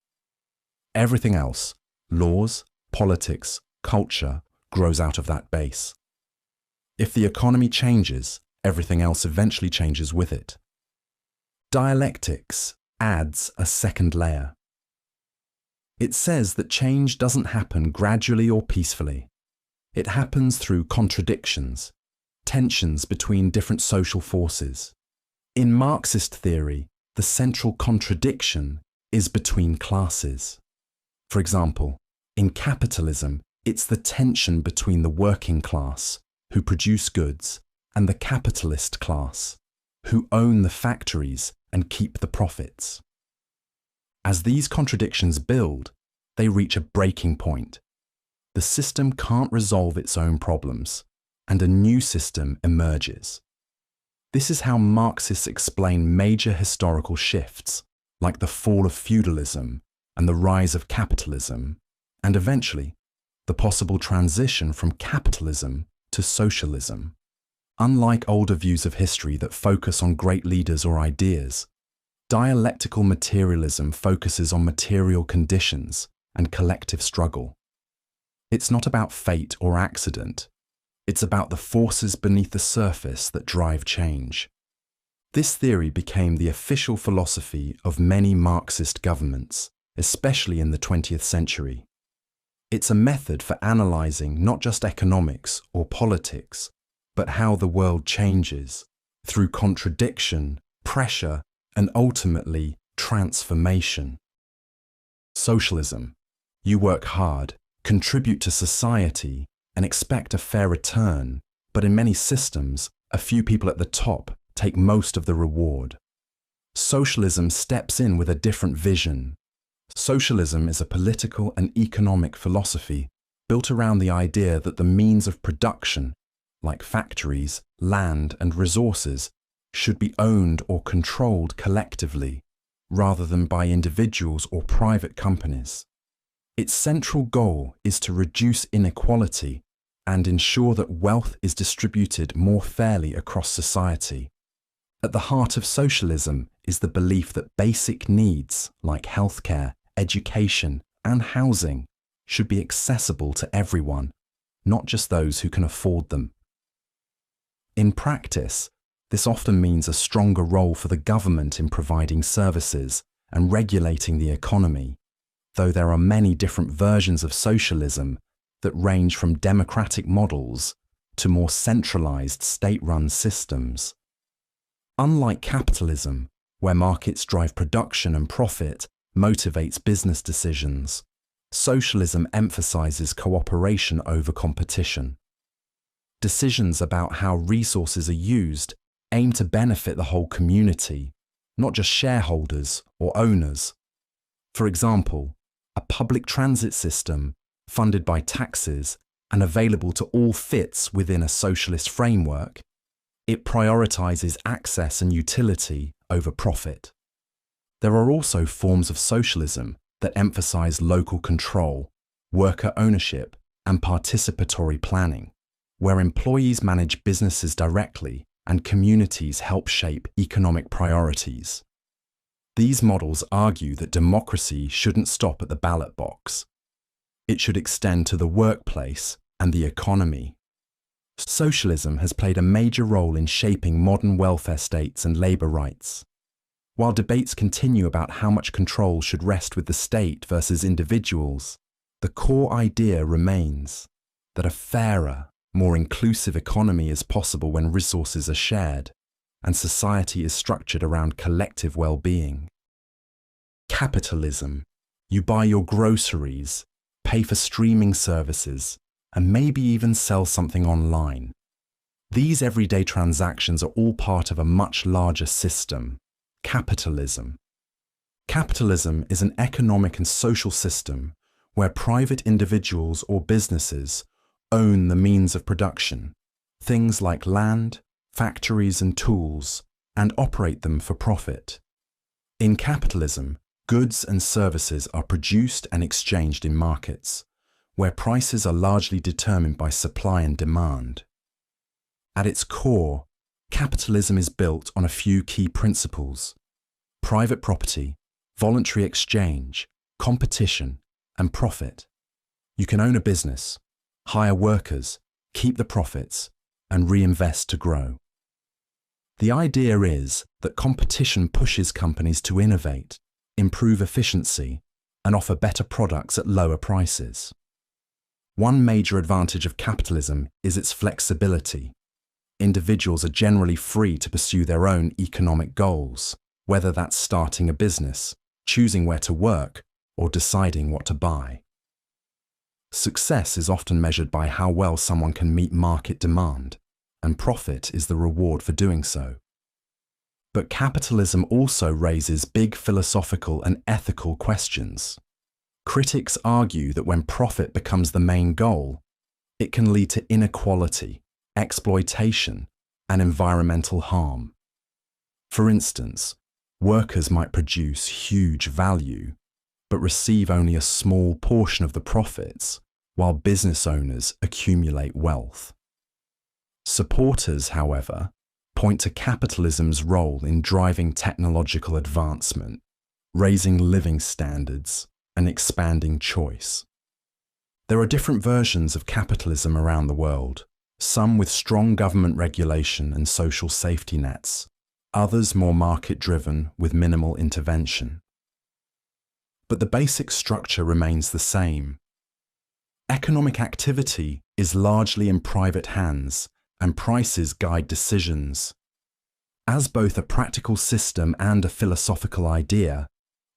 Everything else, laws, politics, culture, grows out of that base. If the economy changes, everything else eventually changes with it. Dialectics adds a second layer. It says that change doesn't happen gradually or peacefully. It happens through contradictions, tensions between different social forces. In Marxist theory, the central contradiction is between classes. For example, in capitalism, it's the tension between the working class, who produce goods, and the capitalist class, who own the factories and keep the profits. As these contradictions build, they reach a breaking point. The system can't resolve its own problems, and a new system emerges. This is how Marxists explain major historical shifts, like the fall of feudalism and the rise of capitalism, and eventually, the possible transition from capitalism to socialism. Unlike older views of history that focus on great leaders or ideas, dialectical materialism focuses on material conditions and collective struggle. It's not about fate or accident. It's about the forces beneath the surface that drive change. This theory became the official philosophy of many Marxist governments, especially in the 20th century. It's a method for analyzing not just economics or politics, but how the world changes through contradiction, pressure, and ultimately transformation. Socialism. You work hard, contribute to society, and expect a fair return, but in many systems, a few people at the top take most of the reward. Socialism steps in with a different vision. Socialism is a political and economic philosophy built around the idea that the means of production, like factories, land, and resources, should be owned or controlled collectively, rather than by individuals or private companies. Its central goal is to reduce inequality and ensure that wealth is distributed more fairly across society. At the heart of socialism is the belief that basic needs like healthcare, education, and housing should be accessible to everyone, not just those who can afford them. In practice, this often means a stronger role for the government in providing services and regulating the economy, though there are many different versions of socialism that range from democratic models to more centralized state-run systems. Unlike capitalism, where markets drive production and profit motivates business decisions, socialism emphasizes cooperation over competition. Decisions about how resources are used aim to benefit the whole community, not just shareholders or owners. For example, a public transit system funded by taxes and available to all fits within a socialist framework. It prioritizes access and utility over profit. There are also forms of socialism that emphasize local control, worker ownership, and participatory planning, where employees manage businesses directly and communities help shape economic priorities. These models argue that democracy shouldn't stop at the ballot box. It should extend to the workplace and the economy. Socialism has played a major role in shaping modern welfare states and labor rights. While debates continue about how much control should rest with the state versus individuals, the core idea remains that a fairer, more inclusive economy is possible when resources are shared and society is structured around collective well-being. Capitalism. You buy your groceries, pay for streaming services, and maybe even sell something online. These everyday transactions are all part of a much larger system, capitalism. Capitalism is an economic and social system where private individuals or businesses own the means of production, things like land, factories, and tools, and operate them for profit. In capitalism, goods and services are produced and exchanged in markets, where prices are largely determined by supply and demand. At its core, capitalism is built on a few key principles: private property, voluntary exchange, competition, and profit. You can own a business, hire workers, keep the profits, and reinvest to grow. The idea is that competition pushes companies to innovate, improve efficiency, and offer better products at lower prices. One major advantage of capitalism is its flexibility. Individuals are generally free to pursue their own economic goals, whether that's starting a business, choosing where to work, or deciding what to buy. Success is often measured by how well someone can meet market demand, and profit is the reward for doing so. But capitalism also raises big philosophical and ethical questions. Critics argue that when profit becomes the main goal, it can lead to inequality, exploitation, and environmental harm. For instance, Workers might produce huge value, but receive only a small portion of the profits, while business owners accumulate wealth. Supporters, however, point to capitalism's role in driving technological advancement, raising living standards, and expanding choice. There are different versions of capitalism around the world, some with strong government regulation and social safety nets, others more market-driven with minimal intervention. But the basic structure remains the same. Economic activity is largely in private hands, and prices guide decisions. As both a practical system and a philosophical idea,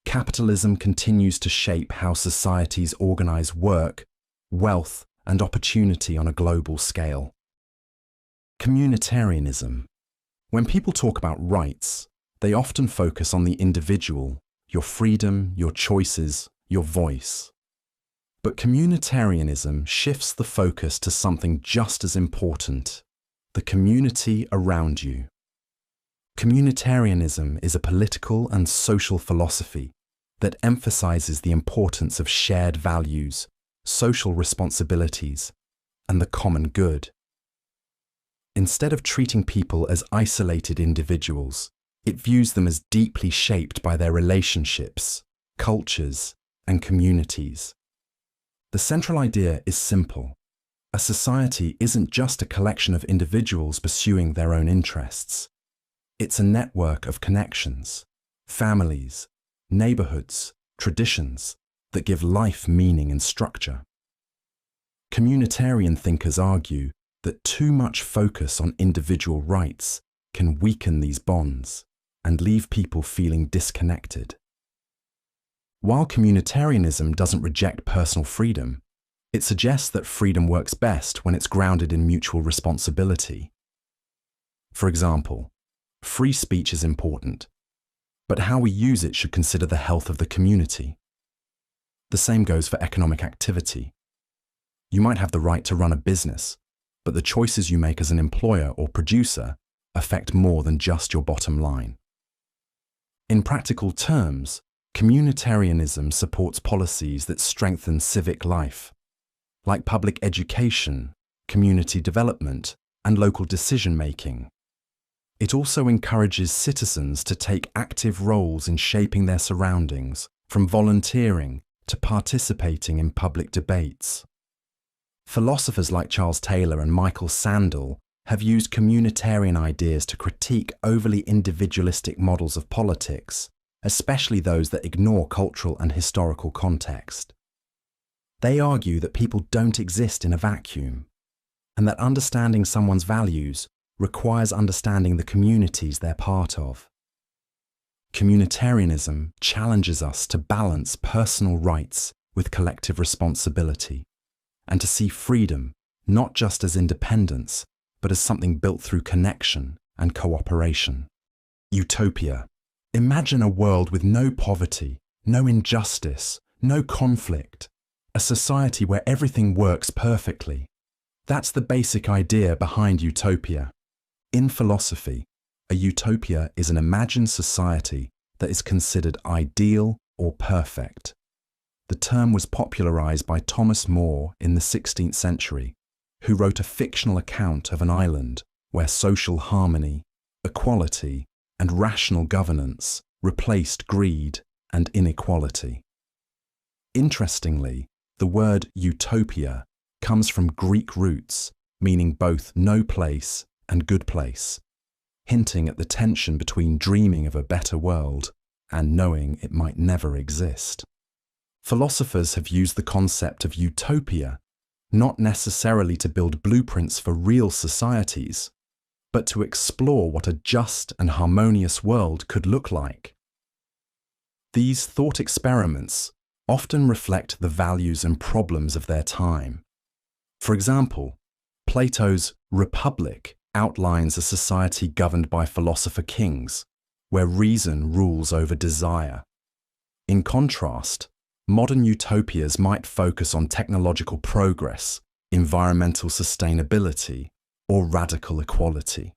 capitalism continues to shape how societies organize work, wealth, and opportunity on a global scale. Communitarianism. When people talk about rights, they often focus on the individual, your freedom, your choices, your voice. But communitarianism shifts the focus to something just as important: the community around you. Communitarianism is a political and social philosophy that emphasizes the importance of shared values, social responsibilities, and the common good. Instead of treating people as isolated individuals, it views them as deeply shaped by their relationships, cultures, and communities. The central idea is simple. A society isn't just a collection of individuals pursuing their own interests. It's a network of connections, families, neighborhoods, traditions that give life meaning and structure. Communitarian thinkers argue that too much focus on individual rights can weaken these bonds and leave people feeling disconnected. While communitarianism doesn't reject personal freedom, it suggests that freedom works best when it's grounded in mutual responsibility. For example, free speech is important, but how we use it should consider the health of the community. The same goes for economic activity. You might have the right to run a business, but the choices you make as an employer or producer affect more than just your bottom line. In practical terms, communitarianism supports policies that strengthen civic life, like public education, community development, and local decision-making. It also encourages citizens to take active roles in shaping their surroundings, from volunteering to participating in public debates. Philosophers like Charles Taylor and Michael Sandel have used communitarian ideas to critique overly individualistic models of politics, especially those that ignore cultural and historical context. They argue that people don't exist in a vacuum, and that understanding someone's values requires understanding the communities they're part of. Communitarianism challenges us to balance personal rights with collective responsibility, and to see freedom not just as independence, but as something built through connection and cooperation. Utopia. Imagine a world with no poverty, no injustice, no conflict, a society where everything works perfectly. That's the basic idea behind utopia. In philosophy, a utopia is an imagined society that is considered ideal or perfect. The term was popularized by Thomas More in the 16th century, who wrote a fictional account of an island where social harmony, equality, and rational governance replaced greed and inequality. Interestingly, the word utopia comes from Greek roots, meaning both no place and good place, hinting at the tension between dreaming of a better world and knowing it might never exist. Philosophers have used the concept of utopia not necessarily to build blueprints for real societies, but to explore what a just and harmonious world could look like. These thought experiments often reflect the values and problems of their time. For example, Plato's Republic outlines a society governed by philosopher kings, where reason rules over desire. In contrast, modern utopias might focus on technological progress, environmental sustainability, or radical equality.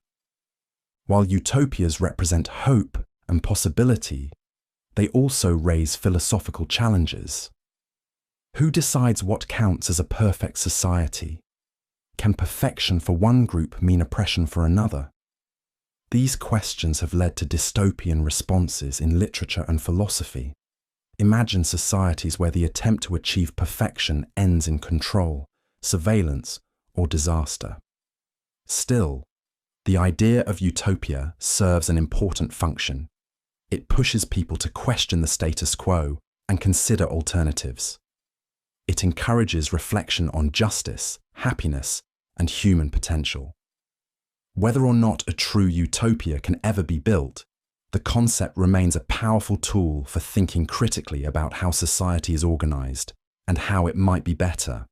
While utopias represent hope and possibility, they also raise philosophical challenges. Who decides what counts as a perfect society? Can perfection for one group mean oppression for another? These questions have led to dystopian responses in literature and philosophy. Imagine societies where the attempt to achieve perfection ends in control, surveillance, or disaster. Still, the idea of utopia serves an important function. It pushes people to question the status quo and consider alternatives. It encourages reflection on justice, happiness, and human potential. Whether or not a true utopia can ever be built, the concept remains a powerful tool for thinking critically about how society is organized and how it might be better.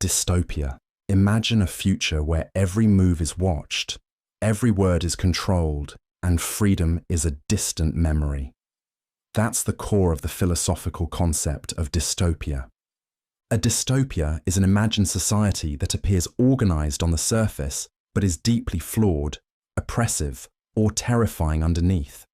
Dystopia. Imagine a future where every move is watched, every word is controlled, and freedom is a distant memory. That's the core of the philosophical concept of dystopia. A dystopia is an imagined society that appears organized on the surface, but is deeply flawed, oppressive, or terrifying underneath.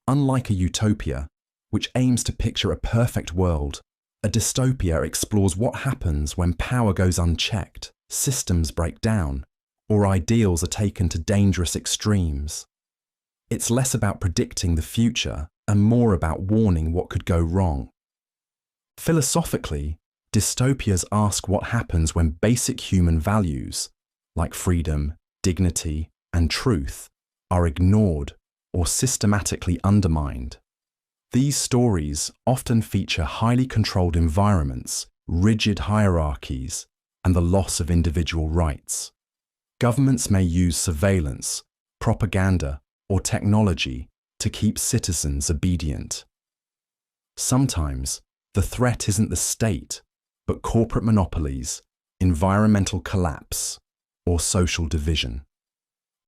Unlike a utopia, which aims to picture a perfect world, a dystopia explores what happens when power goes unchecked, systems break down, or ideals are taken to dangerous extremes. It's less about predicting the future and more about warning what could go wrong. Philosophically, dystopias ask what happens when basic human values, like freedom, dignity, and truth, are ignored or systematically undermined. These stories often feature highly controlled environments, rigid hierarchies, and the loss of individual rights. Governments may use surveillance, propaganda, or technology to keep citizens obedient. Sometimes, the threat isn't the state, but corporate monopolies, environmental collapse, or social division.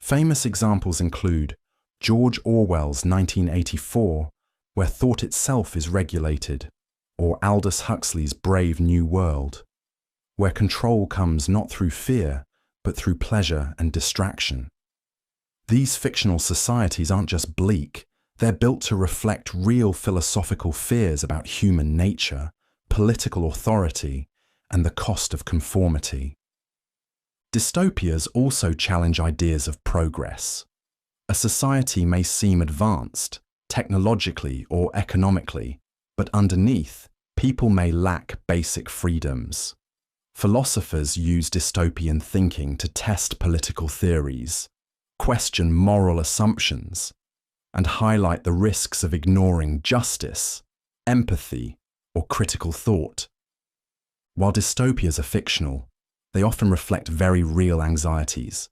Famous examples include George Orwell's 1984, where thought itself is regulated, or Aldous Huxley's Brave New World, where control comes not through fear, but through pleasure and distraction. These fictional societies aren't just bleak, they're built to reflect real philosophical fears about human nature, political authority, and the cost of conformity. Dystopias also challenge ideas of progress. A society may seem advanced, technologically or economically, but underneath, people may lack basic freedoms. Philosophers use dystopian thinking to test political theories, question moral assumptions, and highlight the risks of ignoring justice, empathy, or critical thought. While dystopias are fictional, they often reflect very real anxieties.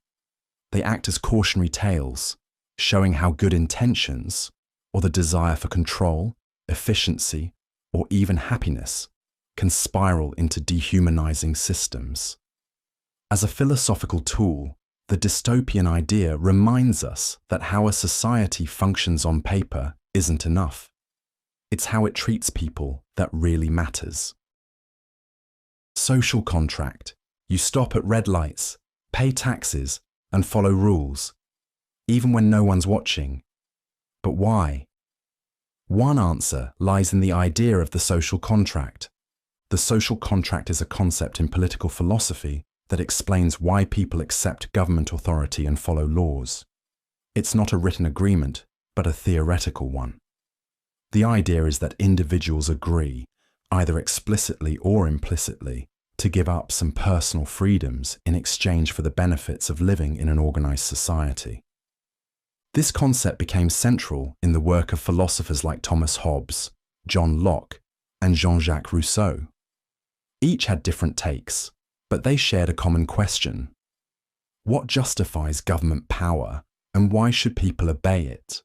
They act as cautionary tales, showing how good intentions, or the desire for control, efficiency, or even happiness, can spiral into dehumanizing systems. As a philosophical tool, the dystopian idea reminds us that how a society functions on paper isn't enough. It's how it treats people that really matters. Social contract. You stop at red lights, pay taxes, and follow rules, even when no one's watching. But why? One answer lies in the idea of the social contract. The social contract is a concept in political philosophy that explains why people accept government authority and follow laws. It's not a written agreement, but a theoretical one. The idea is that individuals agree, either explicitly or implicitly, to give up some personal freedoms in exchange for the benefits of living in an organized society. This concept became central in the work of philosophers like Thomas Hobbes, John Locke, and Jean-Jacques Rousseau. Each had different takes, but they shared a common question. What justifies government power, and why should people obey it?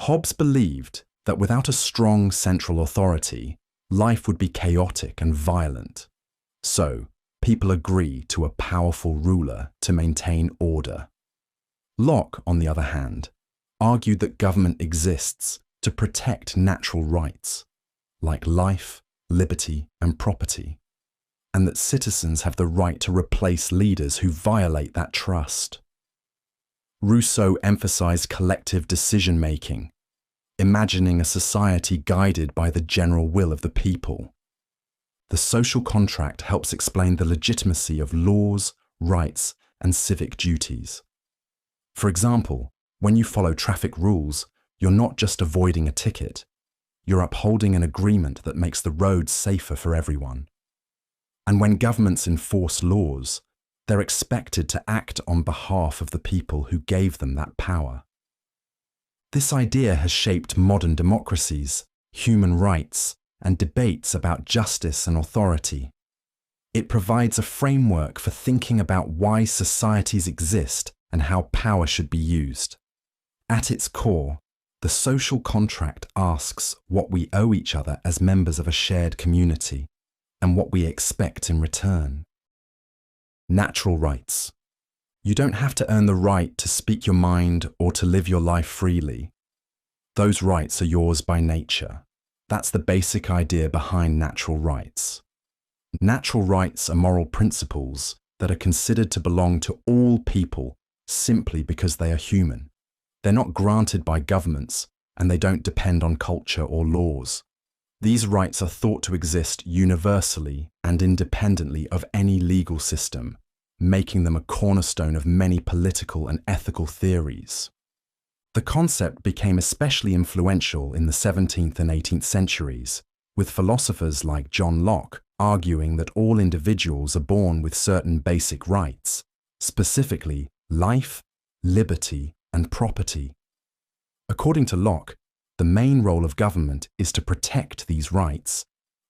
Hobbes believed that without a strong central authority, life would be chaotic and violent. So, people agree to a powerful ruler to maintain order. Locke, on the other hand, argued that government exists to protect natural rights, like life, liberty, and property, and that citizens have the right to replace leaders who violate that trust. Rousseau emphasized collective decision-making, imagining a society guided by the general will of the people. The social contract helps explain the legitimacy of laws, rights, and civic duties. For example, when you follow traffic rules, you're not just avoiding a ticket, you're upholding an agreement that makes the roads safer for everyone. And when governments enforce laws, they're expected to act on behalf of the people who gave them that power. This idea has shaped modern democracies, human rights, and debates about justice and authority. It provides a framework for thinking about why societies exist and how power should be used. At its core, the social contract asks what we owe each other as members of a shared community and what we expect in return. Natural rights. You don't have to earn the right to speak your mind or to live your life freely. Those rights are yours by nature. That's the basic idea behind natural rights. Natural rights are moral principles that are considered to belong to all people simply because they are human. They're not granted by governments, and they don't depend on culture or laws. These rights are thought to exist universally and independently of any legal system, making them a cornerstone of many political and ethical theories. The concept became especially influential in the 17th and 18th centuries, with philosophers like John Locke arguing that all individuals are born with certain basic rights, specifically life, liberty, and property. According to Locke, the main role of government is to protect these rights,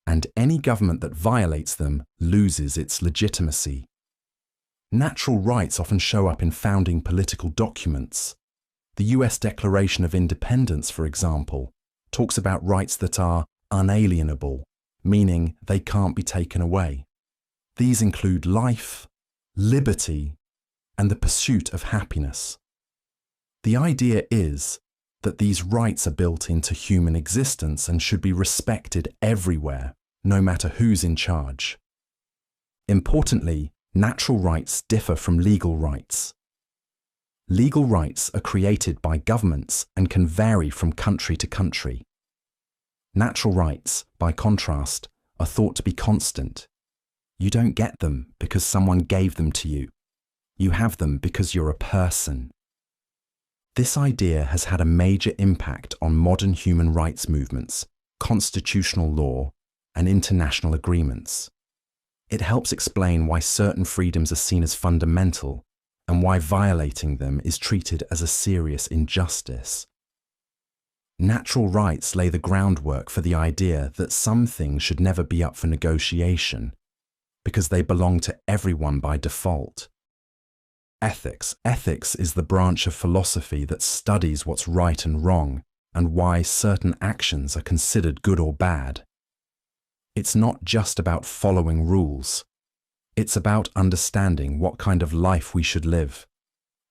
and any government that violates them loses its legitimacy. Natural rights often show up in founding political documents. The US Declaration of Independence, for example, talks about rights that are unalienable, meaning they can't be taken away. These include life, liberty, and the pursuit of happiness. The idea is that these rights are built into human existence and should be respected everywhere, no matter who's in charge. Importantly, natural rights differ from legal rights. Legal rights are created by governments and can vary from country to country. Natural rights, by contrast, are thought to be constant. You don't get them because someone gave them to you. You have them because you're a person. This idea has had a major impact on modern human rights movements, constitutional law, and international agreements. It helps explain why certain freedoms are seen as fundamental and why violating them is treated as a serious injustice. Natural rights lay the groundwork for the idea that some things should never be up for negotiation because they belong to everyone by default. Ethics. Ethics is the branch of philosophy that studies what's right and wrong and why certain actions are considered good or bad. It's not just about following rules. It's about understanding what kind of life we should live,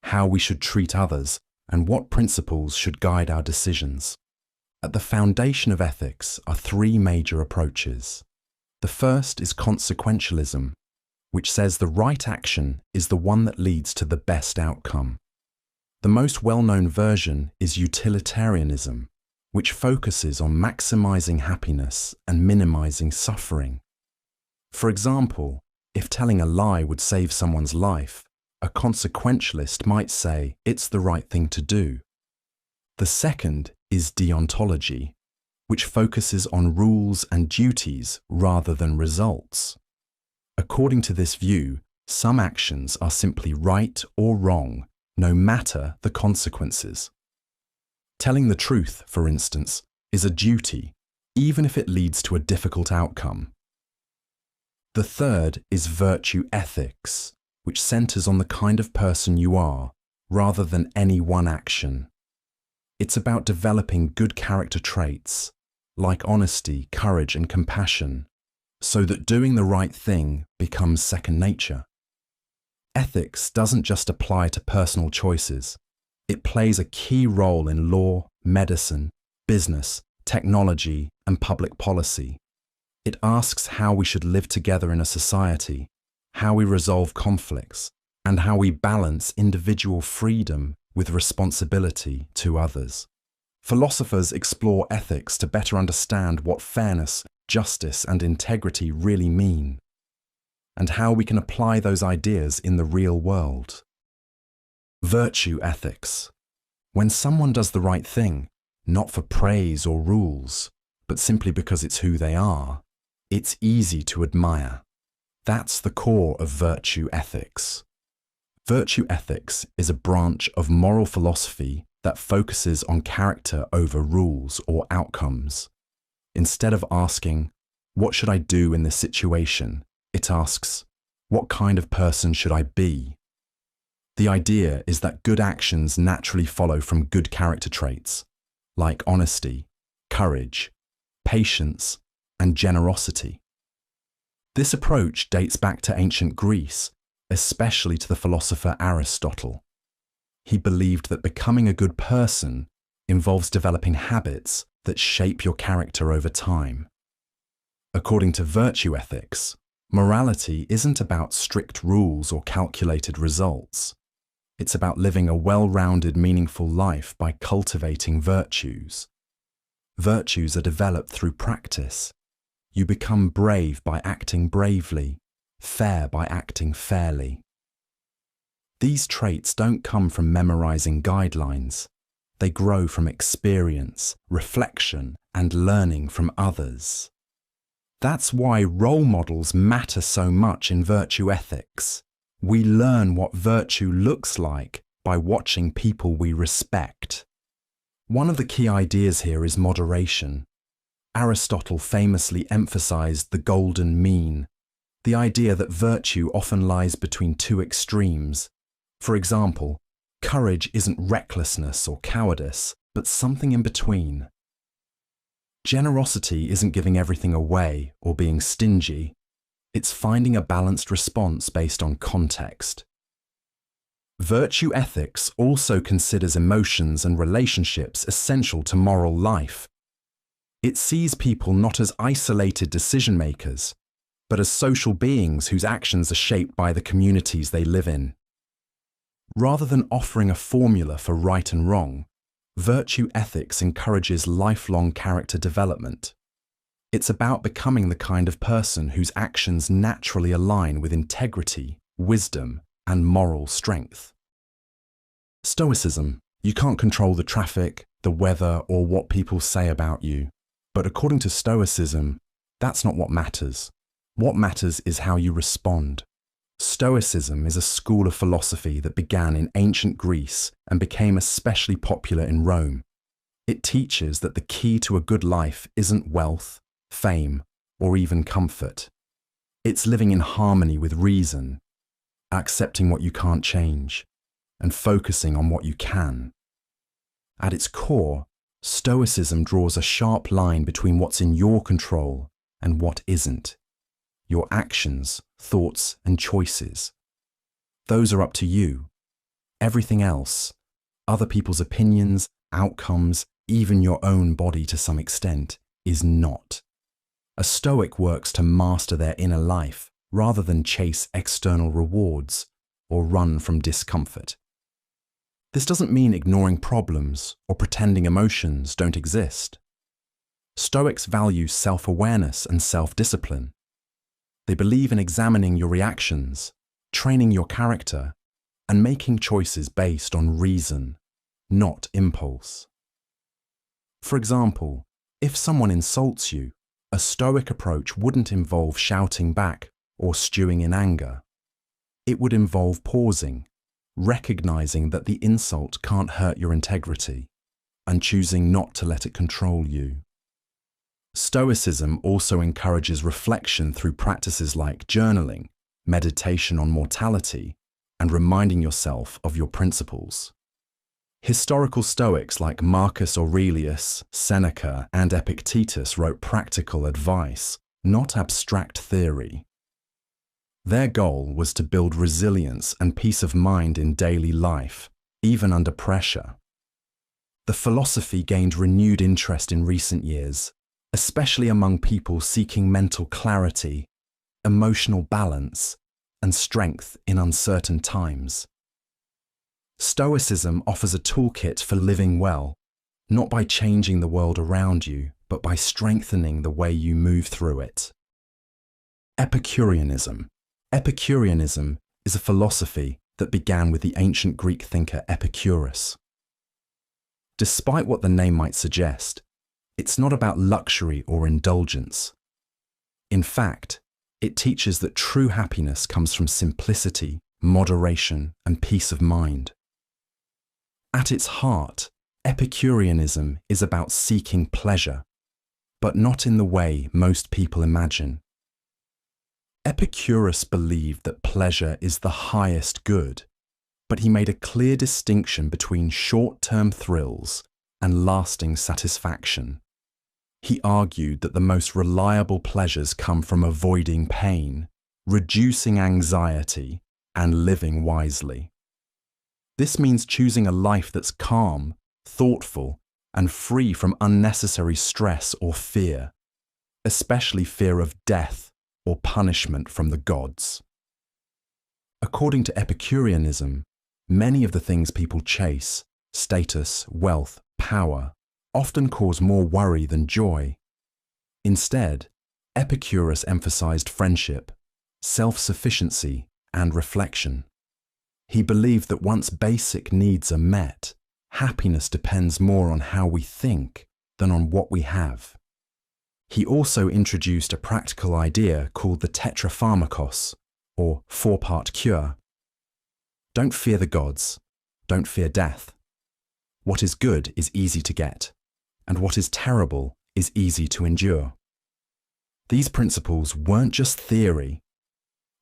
how we should treat others, and what principles should guide our decisions. At the foundation of ethics are three major approaches. The first is consequentialism, which says the right action is the one that leads to the best outcome. The most well-known version is utilitarianism, which focuses on maximizing happiness and minimizing suffering. For example, if telling a lie would save someone's life, a consequentialist might say it's the right thing to do. The second is deontology, which focuses on rules and duties rather than results. According to this view, some actions are simply right or wrong, no matter the consequences. Telling the truth, for instance, is a duty, even if it leads to a difficult outcome. The third is virtue ethics, which centers on the kind of person you are, rather than any one action. It's about developing good character traits, like honesty, courage, and compassion, so that doing the right thing becomes second nature. Ethics doesn't just apply to personal choices. It plays a key role in law, medicine, business, technology, and public policy. It asks how we should live together in a society, how we resolve conflicts, and how we balance individual freedom with responsibility to others. Philosophers explore ethics to better understand what fairness, justice, and integrity really mean, and how we can apply those ideas in the real world. Virtue ethics. When someone does the right thing, not for praise or rules, but simply because it's who they are, it's easy to admire. That's the core of virtue ethics. Virtue ethics is a branch of moral philosophy that focuses on character over rules or outcomes. Instead of asking, "What should I do in this situation?" it asks, "What kind of person should I be?" The idea is that good actions naturally follow from good character traits, like honesty, courage, patience, and generosity. This approach dates back to ancient Greece, especially to the philosopher Aristotle. He believed that becoming a good person involves developing habits that shape your character over time. According to virtue ethics, morality isn't about strict rules or calculated results. It's about living a well-rounded, meaningful life by cultivating virtues. Virtues are developed through practice. You become brave by acting bravely, fair by acting fairly. These traits don't come from memorizing guidelines. They grow from experience, reflection, and learning from others. That's why role models matter so much in virtue ethics. We learn what virtue looks like by watching people we respect. One of the key ideas here is moderation. Aristotle famously emphasized the golden mean, the idea that virtue often lies between two extremes. For example, courage isn't recklessness or cowardice, but something in between. Generosity isn't giving everything away or being stingy. It's finding a balanced response based on context. Virtue ethics also considers emotions and relationships essential to moral life. It sees people not as isolated decision-makers, but as social beings whose actions are shaped by the communities they live in. Rather than offering a formula for right and wrong, virtue ethics encourages lifelong character development. It's about becoming the kind of person whose actions naturally align with integrity, wisdom, and moral strength. Stoicism. You can't control the traffic, the weather, or what people say about you. But according to Stoicism, that's not what matters. What matters is how you respond. Stoicism is a school of philosophy that began in ancient Greece and became especially popular in Rome. It teaches that the key to a good life isn't wealth, fame, or even comfort. It's living in harmony with reason, accepting what you can't change, and focusing on what you can. At its core, Stoicism draws a sharp line between what's in your control and what isn't. Your actions, thoughts, and choices. Those are up to you. Everything else, other people's opinions, outcomes, even your own body to some extent, is not. A Stoic works to master their inner life rather than chase external rewards or run from discomfort. This doesn't mean ignoring problems or pretending emotions don't exist. Stoics value self-awareness and self-discipline. They believe in examining your reactions, training your character, and making choices based on reason, not impulse. For example, if someone insults you, a Stoic approach wouldn't involve shouting back or stewing in anger. It would involve pausing, recognizing that the insult can't hurt your integrity, and choosing not to let it control you. Stoicism also encourages reflection through practices like journaling, meditation on mortality, and reminding yourself of your principles. Historical Stoics like Marcus Aurelius, Seneca, and Epictetus wrote practical advice, not abstract theory. Their goal was to build resilience and peace of mind in daily life, even under pressure. The philosophy gained renewed interest in recent years, especially among people seeking mental clarity, emotional balance, and strength in uncertain times. Stoicism offers a toolkit for living well, not by changing the world around you, but by strengthening the way you move through it. Epicureanism. Epicureanism is a philosophy that began with the ancient Greek thinker Epicurus. Despite what the name might suggest, it's not about luxury or indulgence. In fact, it teaches that true happiness comes from simplicity, moderation, and peace of mind. At its heart, Epicureanism is about seeking pleasure, but not in the way most people imagine. Epicurus believed that pleasure is the highest good, but he made a clear distinction between short-term thrills and lasting satisfaction. He argued that the most reliable pleasures come from avoiding pain, reducing anxiety, and living wisely. This means choosing a life that's calm, thoughtful, and free from unnecessary stress or fear, especially fear of death or punishment from the gods. According to Epicureanism, many of the things people chase, status, wealth, power, often cause more worry than joy. Instead, Epicurus emphasized friendship, self-sufficiency, and reflection. He believed that once basic needs are met, happiness depends more on how we think than on what we have. He also introduced a practical idea called the tetrapharmakos, or four-part cure. Don't fear the gods, don't fear death. What is good is easy to get, and what is terrible is easy to endure. These principles weren't just theory.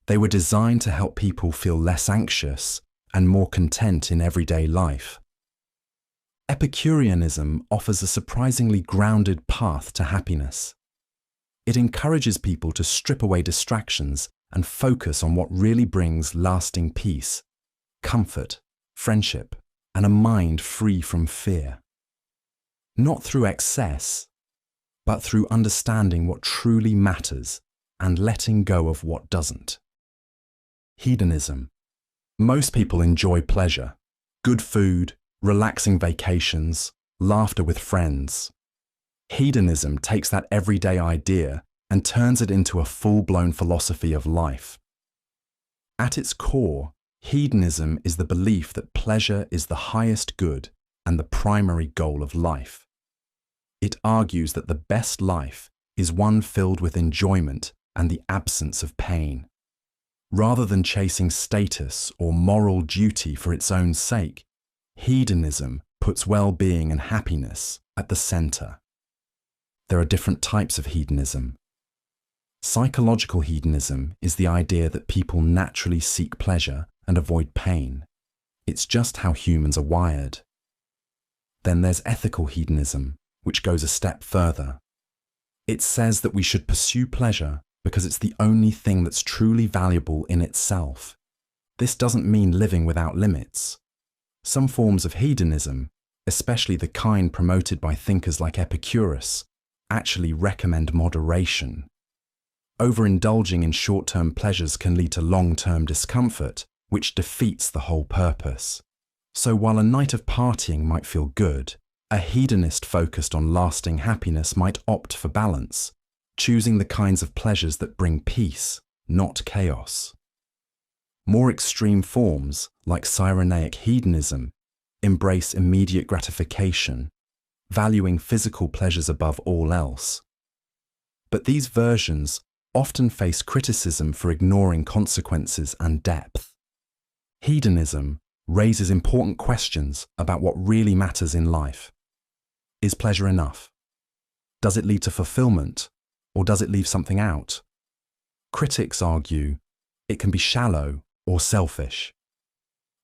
They were designed to help people feel less anxious and more content in everyday life. Epicureanism offers a surprisingly grounded path to happiness. It encourages people to strip away distractions and focus on what really brings lasting peace, comfort, friendship, and a mind free from fear. Not through excess, but through understanding what truly matters and letting go of what doesn't. Hedonism. Most people enjoy pleasure, good food, relaxing vacations, laughter with friends. Hedonism takes that everyday idea and turns it into a full-blown philosophy of life. At its core, hedonism is the belief that pleasure is the highest good and the primary goal of life. It argues that the best life is one filled with enjoyment and the absence of pain. Rather than chasing status or moral duty for its own sake, hedonism puts well-being and happiness at the center. There are different types of hedonism. Psychological hedonism is the idea that people naturally seek pleasure and avoid pain. It's just how humans are wired. Then there's ethical hedonism, which goes a step further. It says that we should pursue pleasure because it's the only thing that's truly valuable in itself. This doesn't mean living without limits. Some forms of hedonism, especially the kind promoted by thinkers like Epicurus, actually recommend moderation. Overindulging in short-term pleasures can lead to long-term discomfort, which defeats the whole purpose. So while a night of partying might feel good, a hedonist focused on lasting happiness might opt for balance, choosing the kinds of pleasures that bring peace, not chaos. More extreme forms, like Cyrenaic hedonism, embrace immediate gratification, valuing physical pleasures above all else. But these versions often face criticism for ignoring consequences and depth. Hedonism raises important questions about what really matters in life. Is pleasure enough? Does it lead to fulfillment, or does it leave something out? Critics argue it can be shallow or selfish.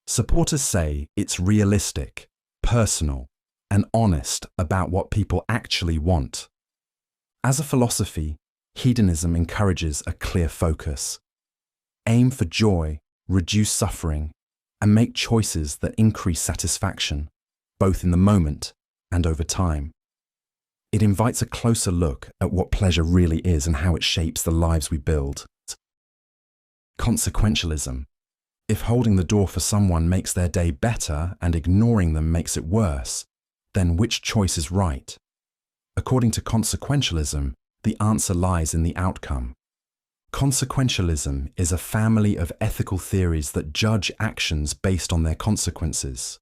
Supporters say it's realistic, personal, and honest about what people actually want. As a philosophy, hedonism encourages a clear focus. Aim for joy, reduce suffering, and make choices that increase satisfaction, both in the moment and over time. It invites a closer look at what pleasure really is and how it shapes the lives we build. Consequentialism. If holding the door for someone makes their day better and ignoring them makes it worse, then which choice is right? According to consequentialism, the answer lies in the outcome. Consequentialism is a family of ethical theories that judge actions based on their consequences.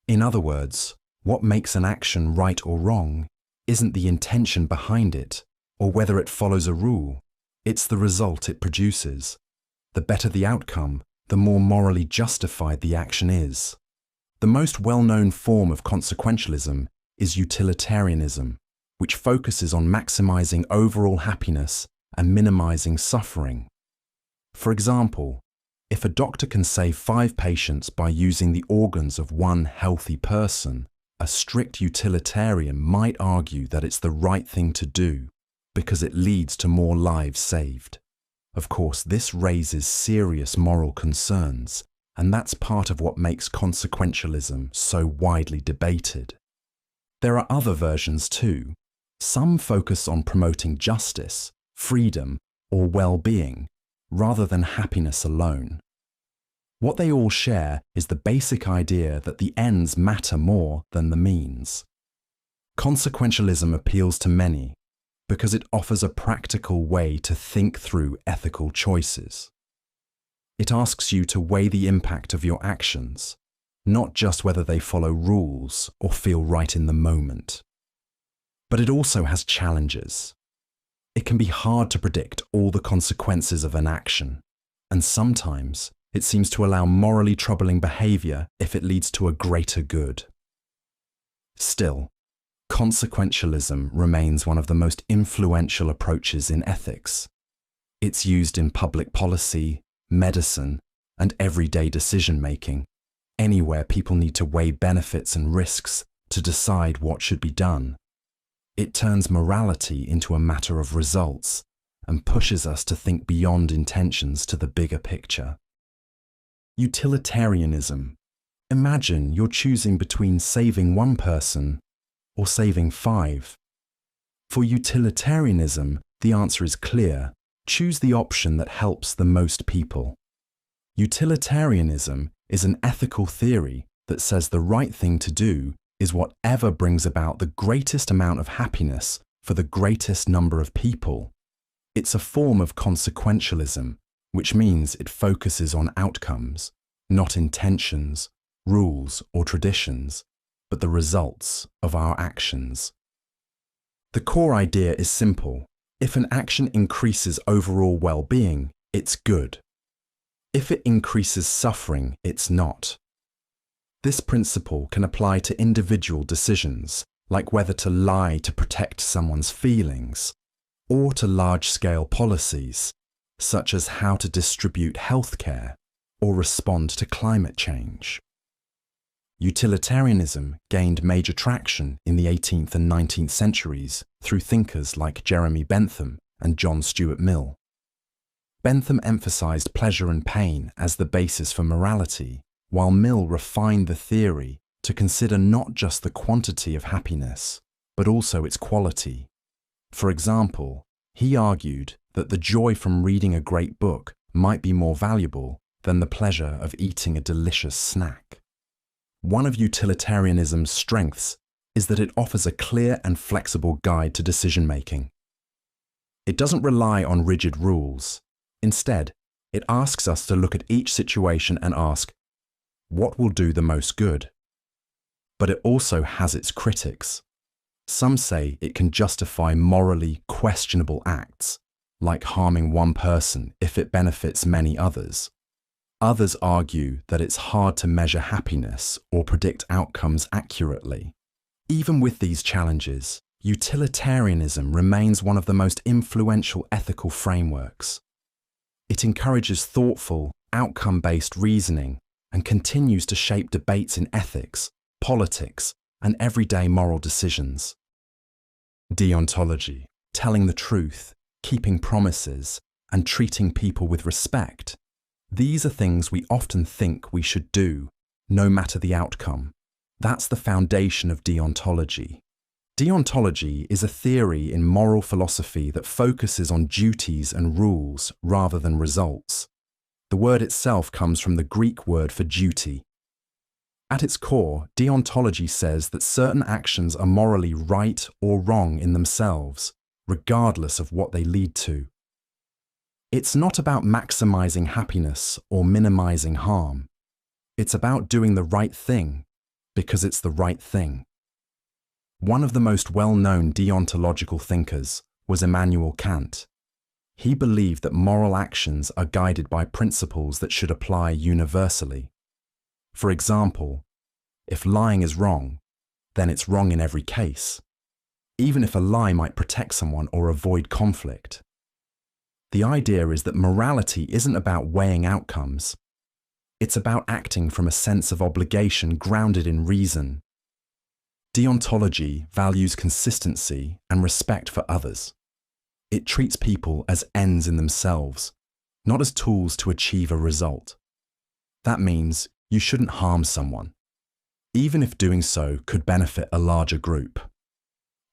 In other words, what makes an action right or wrong isn't the intention behind it or whether it follows a rule, it's the result it produces. The better the outcome, the more morally justified the action is. The most well-known form of consequentialism is utilitarianism, which focuses on maximizing overall happiness and minimizing suffering. For example, if a doctor can save 5 patients by using the organs of one healthy person, a strict utilitarian might argue that it's the right thing to do because it leads to more lives saved. Of course, this raises serious moral concerns, and that's part of what makes consequentialism so widely debated. There are other versions too. Some focus on promoting justice, freedom, or well-being, rather than happiness alone. What they all share is the basic idea that the ends matter more than the means. Consequentialism appeals to many because it offers a practical way to think through ethical choices. It asks you to weigh the impact of your actions, not just whether they follow rules or feel right in the moment. But it also has challenges. It can be hard to predict all the consequences of an action, and sometimes it seems to allow morally troubling behavior if it leads to a greater good. Still, consequentialism remains one of the most influential approaches in ethics. It's used in public policy, medicine, and everyday decision-making, anywhere people need to weigh benefits and risks to decide what should be done. It turns morality into a matter of results and pushes us to think beyond intentions to the bigger picture. Utilitarianism. Imagine you're choosing between saving 1 person or saving 5. For utilitarianism, the answer is clear. Choose the option that helps the most people. Utilitarianism is an ethical theory that says the right thing to do is whatever brings about the greatest amount of happiness for the greatest number of people. It's a form of consequentialism, which means it focuses on outcomes, not intentions, rules, or traditions, but the results of our actions. The core idea is simple. If an action increases overall well-being, it's good. If it increases suffering, it's not. This principle can apply to individual decisions, like whether to lie to protect someone's feelings, or to large-scale policies, such as how to distribute healthcare or respond to climate change. Utilitarianism gained major traction in the 18th and 19th centuries through thinkers like Jeremy Bentham and John Stuart Mill. Bentham emphasized pleasure and pain as the basis for morality, while Mill refined the theory to consider not just the quantity of happiness, but also its quality. For example, he argued that the joy from reading a great book might be more valuable than the pleasure of eating a delicious snack. One of utilitarianism's strengths is that it offers a clear and flexible guide to decision-making. It doesn't rely on rigid rules. Instead, it asks us to look at each situation and ask, what will do the most good? But it also has its critics. Some say it can justify morally questionable acts, like harming 1 person if it benefits many others. Others argue that it's hard to measure happiness or predict outcomes accurately. Even with these challenges, utilitarianism remains one of the most influential ethical frameworks. It encourages thoughtful, outcome-based reasoning and continues to shape debates in ethics, politics, and everyday moral decisions. Deontology, telling the truth, keeping promises, and treating people with respect. These are things we often think we should do, no matter the outcome. That's the foundation of deontology. Deontology is a theory in moral philosophy that focuses on duties and rules rather than results. The word itself comes from the Greek word for duty. At its core, deontology says that certain actions are morally right or wrong in themselves, regardless of what they lead to. It's not about maximizing happiness or minimizing harm. It's about doing the right thing because it's the right thing. One of the most well-known deontological thinkers was Immanuel Kant. He believed that moral actions are guided by principles that should apply universally. For example, if lying is wrong, then it's wrong in every case, even if a lie might protect someone or avoid conflict. The idea is that morality isn't about weighing outcomes. It's about acting from a sense of obligation grounded in reason. Deontology values consistency and respect for others. It treats people as ends in themselves, not as tools to achieve a result. That means you shouldn't harm someone, even if doing so could benefit a larger group.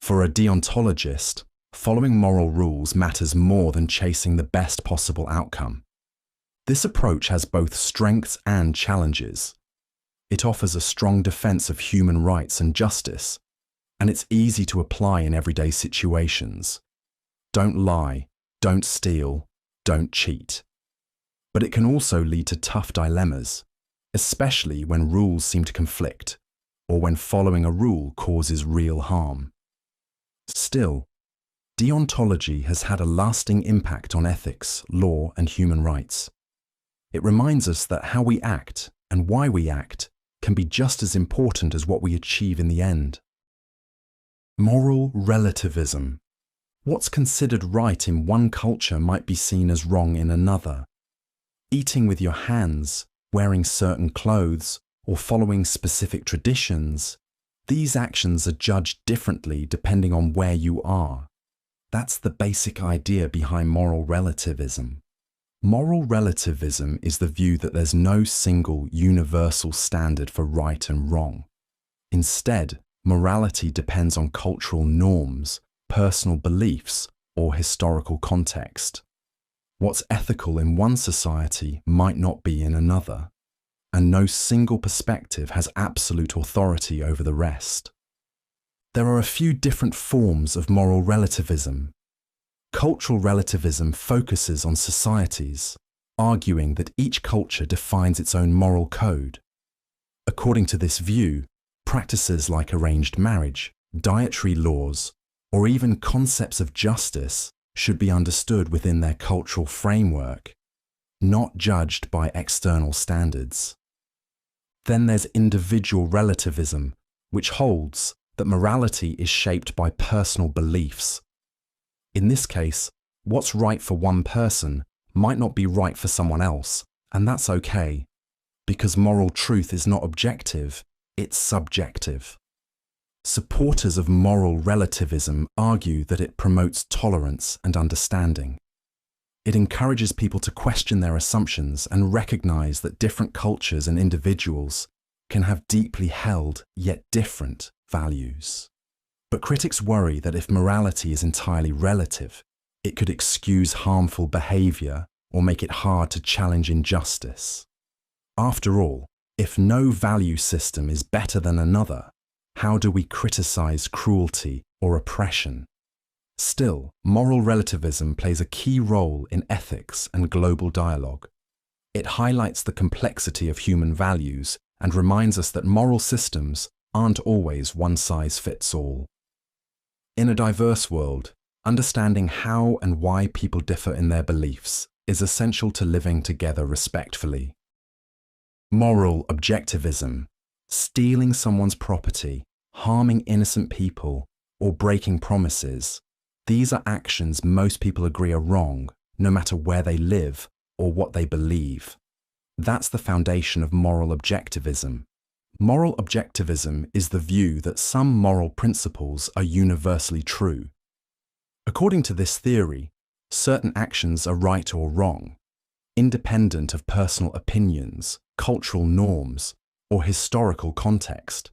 For a deontologist, following moral rules matters more than chasing the best possible outcome. This approach has both strengths and challenges. It offers a strong defense of human rights and justice, and it's easy to apply in everyday situations. Don't lie, don't steal, don't cheat. But it can also lead to tough dilemmas, especially when rules seem to conflict, or when following a rule causes real harm. Still, deontology has had a lasting impact on ethics, law, and human rights. It reminds us that how we act and why we act can be just as important as what we achieve in the end. Moral relativism. What's considered right in one culture might be seen as wrong in another. Eating with your hands, wearing certain clothes, or following specific traditions, these actions are judged differently depending on where you are. That's the basic idea behind moral relativism. Moral relativism is the view that there's no single universal standard for right and wrong. Instead, morality depends on cultural norms, personal beliefs, or historical context. What's ethical in one society might not be in another, and no single perspective has absolute authority over the rest. There are a few different forms of moral relativism. Cultural relativism focuses on societies, arguing that each culture defines its own moral code. According to this view, practices like arranged marriage, dietary laws, or even concepts of justice should be understood within their cultural framework, not judged by external standards. Then there's individual relativism, which holds that morality is shaped by personal beliefs. In this case, what's right for one person might not be right for someone else, and that's okay, because moral truth is not objective, it's subjective. Supporters of moral relativism argue that it promotes tolerance and understanding. It encourages people to question their assumptions and recognize that different cultures and individuals can have deeply held yet different values. But critics worry that if morality is entirely relative, it could excuse harmful behavior or make it hard to challenge injustice. After all, if no value system is better than another, how do we criticize cruelty or oppression? Still, moral relativism plays a key role in ethics and global dialogue. It highlights the complexity of human values and reminds us that moral systems aren't always one size fits all. In a diverse world, understanding how and why people differ in their beliefs is essential to living together respectfully. Moral objectivism, stealing someone's property, harming innocent people, or breaking promises, these are actions most people agree are wrong, no matter where they live or what they believe. That's the foundation of moral objectivism. Moral objectivism is the view that some moral principles are universally true. According to this theory, certain actions are right or wrong, independent of personal opinions, cultural norms, or historical context.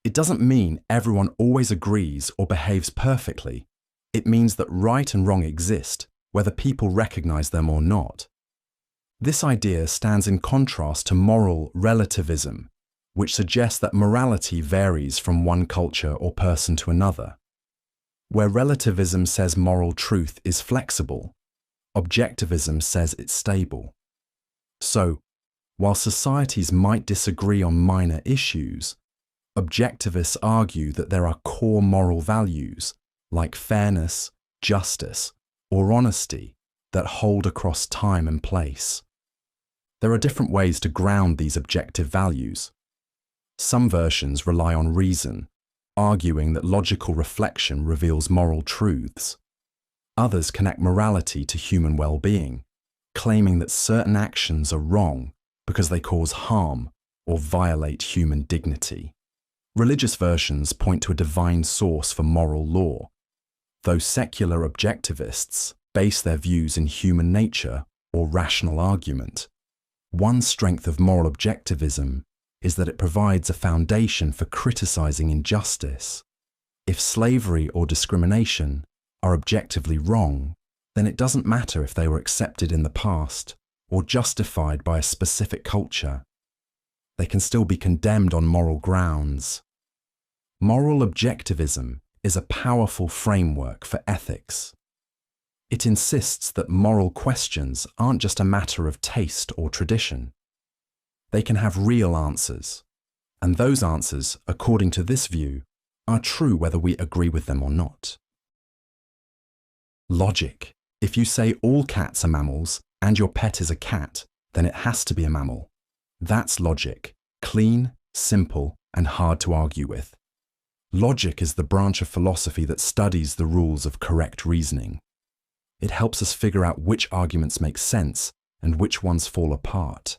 It doesn't mean everyone always agrees or behaves perfectly. It means that right and wrong exist, whether people recognize them or not. This idea stands in contrast to moral relativism, which suggests that morality varies from one culture or person to another. Where relativism says moral truth is flexible, objectivism says it's stable. So, while societies might disagree on minor issues, objectivists argue that there are core moral values like fairness, justice, or honesty that hold across time and place. There are different ways to ground these objective values. Some versions rely on reason, arguing that logical reflection reveals moral truths. Others connect morality to human well-being, claiming that certain actions are wrong because they cause harm or violate human dignity. Religious versions point to a divine source for moral law, though secular objectivists base their views in human nature or rational argument. One strength of moral objectivism is that it provides a foundation for criticizing injustice. If slavery or discrimination are objectively wrong, then it doesn't matter if they were accepted in the past or justified by a specific culture. They can still be condemned on moral grounds. Moral objectivism is a powerful framework for ethics. It insists that moral questions aren't just a matter of taste or tradition. They can have real answers, and those answers, according to this view, are true whether we agree with them or not. Logic. If you say all cats are mammals and your pet is a cat, then it has to be a mammal. That's logic, clean, simple, and hard to argue with. Logic is the branch of philosophy that studies the rules of correct reasoning. It helps us figure out which arguments make sense and which ones fall apart.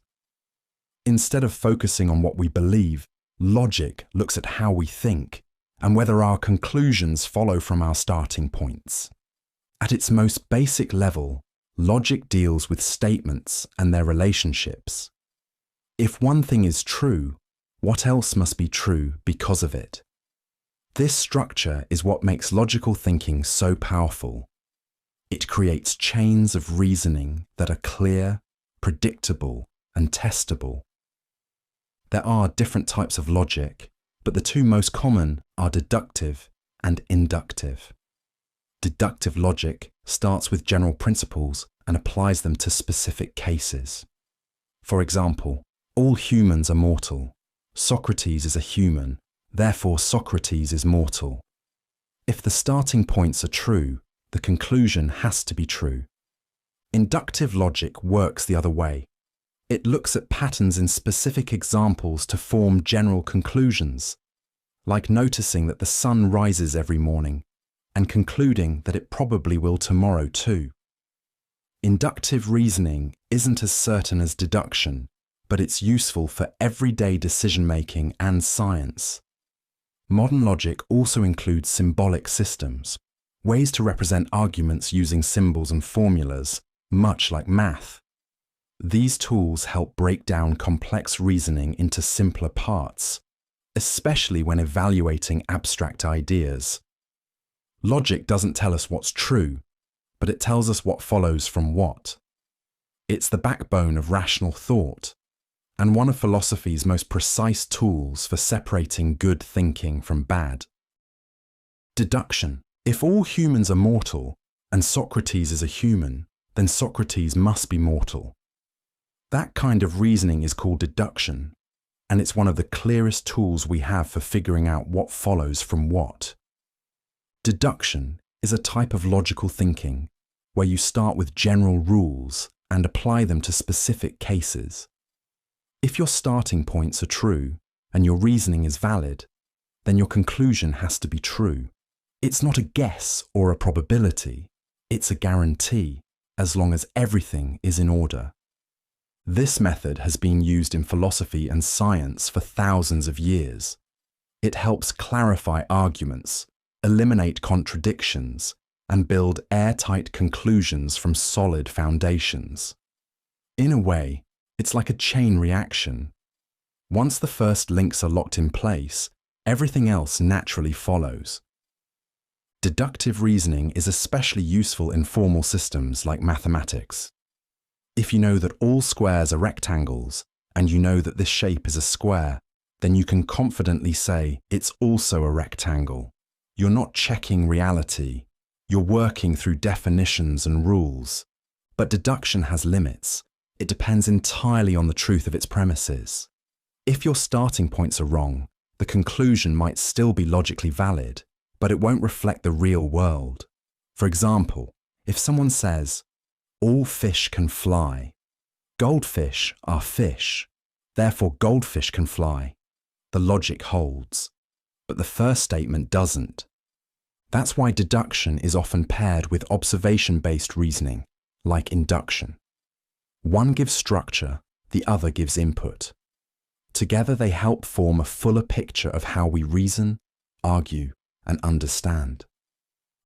Instead of focusing on what we believe, logic looks at how we think and whether our conclusions follow from our starting points. At its most basic level, logic deals with statements and their relationships. If one thing is true, what else must be true because of it? This structure is what makes logical thinking so powerful. It creates chains of reasoning that are clear, predictable, and testable. There are different types of logic, but the two most common are deductive and inductive. Deductive logic starts with general principles and applies them to specific cases. For example, all humans are mortal. Socrates is a human, therefore Socrates is mortal. If the starting points are true, the conclusion has to be true. Inductive logic works the other way. It looks at patterns in specific examples to form general conclusions, like noticing that the sun rises every morning and concluding that it probably will tomorrow too. Inductive reasoning isn't as certain as deduction, but it's useful for everyday decision-making and science. Modern logic also includes symbolic systems, ways to represent arguments using symbols and formulas, much like math. These tools help break down complex reasoning into simpler parts, especially when evaluating abstract ideas. Logic doesn't tell us what's true, but it tells us what follows from what. It's the backbone of rational thought, and one of philosophy's most precise tools for separating good thinking from bad. Deduction. If all humans are mortal, and Socrates is a human, then Socrates must be mortal. That kind of reasoning is called deduction, and it's one of the clearest tools we have for figuring out what follows from what. Deduction is a type of logical thinking where you start with general rules and apply them to specific cases. If your starting points are true and your reasoning is valid, then your conclusion has to be true. It's not a guess or a probability, it's a guarantee, as long as everything is in order. This method has been used in philosophy and science for thousands of years. It helps clarify arguments, eliminate contradictions, and build airtight conclusions from solid foundations. In a way, it's like a chain reaction. Once the first links are locked in place, everything else naturally follows. Deductive reasoning is especially useful in formal systems like mathematics. If you know that all squares are rectangles, and you know that this shape is a square, then you can confidently say it's also a rectangle. You're not checking reality. You're working through definitions and rules. But deduction has limits. It depends entirely on the truth of its premises. If your starting points are wrong, the conclusion might still be logically valid, but it won't reflect the real world. For example, if someone says, all fish can fly, goldfish are fish, therefore goldfish can fly, the logic holds. But the first statement doesn't. That's why deduction is often paired with observation-based reasoning, like induction. One gives structure, the other gives input. Together they help form a fuller picture of how we reason, argue, and understand.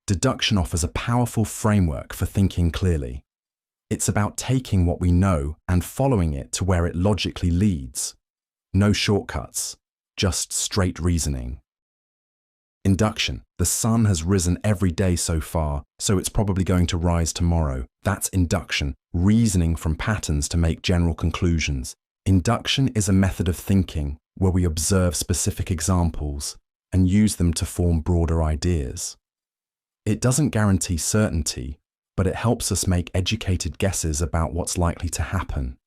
Deduction offers a powerful framework for thinking clearly. It's about taking what we know and following it to where it logically leads. No shortcuts, just straight reasoning. Induction. The sun has risen every day so far, so it's probably going to rise tomorrow. That's induction, reasoning from patterns to make general conclusions. Induction is a method of thinking where we observe specific examples and use them to form broader ideas. It doesn't guarantee certainty, but it helps us make educated guesses about what's likely to happen.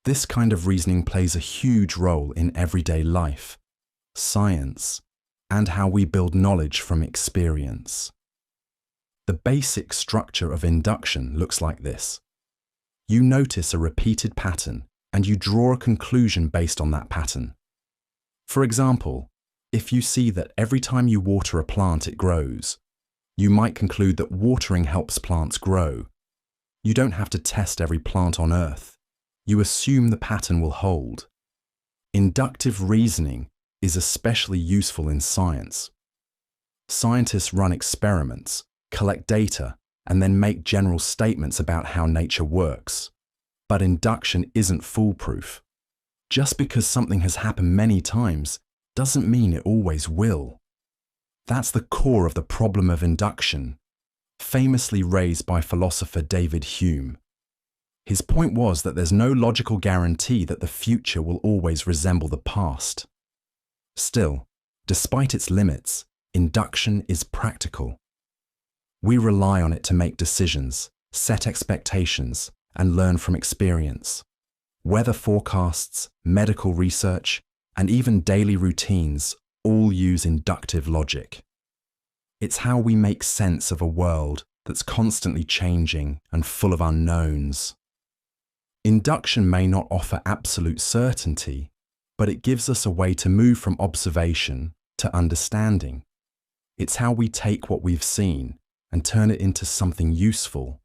This kind of reasoning plays a huge role in everyday life, science, and how we build knowledge from experience. The basic structure of induction looks like this. You notice a repeated pattern, and you draw a conclusion based on that pattern. For example, if you see that every time you water a plant it grows, you might conclude that watering helps plants grow. You don't have to test every plant on Earth. You assume the pattern will hold. Inductive reasoning is especially useful in science. Scientists run experiments, collect data, and then make general statements about how nature works. But induction isn't foolproof. Just because something has happened many times doesn't mean it always will. That's the core of the problem of induction, famously raised by philosopher David Hume. His point was that there's no logical guarantee that the future will always resemble the past. Still, despite its limits, induction is practical. We rely on it to make decisions, set expectations, and learn from experience. Weather forecasts, medical research, and even daily routines all use inductive logic. It's how we make sense of a world that's constantly changing and full of unknowns. Induction may not offer absolute certainty, but it gives us a way to move from observation to understanding. It's how we take what we've seen and turn it into something useful,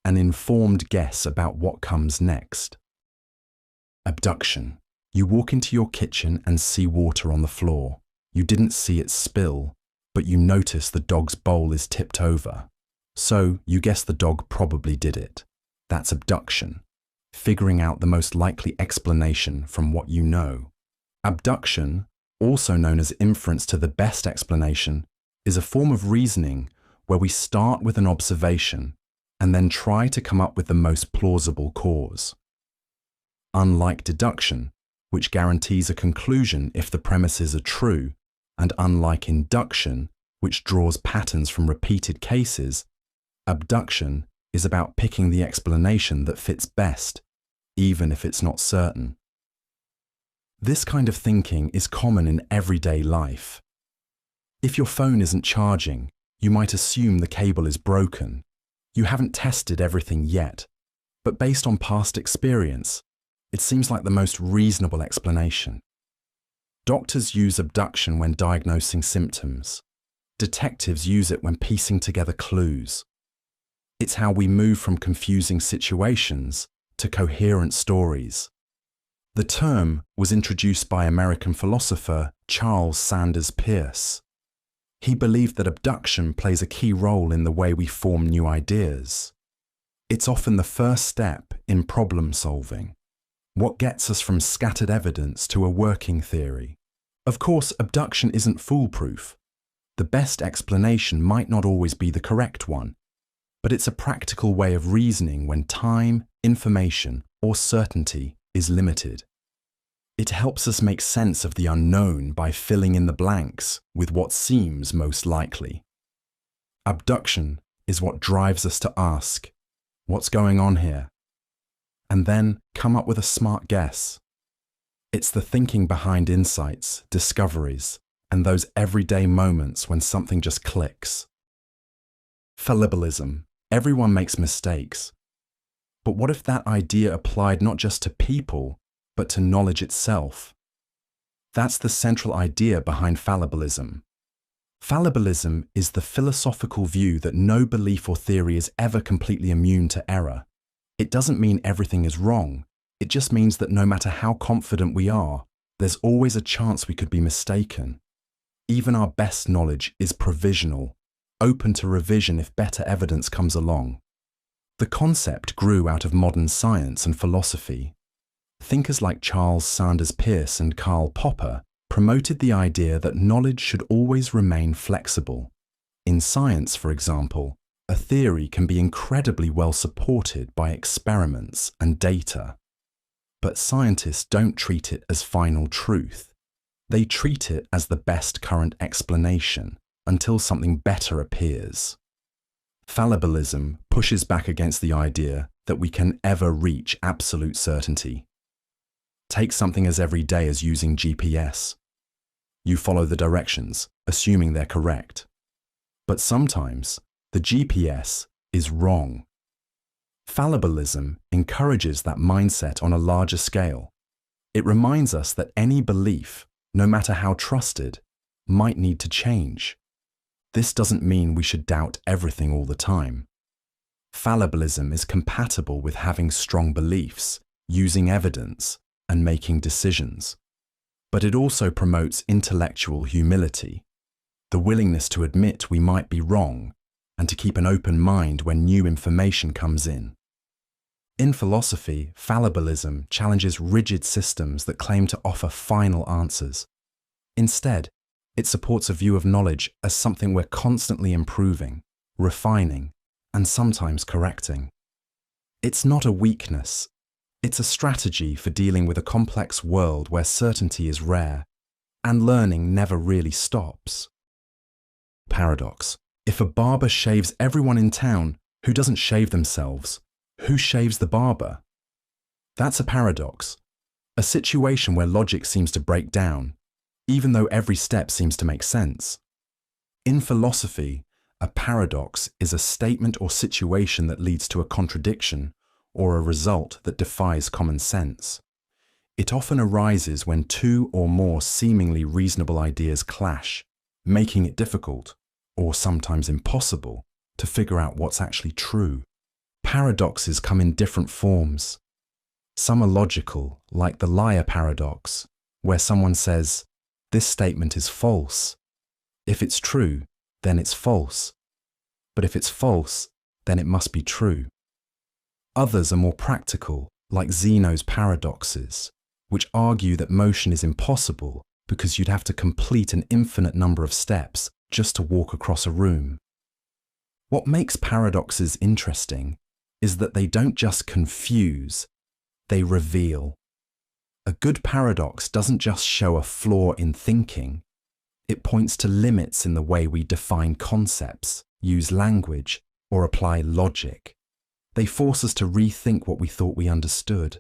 an informed guess about what comes next. Abduction. You walk into your kitchen and see water on the floor. You didn't see it spill, but you notice the dog's bowl is tipped over. So you guess the dog probably did it. That's abduction, figuring out the most likely explanation from what you know. Abduction, also known as inference to the best explanation, is a form of reasoning where we start with an observation and then try to come up with the most plausible cause. Unlike deduction, which guarantees a conclusion if the premises are true, and unlike induction, which draws patterns from repeated cases, abduction is about picking the explanation that fits best, even if it's not certain. This kind of thinking is common in everyday life. If your phone isn't charging, you might assume the cable is broken. You haven't tested everything yet, but based on past experience, it seems like the most reasonable explanation. Doctors use abduction when diagnosing symptoms. Detectives use it when piecing together clues. It's how we move from confusing situations to coherent stories. The term was introduced by American philosopher Charles Sanders Peirce. He believed that abduction plays a key role in the way we form new ideas. It's often the first step in problem solving, what gets us from scattered evidence to a working theory. Of course, abduction isn't foolproof. The best explanation might not always be the correct one, but it's a practical way of reasoning when time, information, or certainty is limited. It helps us make sense of the unknown by filling in the blanks with what seems most likely. Abduction is what drives us to ask, what's going on here? And then come up with a smart guess. It's the thinking behind insights, discoveries, and those everyday moments when something just clicks. Fallibilism. Everyone makes mistakes. But what if that idea applied not just to people, but to knowledge itself? That's the central idea behind fallibilism. Fallibilism is the philosophical view that no belief or theory is ever completely immune to error. It doesn't mean everything is wrong. It just means that no matter how confident we are, there's always a chance we could be mistaken. Even our best knowledge is provisional, open to revision if better evidence comes along. The concept grew out of modern science and philosophy. Thinkers like Charles Sanders Peirce and Karl Popper promoted the idea that knowledge should always remain flexible. In science, for example, a theory can be incredibly well supported by experiments and data. But scientists don't treat it as final truth. They treat it as the best current explanation until something better appears. Fallibilism pushes back against the idea that we can ever reach absolute certainty. Take something as everyday as using GPS. You follow the directions, assuming they're correct. But sometimes, the GPS is wrong. Fallibilism encourages that mindset on a larger scale. It reminds us that any belief, no matter how trusted, might need to change. This doesn't mean we should doubt everything all the time. Fallibilism is compatible with having strong beliefs, using evidence, and making decisions. But it also promotes intellectual humility, the willingness to admit we might be wrong and to keep an open mind when new information comes in. In philosophy, fallibilism challenges rigid systems that claim to offer final answers. Instead, it supports a view of knowledge as something we're constantly improving, refining, and sometimes correcting. It's not a weakness. It's a strategy for dealing with a complex world where certainty is rare, and learning never really stops. Paradox. If a barber shaves everyone in town who doesn't shave themselves, who shaves the barber? That's a paradox, a situation where logic seems to break down, even though every step seems to make sense. In philosophy, a paradox is a statement or situation that leads to a contradiction or a result that defies common sense. It often arises when two or more seemingly reasonable ideas clash, making it difficult, or sometimes impossible, to figure out what's actually true. Paradoxes come in different forms. Some are logical, like the liar paradox, where someone says, "This statement is false. If it's true, then it's false. But if it's false, then it must be true." Others are more practical, like Zeno's paradoxes, which argue that motion is impossible because you'd have to complete an infinite number of steps just to walk across a room. What makes paradoxes interesting is that they don't just confuse, they reveal. A good paradox doesn't just show a flaw in thinking, it points to limits in the way we define concepts, use language, or apply logic. They force us to rethink what we thought we understood.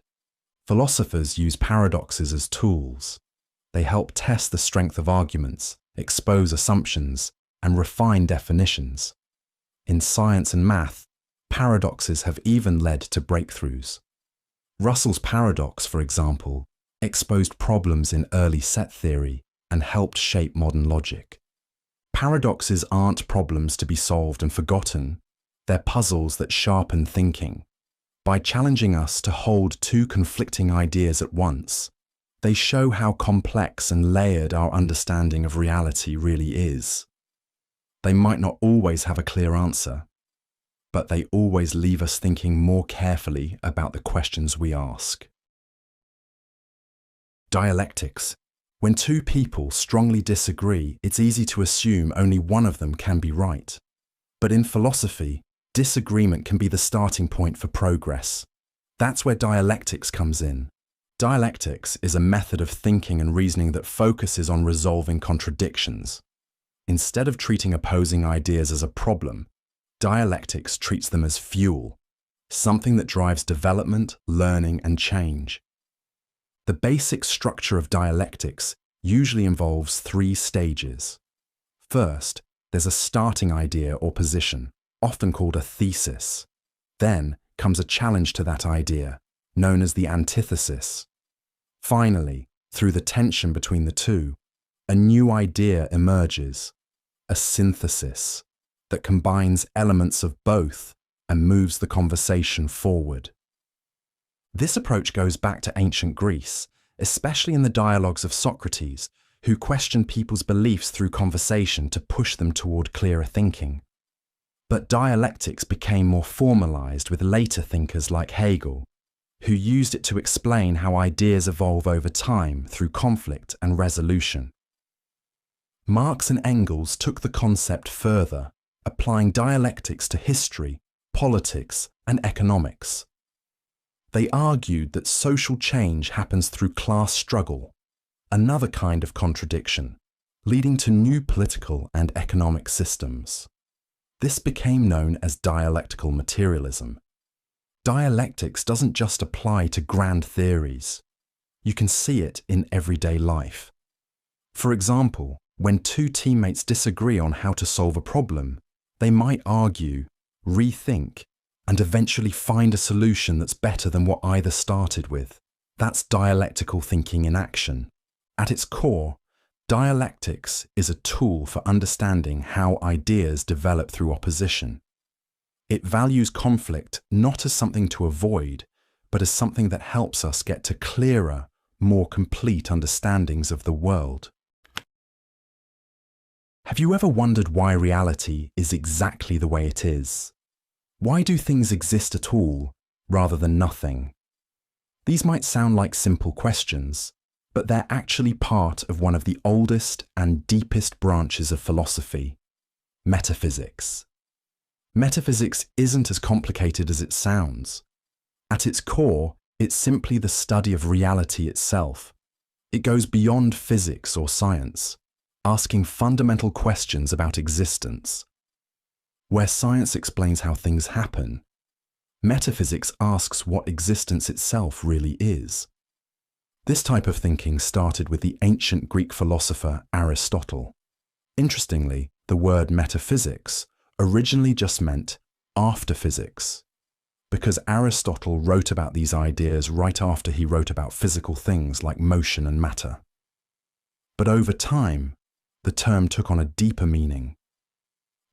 Philosophers use paradoxes as tools. They help test the strength of arguments, expose assumptions, and refine definitions. In science and math, paradoxes have even led to breakthroughs. Russell's paradox, for example, exposed problems in early set theory and helped shape modern logic. Paradoxes aren't problems to be solved and forgotten. They're puzzles that sharpen thinking. By challenging us to hold two conflicting ideas at once, they show how complex and layered our understanding of reality really is. They might not always have a clear answer, but they always leave us thinking more carefully about the questions we ask. Dialectics. When two people strongly disagree, it's easy to assume only one of them can be right. But in philosophy, disagreement can be the starting point for progress. That's where dialectics comes in. Dialectics is a method of thinking and reasoning that focuses on resolving contradictions. Instead of treating opposing ideas as a problem, dialectics treats them as fuel, something that drives development, learning, and change. The basic structure of dialectics usually involves 3 stages. First, there's a starting idea or position, often called a thesis. Then comes a challenge to that idea, known as the antithesis. Finally, through the tension between the two, a new idea emerges, a synthesis that combines elements of both and moves the conversation forward. This approach goes back to ancient Greece, especially in the dialogues of Socrates, who questioned people's beliefs through conversation to push them toward clearer thinking. But dialectics became more formalized with later thinkers like Hegel, who used it to explain how ideas evolve over time through conflict and resolution. Marx and Engels took the concept further, applying dialectics to history, politics, and economics. They argued that social change happens through class struggle, another kind of contradiction, leading to new political and economic systems. This became known as dialectical materialism. Dialectics doesn't just apply to grand theories. You can see it in everyday life. For example, when 2 teammates disagree on how to solve a problem, they might argue, rethink, and eventually find a solution that's better than what either started with. That's dialectical thinking in action. At its core, dialectics is a tool for understanding how ideas develop through opposition. It values conflict not as something to avoid, but as something that helps us get to clearer, more complete understandings of the world. Have you ever wondered why reality is exactly the way it is? Why do things exist at all, rather than nothing? These might sound like simple questions, but they're actually part of one of the oldest and deepest branches of philosophy, metaphysics. Metaphysics isn't as complicated as it sounds. At its core, it's simply the study of reality itself. It goes beyond physics or science, asking fundamental questions about existence. Where science explains how things happen, metaphysics asks what existence itself really is. This type of thinking started with the ancient Greek philosopher Aristotle. Interestingly, the word metaphysics originally just meant after physics, because Aristotle wrote about these ideas right after he wrote about physical things like motion and matter. But over time, the term took on a deeper meaning,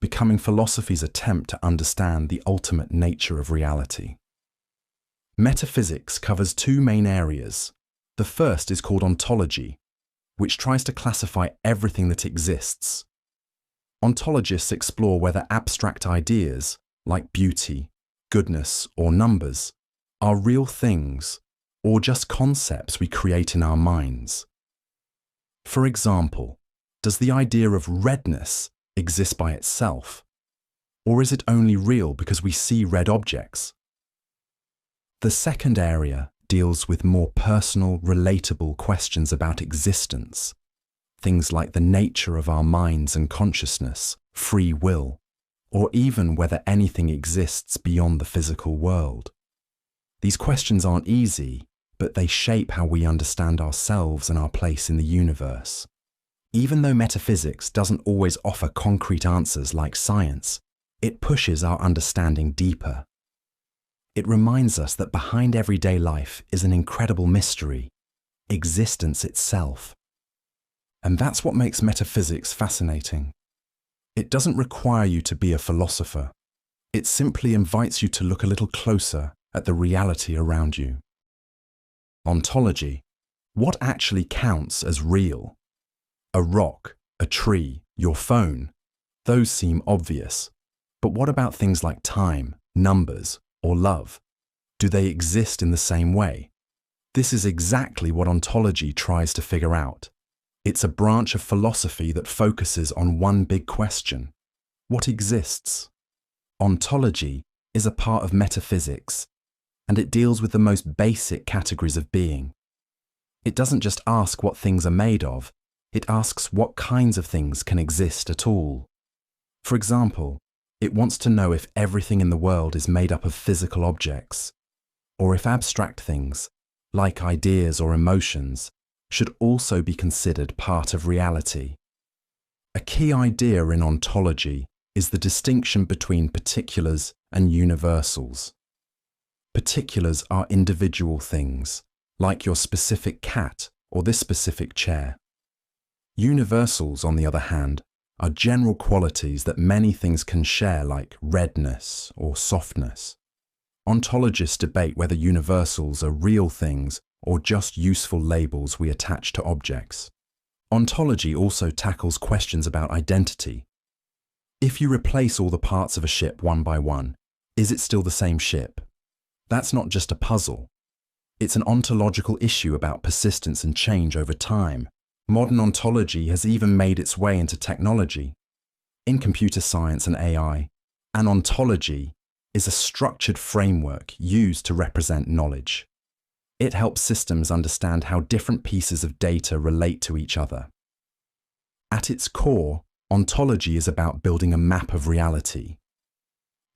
becoming philosophy's attempt to understand the ultimate nature of reality. Metaphysics covers 2 main areas. The first is called ontology, which tries to classify everything that exists. Ontologists explore whether abstract ideas, like beauty, goodness, or numbers, are real things, or just concepts we create in our minds. For example, does the idea of redness exist by itself? Or is it only real because we see red objects? The second area deals with more personal, relatable questions about existence. Things like the nature of our minds and consciousness, free will, or even whether anything exists beyond the physical world. These questions aren't easy, but they shape how we understand ourselves and our place in the universe. Even though metaphysics doesn't always offer concrete answers like science, it pushes our understanding deeper. It reminds us that behind everyday life is an incredible mystery, existence itself. And that's what makes metaphysics fascinating. It doesn't require you to be a philosopher. It simply invites you to look a little closer at the reality around you. Ontology. What actually counts as real? A rock, a tree, your phone. Those seem obvious. But what about things like time, numbers, or love? Do they exist in the same way? This is exactly what ontology tries to figure out. It's a branch of philosophy that focuses on one big question: what exists? Ontology is a part of metaphysics, and it deals with the most basic categories of being. It doesn't just ask what things are made of, it asks what kinds of things can exist at all. For example, it wants to know if everything in the world is made up of physical objects, or if abstract things, like ideas or emotions, should also be considered part of reality. A key idea in ontology is the distinction between particulars and universals. Particulars are individual things, like your specific cat or this specific chair. Universals, on the other hand, are general qualities that many things can share, like redness or softness. Ontologists debate whether universals are real things or just useful labels we attach to objects. Ontology also tackles questions about identity. If you replace all the parts of a ship one by one, is it still the same ship? That's not just a puzzle. It's an ontological issue about persistence and change over time. Modern ontology has even made its way into technology. In computer science and AI, an ontology is a structured framework used to represent knowledge. It helps systems understand how different pieces of data relate to each other. At its core, ontology is about building a map of reality.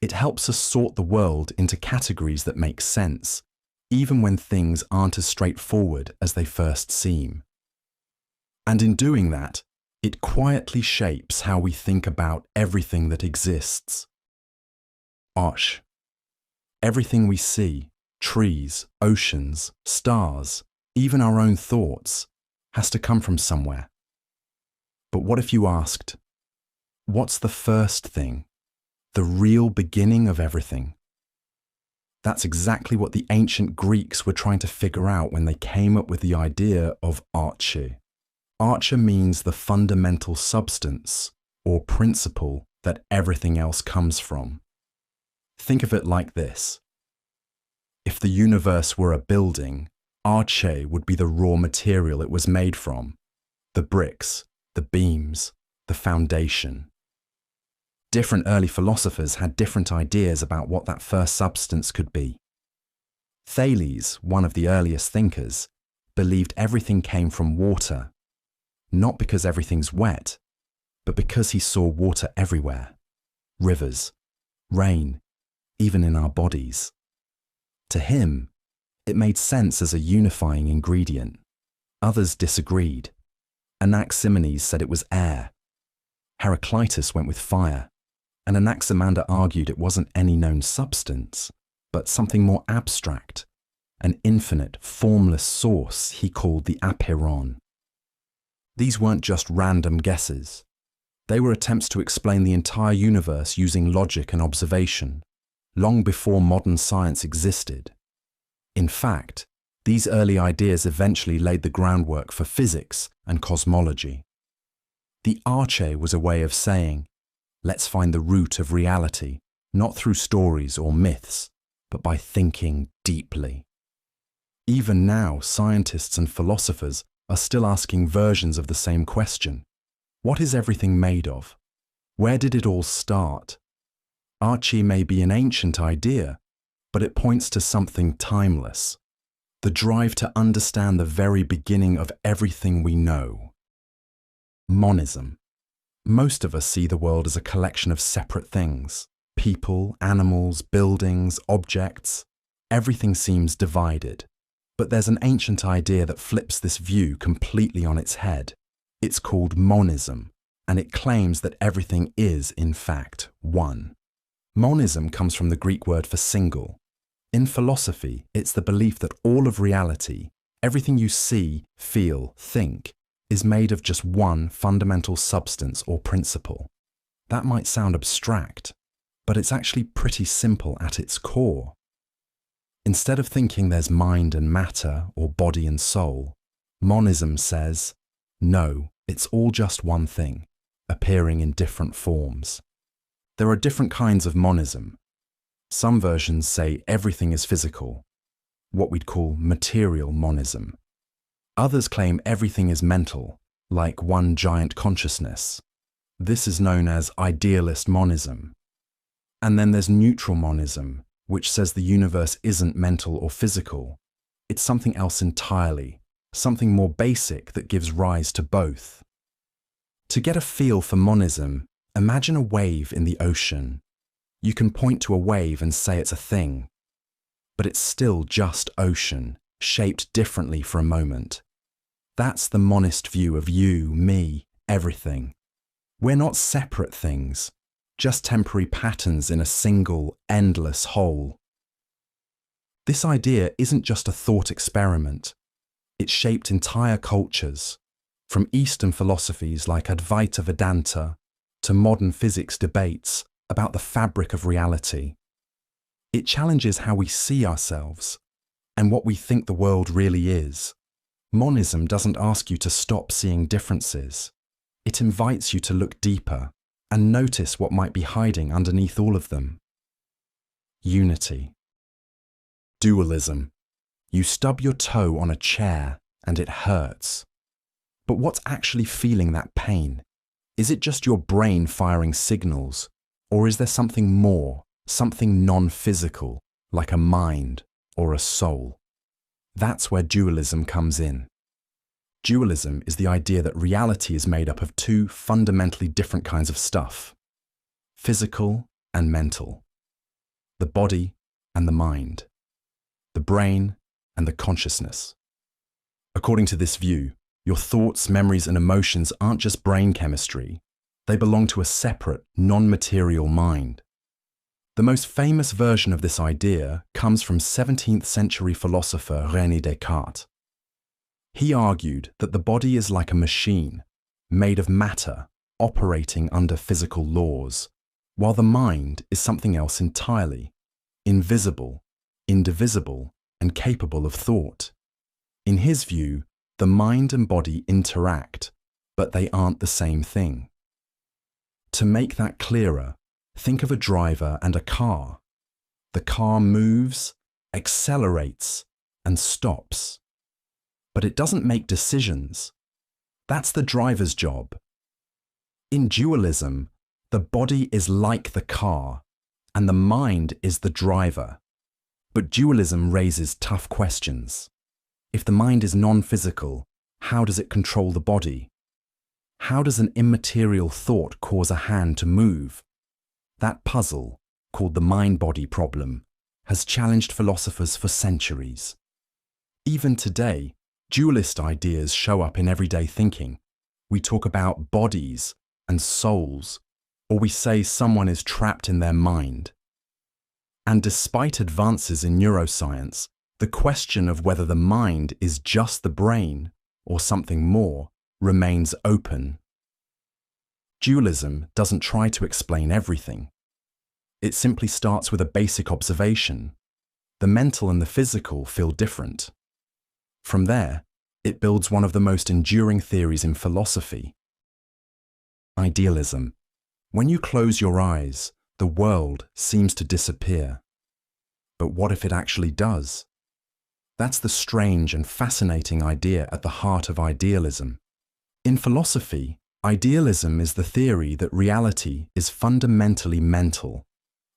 It helps us sort the world into categories that make sense, even when things aren't as straightforward as they first seem. And in doing that, it quietly shapes how we think about everything that exists. Osh. Everything we see, trees, oceans, stars, even our own thoughts, has to come from somewhere. But what if you asked, what's the first thing, the real beginning of everything? That's exactly what the ancient Greeks were trying to figure out when they came up with the idea of arche. Arche means the fundamental substance or principle that everything else comes from. Think of it like this. If the universe were a building, arche would be the raw material it was made from, the bricks, the beams, the foundation. Different early philosophers had different ideas about what that first substance could be. Thales, one of the earliest thinkers, believed everything came from water, not because everything's wet, but because he saw water everywhere. Rivers, rain, even in our bodies. To him, it made sense as a unifying ingredient. Others disagreed. Anaximenes said it was air. Heraclitus went with fire, and Anaximander argued it wasn't any known substance, but something more abstract, an infinite, formless source he called the apeiron. These weren't just random guesses. They were attempts to explain the entire universe using logic and observation, long before modern science existed. In fact, these early ideas eventually laid the groundwork for physics and cosmology. The arche was a way of saying, let's find the root of reality, not through stories or myths, but by thinking deeply. Even now, scientists and philosophers are still asking versions of the same question. What is everything made of? Where did it all start? Arche may be an ancient idea, but it points to something timeless. The drive to understand the very beginning of everything we know. Monism. Most of us see the world as a collection of separate things. People, animals, buildings, objects. Everything seems divided. But there's an ancient idea that flips this view completely on its head. It's called monism, and it claims that everything is, in fact, one. Monism comes from the Greek word for single. In philosophy, it's the belief that all of reality, everything you see, feel, think, is made of just one fundamental substance or principle. That might sound abstract, but it's actually pretty simple at its core. Instead of thinking there's mind and matter or body and soul, monism says, no, it's all just one thing, appearing in different forms. There are different kinds of monism. Some versions say everything is physical, what we'd call material monism. Others claim everything is mental, like one giant consciousness. This is known as idealist monism. And then there's neutral monism, which says the universe isn't mental or physical. It's something else entirely, something more basic that gives rise to both. To get a feel for monism, imagine a wave in the ocean. You can point to a wave and say it's a thing, but it's still just ocean, shaped differently for a moment. That's the monist view of you, me, everything. We're not separate things, just temporary patterns in a single, endless whole. This idea isn't just a thought experiment. It shaped entire cultures, from Eastern philosophies like Advaita Vedanta to modern physics debates about the fabric of reality. It challenges how we see ourselves and what we think the world really is. Monism doesn't ask you to stop seeing differences. It invites you to look deeper and notice what might be hiding underneath all of them. Unity. Dualism. You stub your toe on a chair and it hurts. But what's actually feeling that pain? Is it just your brain firing signals, or is there something more, something non-physical, like a mind or a soul? That's where dualism comes in. Dualism is the idea that reality is made up of two fundamentally different kinds of stuff: physical and mental, the body and the mind, the brain and the consciousness. According to this view, your thoughts, memories, and emotions aren't just brain chemistry. They belong to a separate, non-material mind. The most famous version of this idea comes from 17th century philosopher René Descartes. He argued that the body is like a machine, made of matter, operating under physical laws, while the mind is something else entirely, invisible, indivisible, and capable of thought. In his view, the mind and body interact, but they aren't the same thing. To make that clearer, think of a driver and a car. The car moves, accelerates, and stops. But it doesn't make decisions. That's the driver's job. In dualism, the body is like the car, and the mind is the driver. But dualism raises tough questions. If the mind is non-physical, how does it control the body? How does an immaterial thought cause a hand to move? That puzzle, called the mind-body problem, has challenged philosophers for centuries. Even today, dualist ideas show up in everyday thinking. We talk about bodies and souls, or we say someone is trapped in their mind. And despite advances in neuroscience, the question of whether the mind is just the brain or something more remains open. Dualism doesn't try to explain everything. It simply starts with a basic observation. The mental and the physical feel different. From there, it builds one of the most enduring theories in philosophy. Idealism. When you close your eyes, the world seems to disappear. But what if it actually does? That's the strange and fascinating idea at the heart of idealism. In philosophy, idealism is the theory that reality is fundamentally mental.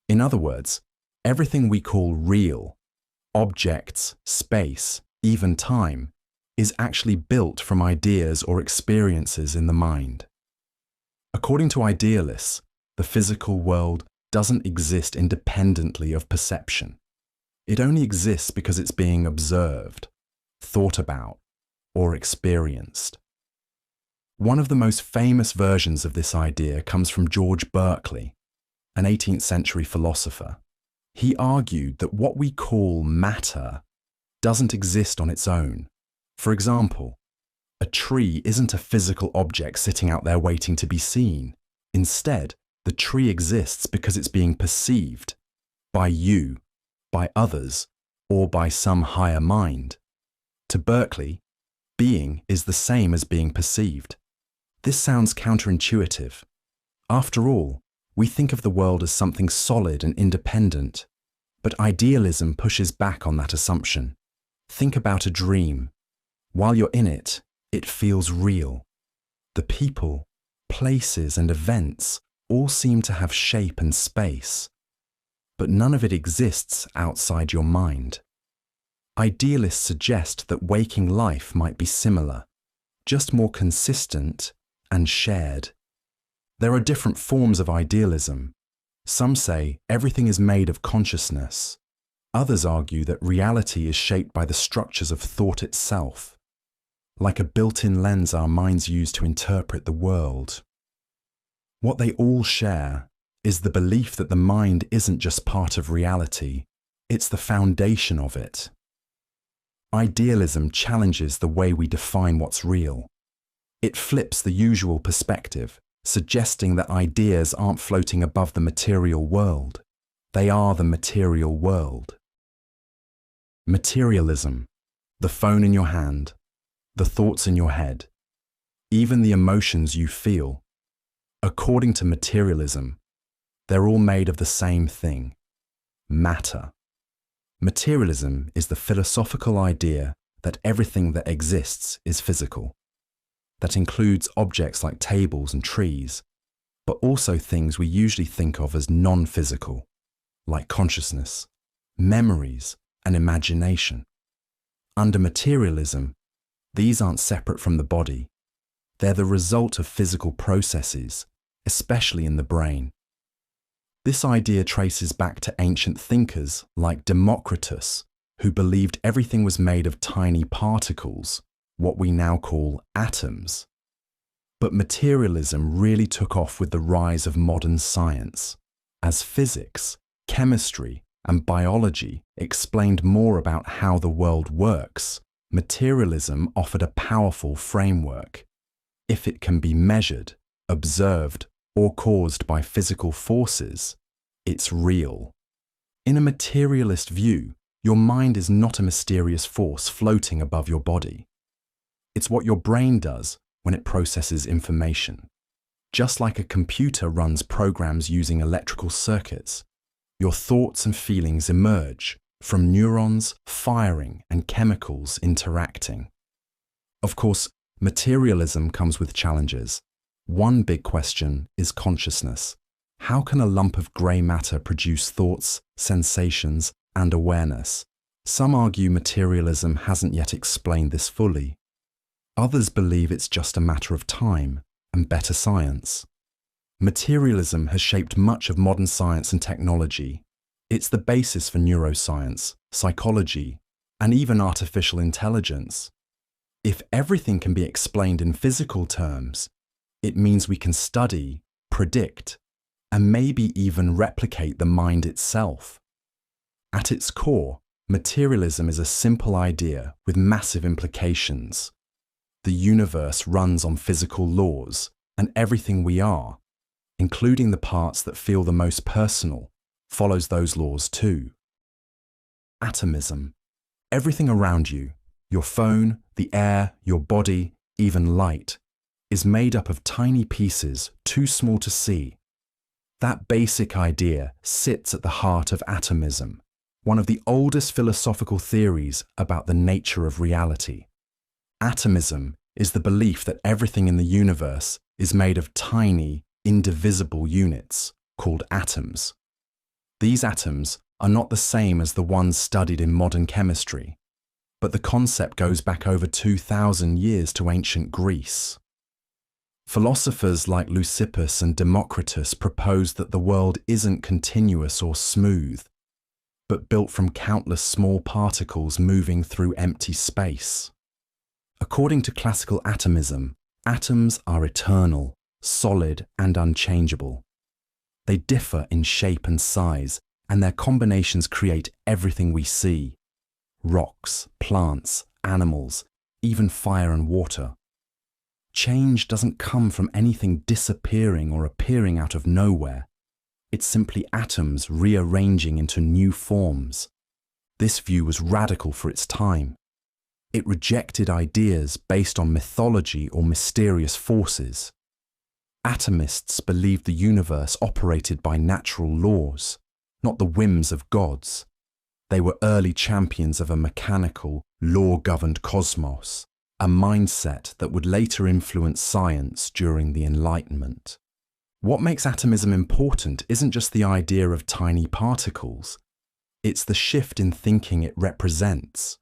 In other words, everything we call real, objects, space, even time, is actually built from ideas or experiences in the mind. According to idealists, the physical world doesn't exist independently of perception. It only exists because it's being observed, thought about, or experienced. One of the most famous versions of this idea comes from George Berkeley, an 18th century philosopher. He argued that what we call matter doesn't exist on its own. For example, a tree isn't a physical object sitting out there waiting to be seen. Instead, the tree exists because it's being perceived by you, by others, or by some higher mind. To Berkeley, being is the same as being perceived. This sounds counterintuitive. After all, we think of the world as something solid and independent. But idealism pushes back on that assumption. Think about a dream. While you're in it, it feels real. The people, places, and events all seem to have shape and space. but none of it exists outside your mind. Idealists suggest that waking life might be similar, just more consistent and shared. There are different forms of idealism. Some say everything is made of consciousness. Others argue that reality is shaped by the structures of thought itself, like a built-in lens our minds use to interpret the world. What they all share is the belief that the mind isn't just part of reality, it's the foundation of it. Idealism challenges the way we define what's real. It flips the usual perspective, suggesting that ideas aren't floating above the material world. They are the material world. Materialism, the phone in your hand, the thoughts in your head, even the emotions you feel. According to materialism, they're all made of the same thing, matter. Materialism is the philosophical idea that everything that exists is physical. That includes objects like tables and trees, but also things we usually think of as non-physical, like consciousness, memories, and imagination. Under materialism, these aren't separate from the body. They're the result of physical processes, especially in the brain. This idea traces back to ancient thinkers like Democritus, who believed everything was made of tiny particles, what we now call atoms. But materialism really took off with the rise of modern science, as physics, chemistry, and biology explained more about how the world works. Materialism offered a powerful framework. If it can be measured, observed, or caused by physical forces, it's real. In a materialist view, your mind is not a mysterious force floating above your body. It's what your brain does when it processes information. Just like a computer runs programs using electrical circuits, your thoughts and feelings emerge from neurons firing and chemicals interacting. Of course, materialism comes with challenges. One big question is consciousness. How can a lump of grey matter produce thoughts, sensations, and awareness? Some argue materialism hasn't yet explained this fully. Others believe it's just a matter of time and better science. Materialism has shaped much of modern science and technology. It's the basis for neuroscience, psychology, and even artificial intelligence. If everything can be explained in physical terms, it means we can study, predict, and maybe even replicate the mind itself. At its core, materialism is a simple idea with massive implications. The universe runs on physical laws, and everything we are, including the parts that feel the most personal, follows those laws too. Atomism. Everything around you, your phone, the air, your body, even light, is made up of tiny pieces too small to see. That basic idea sits at the heart of atomism, one of the oldest philosophical theories about the nature of reality. Atomism is the belief that everything in the universe is made of tiny, indivisible units called atoms. These atoms are not the same as the ones studied in modern chemistry, but the concept goes back over 2,000 years to ancient Greece. Philosophers like Leucippus and Democritus proposed that the world isn't continuous or smooth, but built from countless small particles moving through empty space. According to classical atomism, atoms are eternal, solid, and unchangeable. They differ in shape and size, and their combinations create everything we see: rocks, plants, animals, even fire and water. Change doesn't come from anything disappearing or appearing out of nowhere. It's simply atoms rearranging into new forms. This view was radical for its time. It rejected ideas based on mythology or mysterious forces. Atomists believed the universe operated by natural laws, not the whims of gods. They were early champions of a mechanical, law-governed cosmos, a mindset that would later influence science during the Enlightenment. What makes atomism important isn't just the idea of tiny particles, it's the shift in thinking it represents.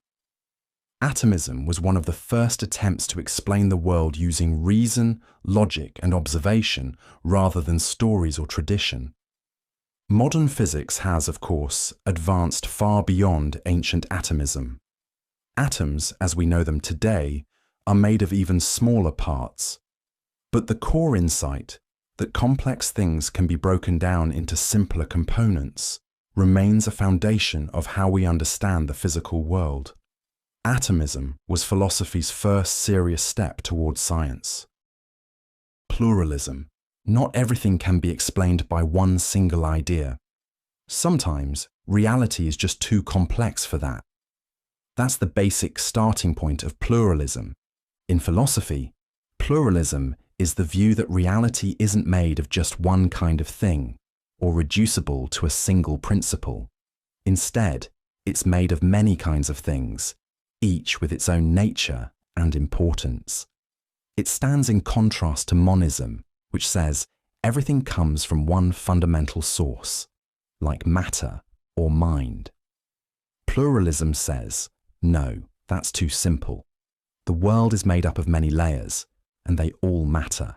Atomism was one of the first attempts to explain the world using reason, logic, and observation rather than stories or tradition. Modern physics has, of course, advanced far beyond ancient atomism. Atoms, as we know them today, are made of even smaller parts. But the core insight, that complex things can be broken down into simpler components, remains a foundation of how we understand the physical world. Atomism was philosophy's first serious step towards science. Pluralism. Not everything can be explained by one single idea. Sometimes, reality is just too complex for that. That's the basic starting point of pluralism. In philosophy, pluralism is the view that reality isn't made of just one kind of thing, or reducible to a single principle. Instead, it's made of many kinds of things, each with its own nature and importance. It stands in contrast to monism, which says everything comes from one fundamental source, like matter or mind. Pluralism says, no, that's too simple. The world is made up of many layers, and they all matter.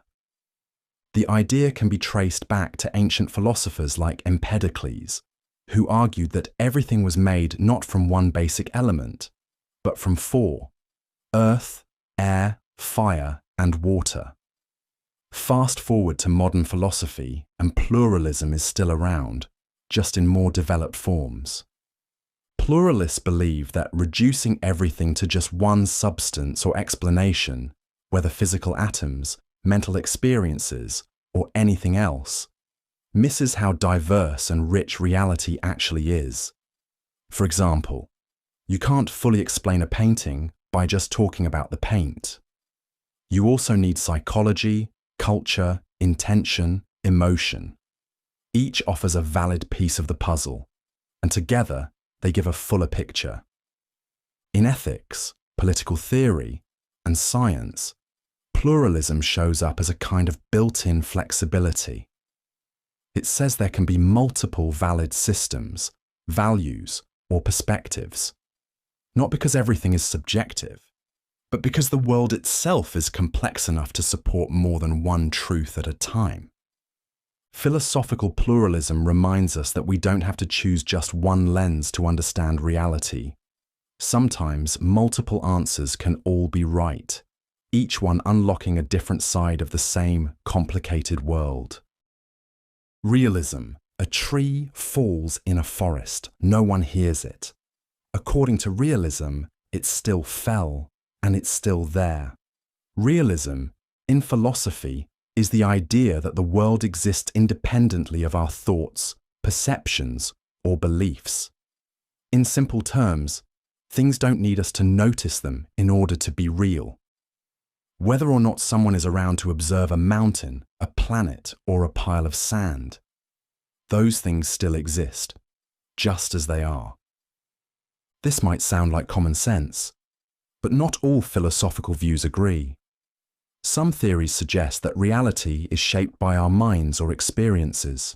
The idea can be traced back to ancient philosophers like Empedocles, who argued that everything was made not from one basic element, but from four: earth, air, fire, and water. Fast forward to modern philosophy, and pluralism is still around, just in more developed forms. Pluralists believe that reducing everything to just one substance or explanation, whether physical atoms, mental experiences, or anything else, misses how diverse and rich reality actually is. For example, you can't fully explain a painting by just talking about the paint. You also need psychology, culture, intention, emotion. Each offers a valid piece of the puzzle, and together they give a fuller picture. In ethics, political theory, and science, pluralism shows up as a kind of built-in flexibility. It says there can be multiple valid systems, values, or perspectives. Not because everything is subjective, but because the world itself is complex enough to support more than one truth at a time. Philosophical pluralism reminds us that we don't have to choose just one lens to understand reality. Sometimes multiple answers can all be right, each one unlocking a different side of the same complicated world. Realism. A tree falls in a forest. No one hears it. According to realism, it still fell, and it's still there. Realism, in philosophy, is the idea that the world exists independently of our thoughts, perceptions, or beliefs. In simple terms, things don't need us to notice them in order to be real. Whether or not someone is around to observe a mountain, a planet, or a pile of sand, those things still exist, just as they are. This might sound like common sense, but not all philosophical views agree. Some theories suggest that reality is shaped by our minds or experiences.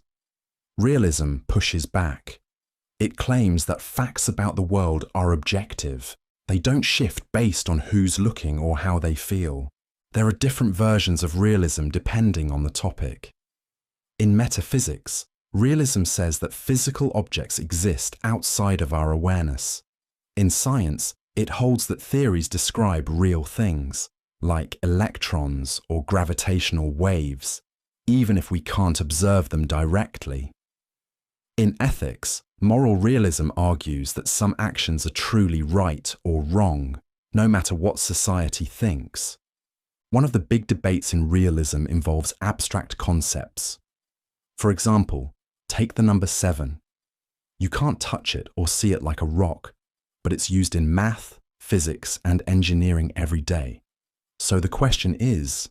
Realism pushes back. It claims that facts about the world are objective. They don't shift based on who's looking or how they feel. There are different versions of realism depending on the topic. In metaphysics, realism says that physical objects exist outside of our awareness. In science, it holds that theories describe real things, like electrons or gravitational waves, even if we can't observe them directly. In ethics, moral realism argues that some actions are truly right or wrong, no matter what society thinks. One of the big debates in realism involves abstract concepts. For example, take the number 7. You can't touch it or see it like a rock, but it's used in math, physics, and engineering every day. So the question is,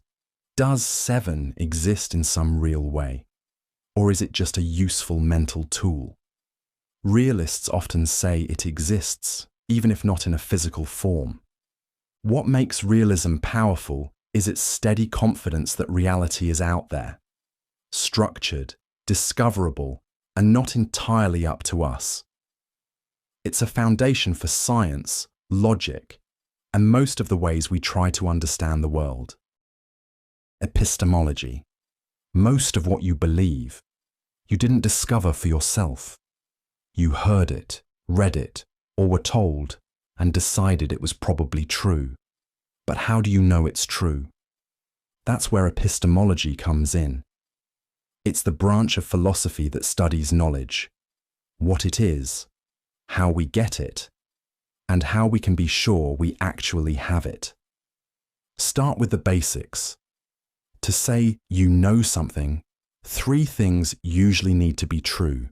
does 7 exist in some real way? Or is it just a useful mental tool? Realists often say it exists, even if not in a physical form. What makes realism powerful is its steady confidence that reality is out there. structured, discoverable, and not entirely up to us. It's a foundation for science, logic, and most of the ways we try to understand the world. Epistemology. Most of what you believe, you didn't discover for yourself. You heard it, read it, or were told, and decided it was probably true. But how do you know it's true? That's where epistemology comes in. It's the branch of philosophy that studies knowledge, what it is, how we get it, and how we can be sure we actually have it. Start with the basics. To say you know something, 3 things usually need to be true.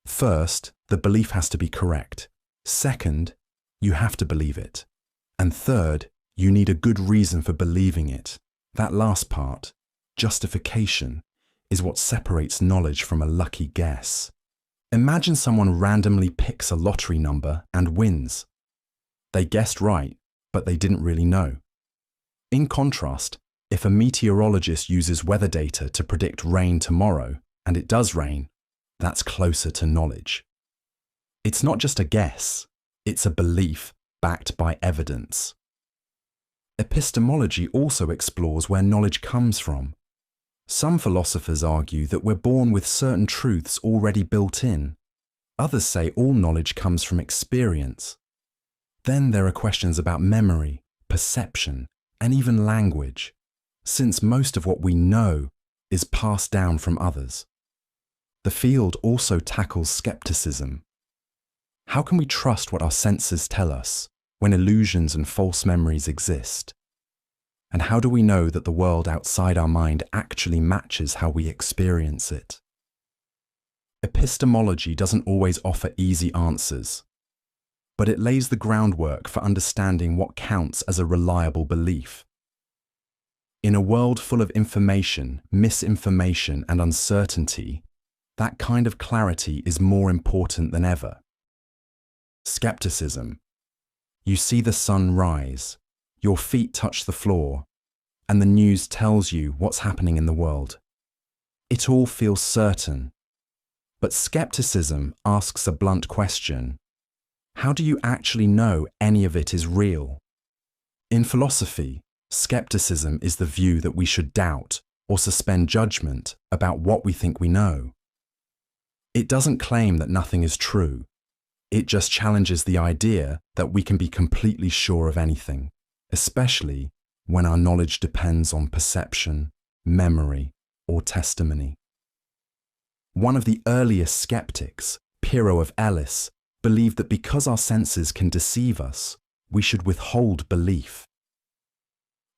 First, the belief has to be correct. Second, you have to believe it. And third, you need a good reason for believing it. That last part, justification, is what separates knowledge from a lucky guess. Imagine someone randomly picks a lottery number and wins. They guessed right, but they didn't really know. In contrast, if a meteorologist uses weather data to predict rain tomorrow, and it does rain, that's closer to knowledge. It's not just a guess, it's a belief backed by evidence. Epistemology also explores where knowledge comes from. Some philosophers argue that we're born with certain truths already built in. Others say all knowledge comes from experience. Then there are questions about memory, perception, and even language, since most of what we know is passed down from others. The field also tackles skepticism. How can we trust what our senses tell us when illusions and false memories exist? And how do we know that the world outside our mind actually matches how we experience it? Epistemology doesn't always offer easy answers, but it lays the groundwork for understanding what counts as a reliable belief. In a world full of information, misinformation, and uncertainty, that kind of clarity is more important than ever. Skepticism. You see the sun rise, your feet touch the floor, and the news tells you what's happening in the world. It all feels certain. But skepticism asks a blunt question. How do you actually know any of it is real? In philosophy, skepticism is the view that we should doubt or suspend judgment about what we think we know. It doesn't claim that nothing is true. It just challenges the idea that we can be completely sure of anything, especially when our knowledge depends on perception, memory, or testimony. One of the earliest skeptics, Pyrrho of Elis, believed that because our senses can deceive us, we should withhold belief.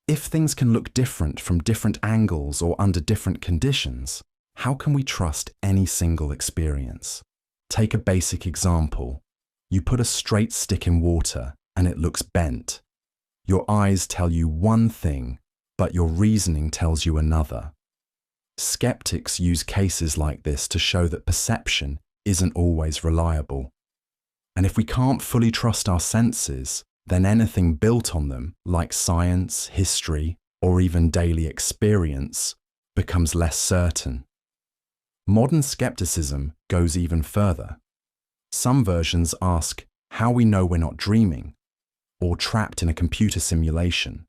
If things can look different from different angles or under different conditions, how can we trust any single experience? Take a basic example. You put a straight stick in water and it looks bent. Your eyes tell you one thing, but your reasoning tells you another. Skeptics use cases like this to show that perception isn't always reliable. And if we can't fully trust our senses, then anything built on them, like science, history, or even daily experience, becomes less certain. Modern skepticism goes even further. Some versions ask how we know we're not dreaming, or trapped in a computer simulation.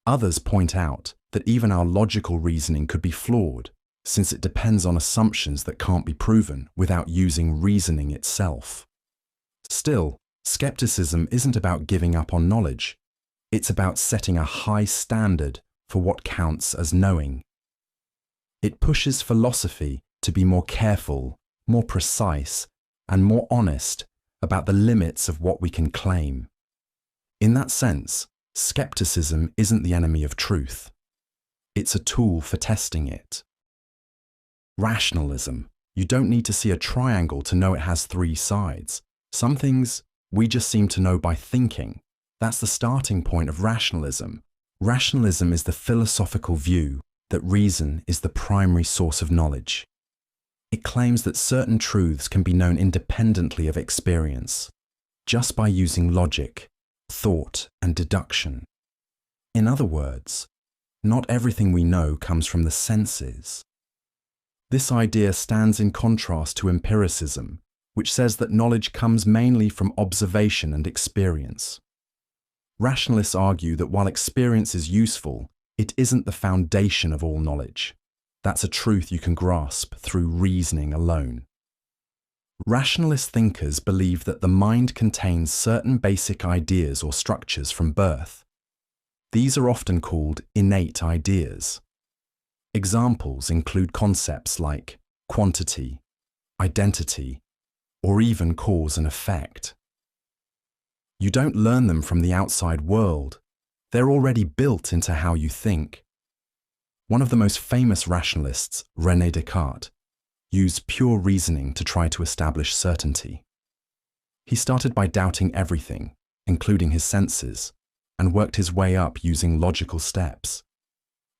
Others point out that even our logical reasoning could be flawed, since it depends on assumptions that can't be proven without using reasoning itself. Still, skepticism isn't about giving up on knowledge. It's about setting a high standard for what counts as knowing. It pushes philosophy to be more careful, more precise, and more honest about the limits of what we can claim. In that sense, skepticism isn't the enemy of truth. It's a tool for testing it. Rationalism. You don't need to see a triangle to know it has 3 sides. Some things we just seem to know by thinking. That's the starting point of rationalism. Rationalism is the philosophical view that reason is the primary source of knowledge. It claims that certain truths can be known independently of experience, just by using logic, thought, and deduction. In other words, not everything we know comes from the senses. This idea stands in contrast to empiricism, which says that knowledge comes mainly from observation and experience. Rationalists argue that while experience is useful, it isn't the foundation of all knowledge. That's a truth you can grasp through reasoning alone. Rationalist thinkers believe that the mind contains certain basic ideas or structures from birth. These are often called innate ideas. Examples include concepts like quantity, identity, or even cause and effect. You don't learn them from the outside world. They're already built into how you think. One of the most famous rationalists, René Descartes, used pure reasoning to try to establish certainty. He started by doubting everything, including his senses, and worked his way up using logical steps.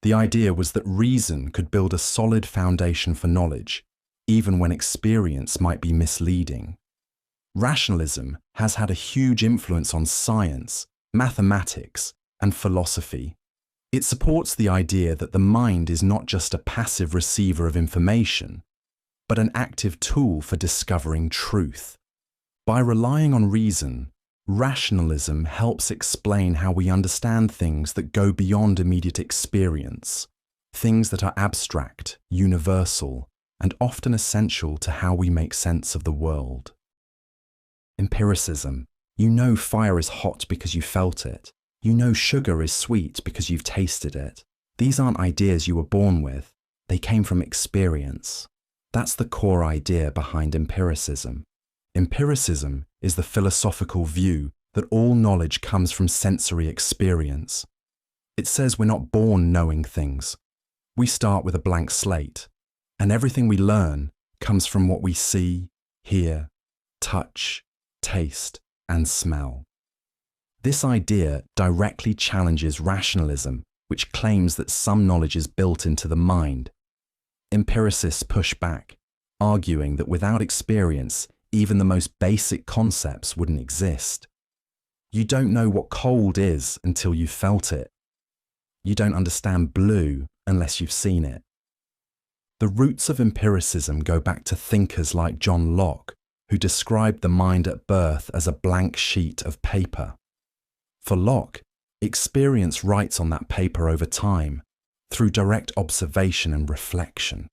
The idea was that reason could build a solid foundation for knowledge, even when experience might be misleading. Rationalism has had a huge influence on science, mathematics, and philosophy. It supports the idea that the mind is not just a passive receiver of information, but an active tool for discovering truth. By relying on reason, rationalism helps explain how we understand things that go beyond immediate experience, things that are abstract, universal, and often essential to how we make sense of the world. Empiricism. You know fire is hot because you felt it. You know sugar is sweet because you've tasted it. These aren't ideas you were born with. They came from experience. That's the core idea behind empiricism. Empiricism is the philosophical view that all knowledge comes from sensory experience. It says we're not born knowing things. We start with a blank slate, and everything we learn comes from what we see, hear, touch, taste, and smell. This idea directly challenges rationalism, which claims that some knowledge is built into the mind. Empiricists push back, arguing that without experience, even the most basic concepts wouldn't exist. You don't know what cold is until you've felt it. You don't understand blue unless you've seen it. The roots of empiricism go back to thinkers like John Locke, who described the mind at birth as a blank sheet of paper. For Locke, experience writes on that paper over time, through direct observation and reflection.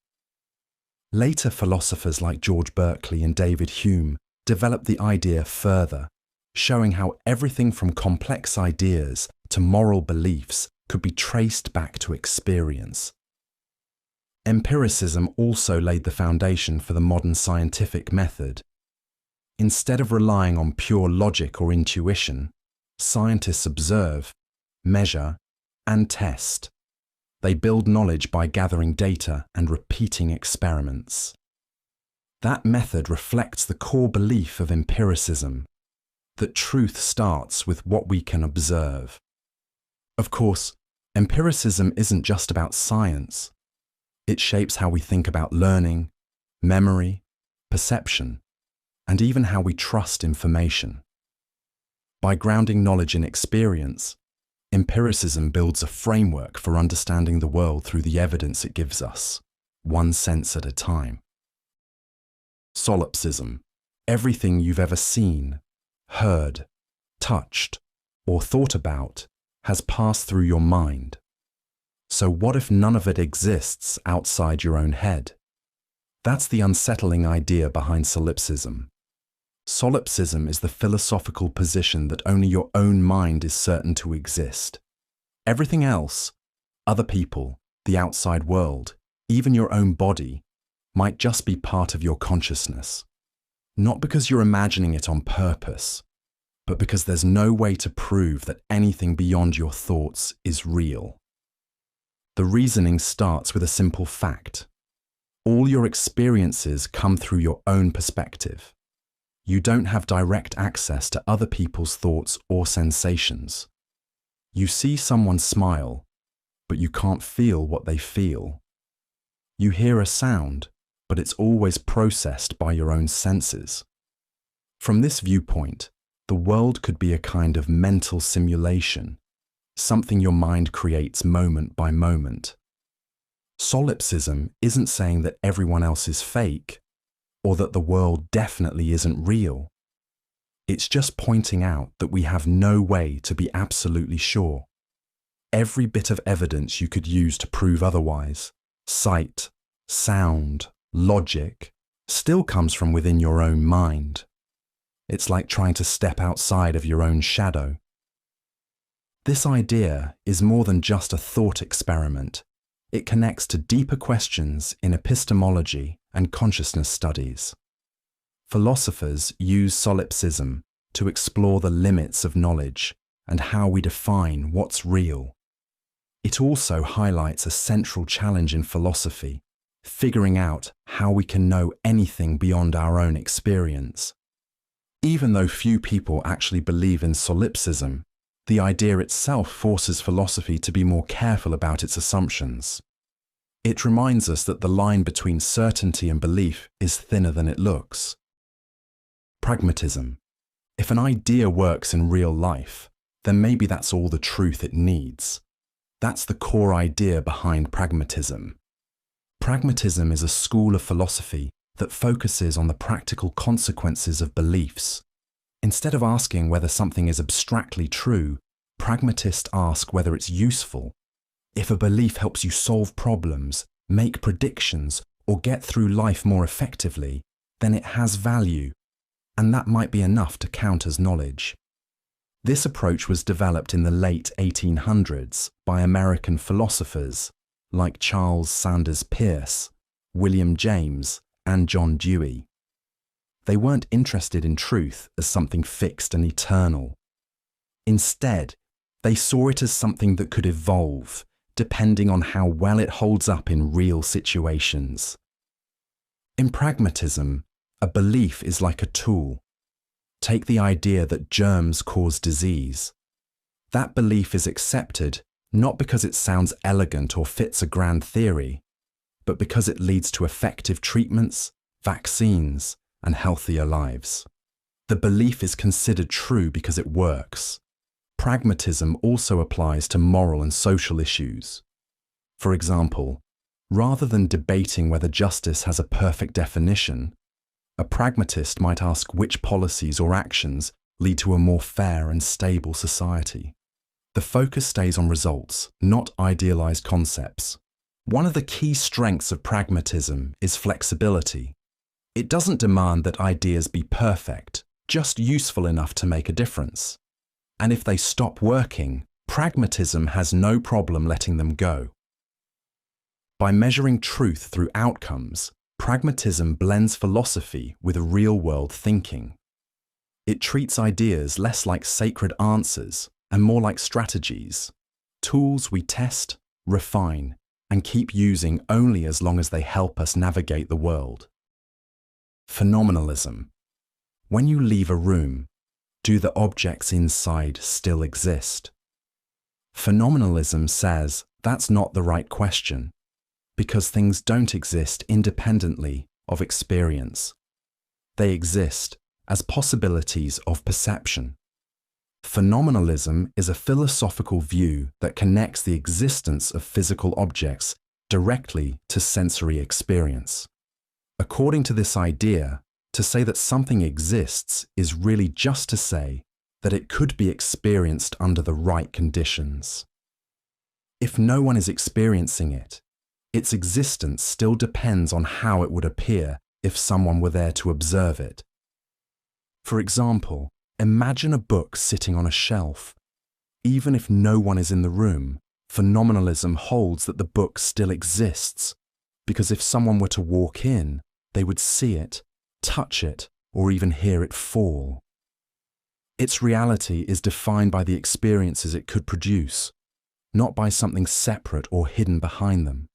Later philosophers like George Berkeley and David Hume developed the idea further, showing how everything from complex ideas to moral beliefs could be traced back to experience. Empiricism also laid the foundation for the modern scientific method. Instead of relying on pure logic or intuition, scientists observe, measure, and test. They build knowledge by gathering data and repeating experiments. That method reflects the core belief of empiricism, that truth starts with what we can observe. Of course, empiricism isn't just about science. It shapes how we think about learning, memory, perception, and even how we trust information. By grounding knowledge in experience, empiricism builds a framework for understanding the world through the evidence it gives us, one sense at a time. Solipsism. Everything you've ever seen, heard, touched, or thought about has passed through your mind. So what if none of it exists outside your own head? That's the unsettling idea behind solipsism. Solipsism is the philosophical position that only your own mind is certain to exist. Everything else, other people, the outside world, even your own body, might just be part of your consciousness. Not because you're imagining it on purpose, but because there's no way to prove that anything beyond your thoughts is real. The reasoning starts with a simple fact. All your experiences come through your own perspective. You don't have direct access to other people's thoughts or sensations. You see someone smile, but you can't feel what they feel. You hear a sound, but it's always processed by your own senses. From this viewpoint, the world could be a kind of mental simulation, something your mind creates moment by moment. Solipsism isn't saying that everyone else is fake, or that the world definitely isn't real. It's just pointing out that we have no way to be absolutely sure. Every bit of evidence you could use to prove otherwise, sight, sound, logic, still comes from within your own mind. It's like trying to step outside of your own shadow. This idea is more than just a thought experiment. It connects to deeper questions in epistemology and consciousness studies. Philosophers use solipsism to explore the limits of knowledge and how we define what's real. It also highlights a central challenge in philosophy, figuring out how we can know anything beyond our own experience. Even though few people actually believe in solipsism, the idea itself forces philosophy to be more careful about its assumptions. It reminds us that the line between certainty and belief is thinner than it looks. Pragmatism. If an idea works in real life, then maybe that's all the truth it needs. That's the core idea behind pragmatism. Pragmatism is a school of philosophy that focuses on the practical consequences of beliefs. Instead of asking whether something is abstractly true, pragmatists ask whether it's useful. If a belief helps you solve problems, make predictions, or get through life more effectively, then it has value, and that might be enough to count as knowledge. This approach was developed in the late 1800s by American philosophers like Charles Sanders Peirce, William James, and John Dewey. They weren't interested in truth as something fixed and eternal. Instead, they saw it as something that could evolve, depending on how well it holds up in real situations. In pragmatism, a belief is like a tool. Take the idea that germs cause disease. That belief is accepted not because it sounds elegant or fits a grand theory, but because it leads to effective treatments, vaccines, and healthier lives. The belief is considered true because it works. Pragmatism also applies to moral and social issues. For example, rather than debating whether justice has a perfect definition, a pragmatist might ask which policies or actions lead to a more fair and stable society. The focus stays on results, not idealized concepts. One of the key strengths of pragmatism is flexibility. It doesn't demand that ideas be perfect, just useful enough to make a difference. And if they stop working, pragmatism has no problem letting them go. By measuring truth through outcomes, pragmatism blends philosophy with real-world thinking. It treats ideas less like sacred answers and more like strategies, tools we test, refine, and keep using only as long as they help us navigate the world. Phenomenalism. When you leave a room, do the objects inside still exist? Phenomenalism says that's not the right question, because things don't exist independently of experience. They exist as possibilities of perception. Phenomenalism is a philosophical view that connects the existence of physical objects directly to sensory experience. According to this idea, to say that something exists is really just to say that it could be experienced under the right conditions. If no one is experiencing it, its existence still depends on how it would appear if someone were there to observe it. For example, imagine a book sitting on a shelf. Even if no one is in the room, phenomenalism holds that the book still exists, because if someone were to walk in, they would see it, touch it, or even hear it fall. Its reality is defined by the experiences it could produce, not by something separate or hidden behind them.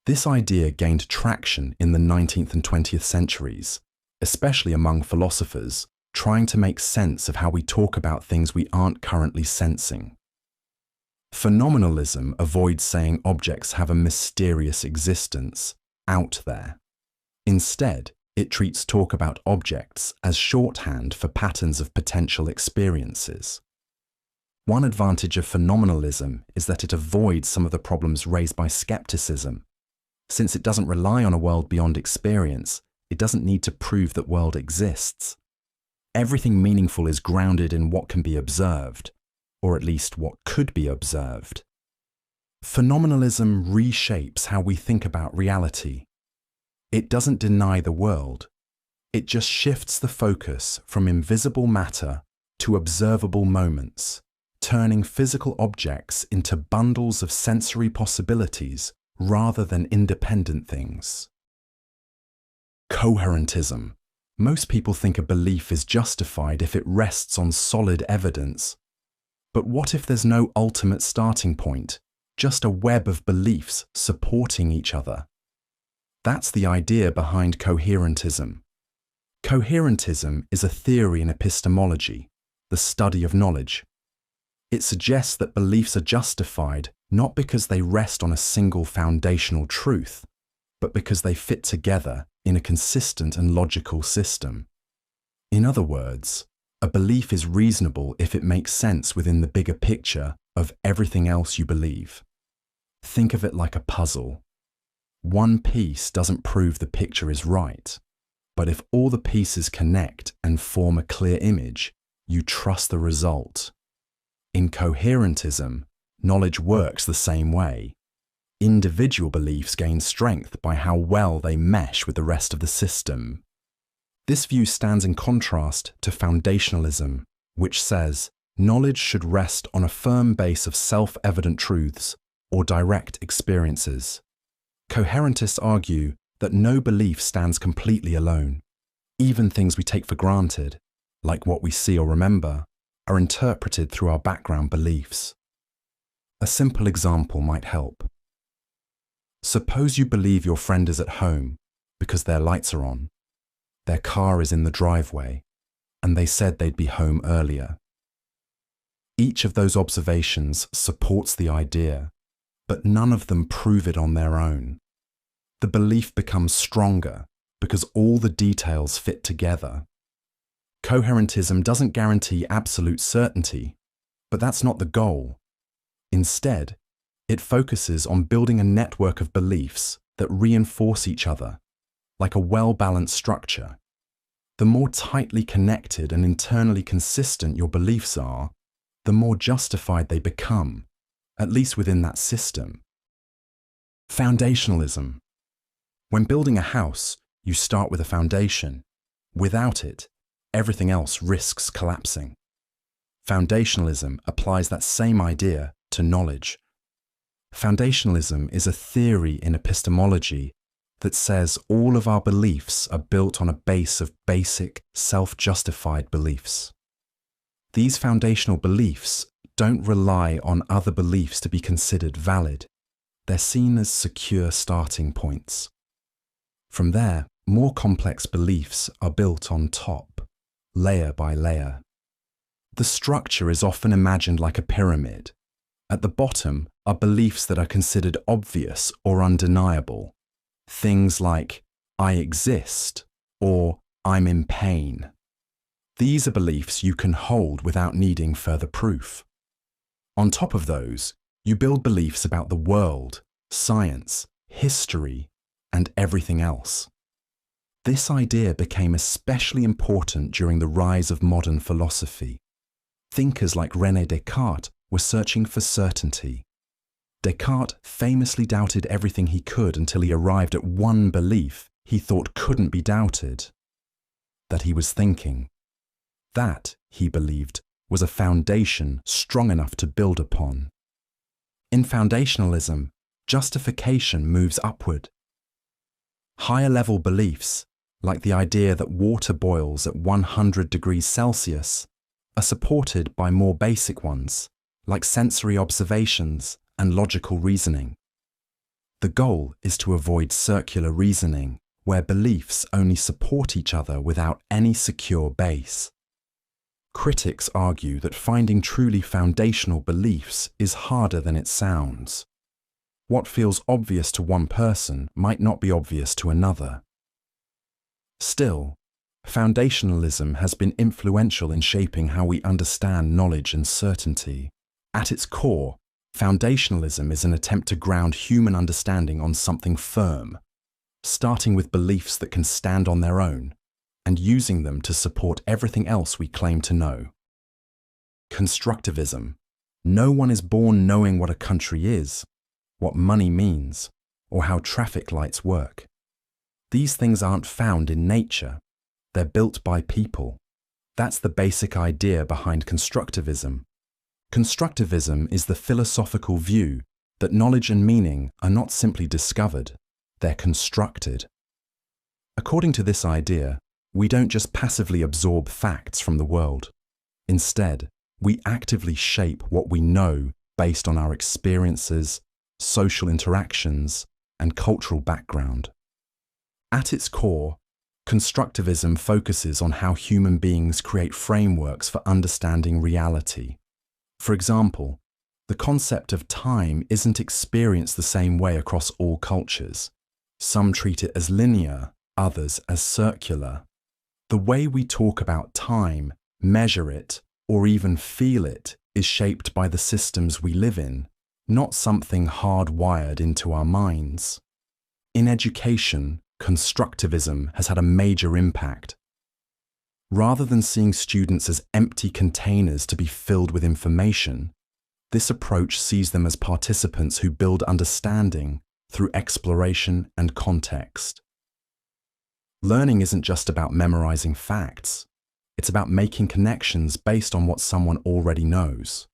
This idea gained traction in the 19th and 20th centuries, especially among philosophers trying to make sense of how we talk about things we aren't currently sensing. Phenomenalism avoids saying objects have a mysterious existence out there. Instead, it treats talk about objects as shorthand for patterns of potential experiences. One advantage of phenomenalism is that it avoids some of the problems raised by skepticism. Since it doesn't rely on a world beyond experience, it doesn't need to prove that world exists. Everything meaningful is grounded in what can be observed, or at least what could be observed. Phenomenalism reshapes how we think about reality. It doesn't deny the world. It just shifts the focus from invisible matter to observable moments, turning physical objects into bundles of sensory possibilities rather than independent things. Coherentism. Most people think a belief is justified if it rests on solid evidence. But what if there's no ultimate starting point, just a web of beliefs supporting each other? That's the idea behind coherentism. Coherentism is a theory in epistemology, the study of knowledge. It suggests that beliefs are justified not because they rest on a single foundational truth, but because they fit together in a consistent and logical system. In other words, a belief is reasonable if it makes sense within the bigger picture of everything else you believe. Think of it like a puzzle. One piece doesn't prove the picture is right, but if all the pieces connect and form a clear image, you trust the result. In coherentism, knowledge works the same way. Individual beliefs gain strength by how well they mesh with the rest of the system. This view stands in contrast to foundationalism, which says knowledge should rest on a firm base of self-evident truths or direct experiences. Coherentists argue that no belief stands completely alone. Even things we take for granted, like what we see or remember, are interpreted through our background beliefs. A simple example might help. Suppose you believe your friend is at home because their lights are on, their car is in the driveway, and they said they'd be home earlier. Each of those observations supports the idea, but none of them prove it on their own. The belief becomes stronger because all the details fit together. Coherentism doesn't guarantee absolute certainty, but that's not the goal. Instead, it focuses on building a network of beliefs that reinforce each other, like a well-balanced structure. The more tightly connected and internally consistent your beliefs are, the more justified they become, at least within that system. Foundationalism. When building a house, you start with a foundation. Without it, everything else risks collapsing. Foundationalism applies that same idea to knowledge. Foundationalism is a theory in epistemology that says all of our beliefs are built on a base of basic, self-justified beliefs. These foundational beliefs don't rely on other beliefs to be considered valid. They're seen as secure starting points. From there, more complex beliefs are built on top, layer by layer. The structure is often imagined like a pyramid. At the bottom are beliefs that are considered obvious or undeniable. Things like, I exist, or I'm in pain. These are beliefs you can hold without needing further proof. On top of those, you build beliefs about the world, science, history, and everything else. This idea became especially important during the rise of modern philosophy. Thinkers like René Descartes were searching for certainty. Descartes famously doubted everything he could until he arrived at one belief he thought couldn't be doubted: that he was thinking. That, he believed, was a foundation strong enough to build upon. In foundationalism, justification moves upward. Higher-level beliefs, like the idea that water boils at 100 degrees Celsius, are supported by more basic ones, like sensory observations and logical reasoning. The goal is to avoid circular reasoning, where beliefs only support each other without any secure base. Critics argue that finding truly foundational beliefs is harder than it sounds. What feels obvious to one person might not be obvious to another. Still, foundationalism has been influential in shaping how we understand knowledge and certainty. At its core, foundationalism is an attempt to ground human understanding on something firm, starting with beliefs that can stand on their own, and using them to support everything else we claim to know. Constructivism. No one is born knowing what a country is, what money means, or how traffic lights work. These things aren't found in nature. They're built by people. That's the basic idea behind constructivism. Constructivism is the philosophical view that knowledge and meaning are not simply discovered, they're constructed. According to this idea, we don't just passively absorb facts from the world. Instead, we actively shape what we know based on our experiences, social interactions, and cultural background. At its core, constructivism focuses on how human beings create frameworks for understanding reality. For example, the concept of time isn't experienced the same way across all cultures. Some treat it as linear, others as circular. The way we talk about time, measure it, or even feel it is shaped by the systems we live in, not something hardwired into our minds. In education, constructivism has had a major impact. Rather than seeing students as empty containers to be filled with information, this approach sees them as participants who build understanding through exploration and context. Learning isn't just about memorizing facts. It's about making connections based on what someone already knows.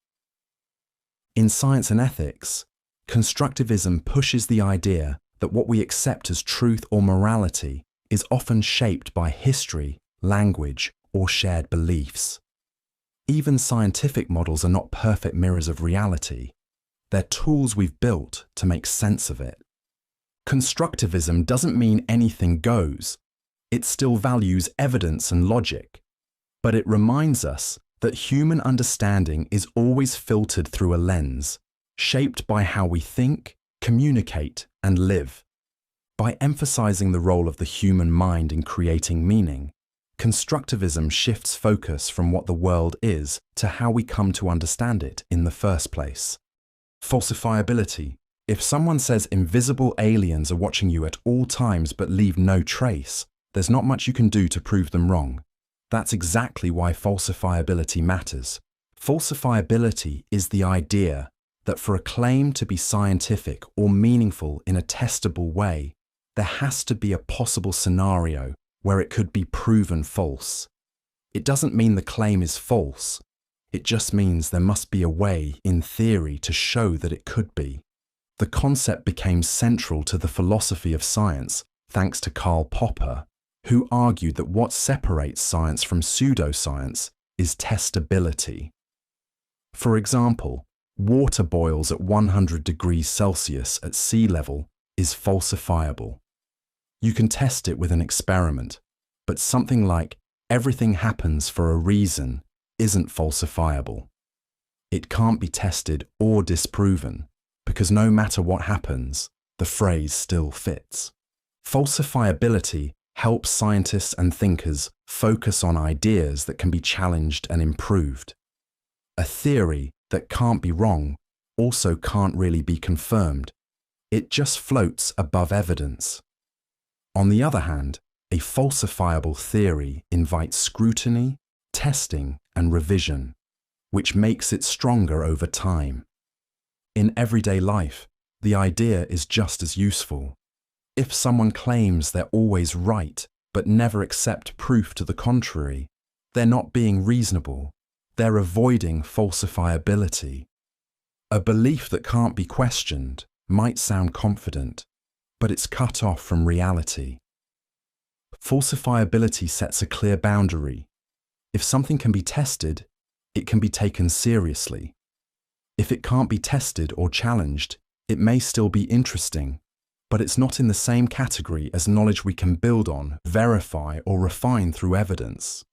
In science and ethics, constructivism pushes the idea that what we accept as truth or morality is often shaped by history, language, or shared beliefs. Even scientific models are not perfect mirrors of reality. They're tools we've built to make sense of it. Constructivism doesn't mean anything goes. It still values evidence and logic. But it reminds us that human understanding is always filtered through a lens, shaped by how we think, communicate, and live. By emphasizing the role of the human mind in creating meaning, constructivism shifts focus from what the world is to how we come to understand it in the first place. Falsifiability. If someone says invisible aliens are watching you at all times but leave no trace, there's not much you can do to prove them wrong. That's exactly why falsifiability matters. Falsifiability is the idea that for a claim to be scientific or meaningful in a testable way, there has to be a possible scenario where it could be proven false. It doesn't mean the claim is false. It just means there must be a way, in theory, to show that it could be. The concept became central to the philosophy of science thanks to Karl Popper, who argued that what separates science from pseudoscience is testability. For example, water boils at 100 degrees Celsius at sea level is falsifiable. You can test it with an experiment, but something like everything happens for a reason isn't falsifiable. It can't be tested or disproven, because no matter what happens, the phrase still fits. Falsifiability helps scientists and thinkers focus on ideas that can be challenged and improved. A theory that can't be wrong also can't really be confirmed. It just floats above evidence. On the other hand, a falsifiable theory invites scrutiny, testing, and revision, which makes it stronger over time. In everyday life, the idea is just as useful. If someone claims they're always right, but never accept proof to the contrary, they're not being reasonable. They're avoiding falsifiability. A belief that can't be questioned might sound confident, but it's cut off from reality. Falsifiability sets a clear boundary. If something can be tested, it can be taken seriously. If it can't be tested or challenged, it may still be interesting, but it's not in the same category as knowledge we can build on, verify, or refine through evidence.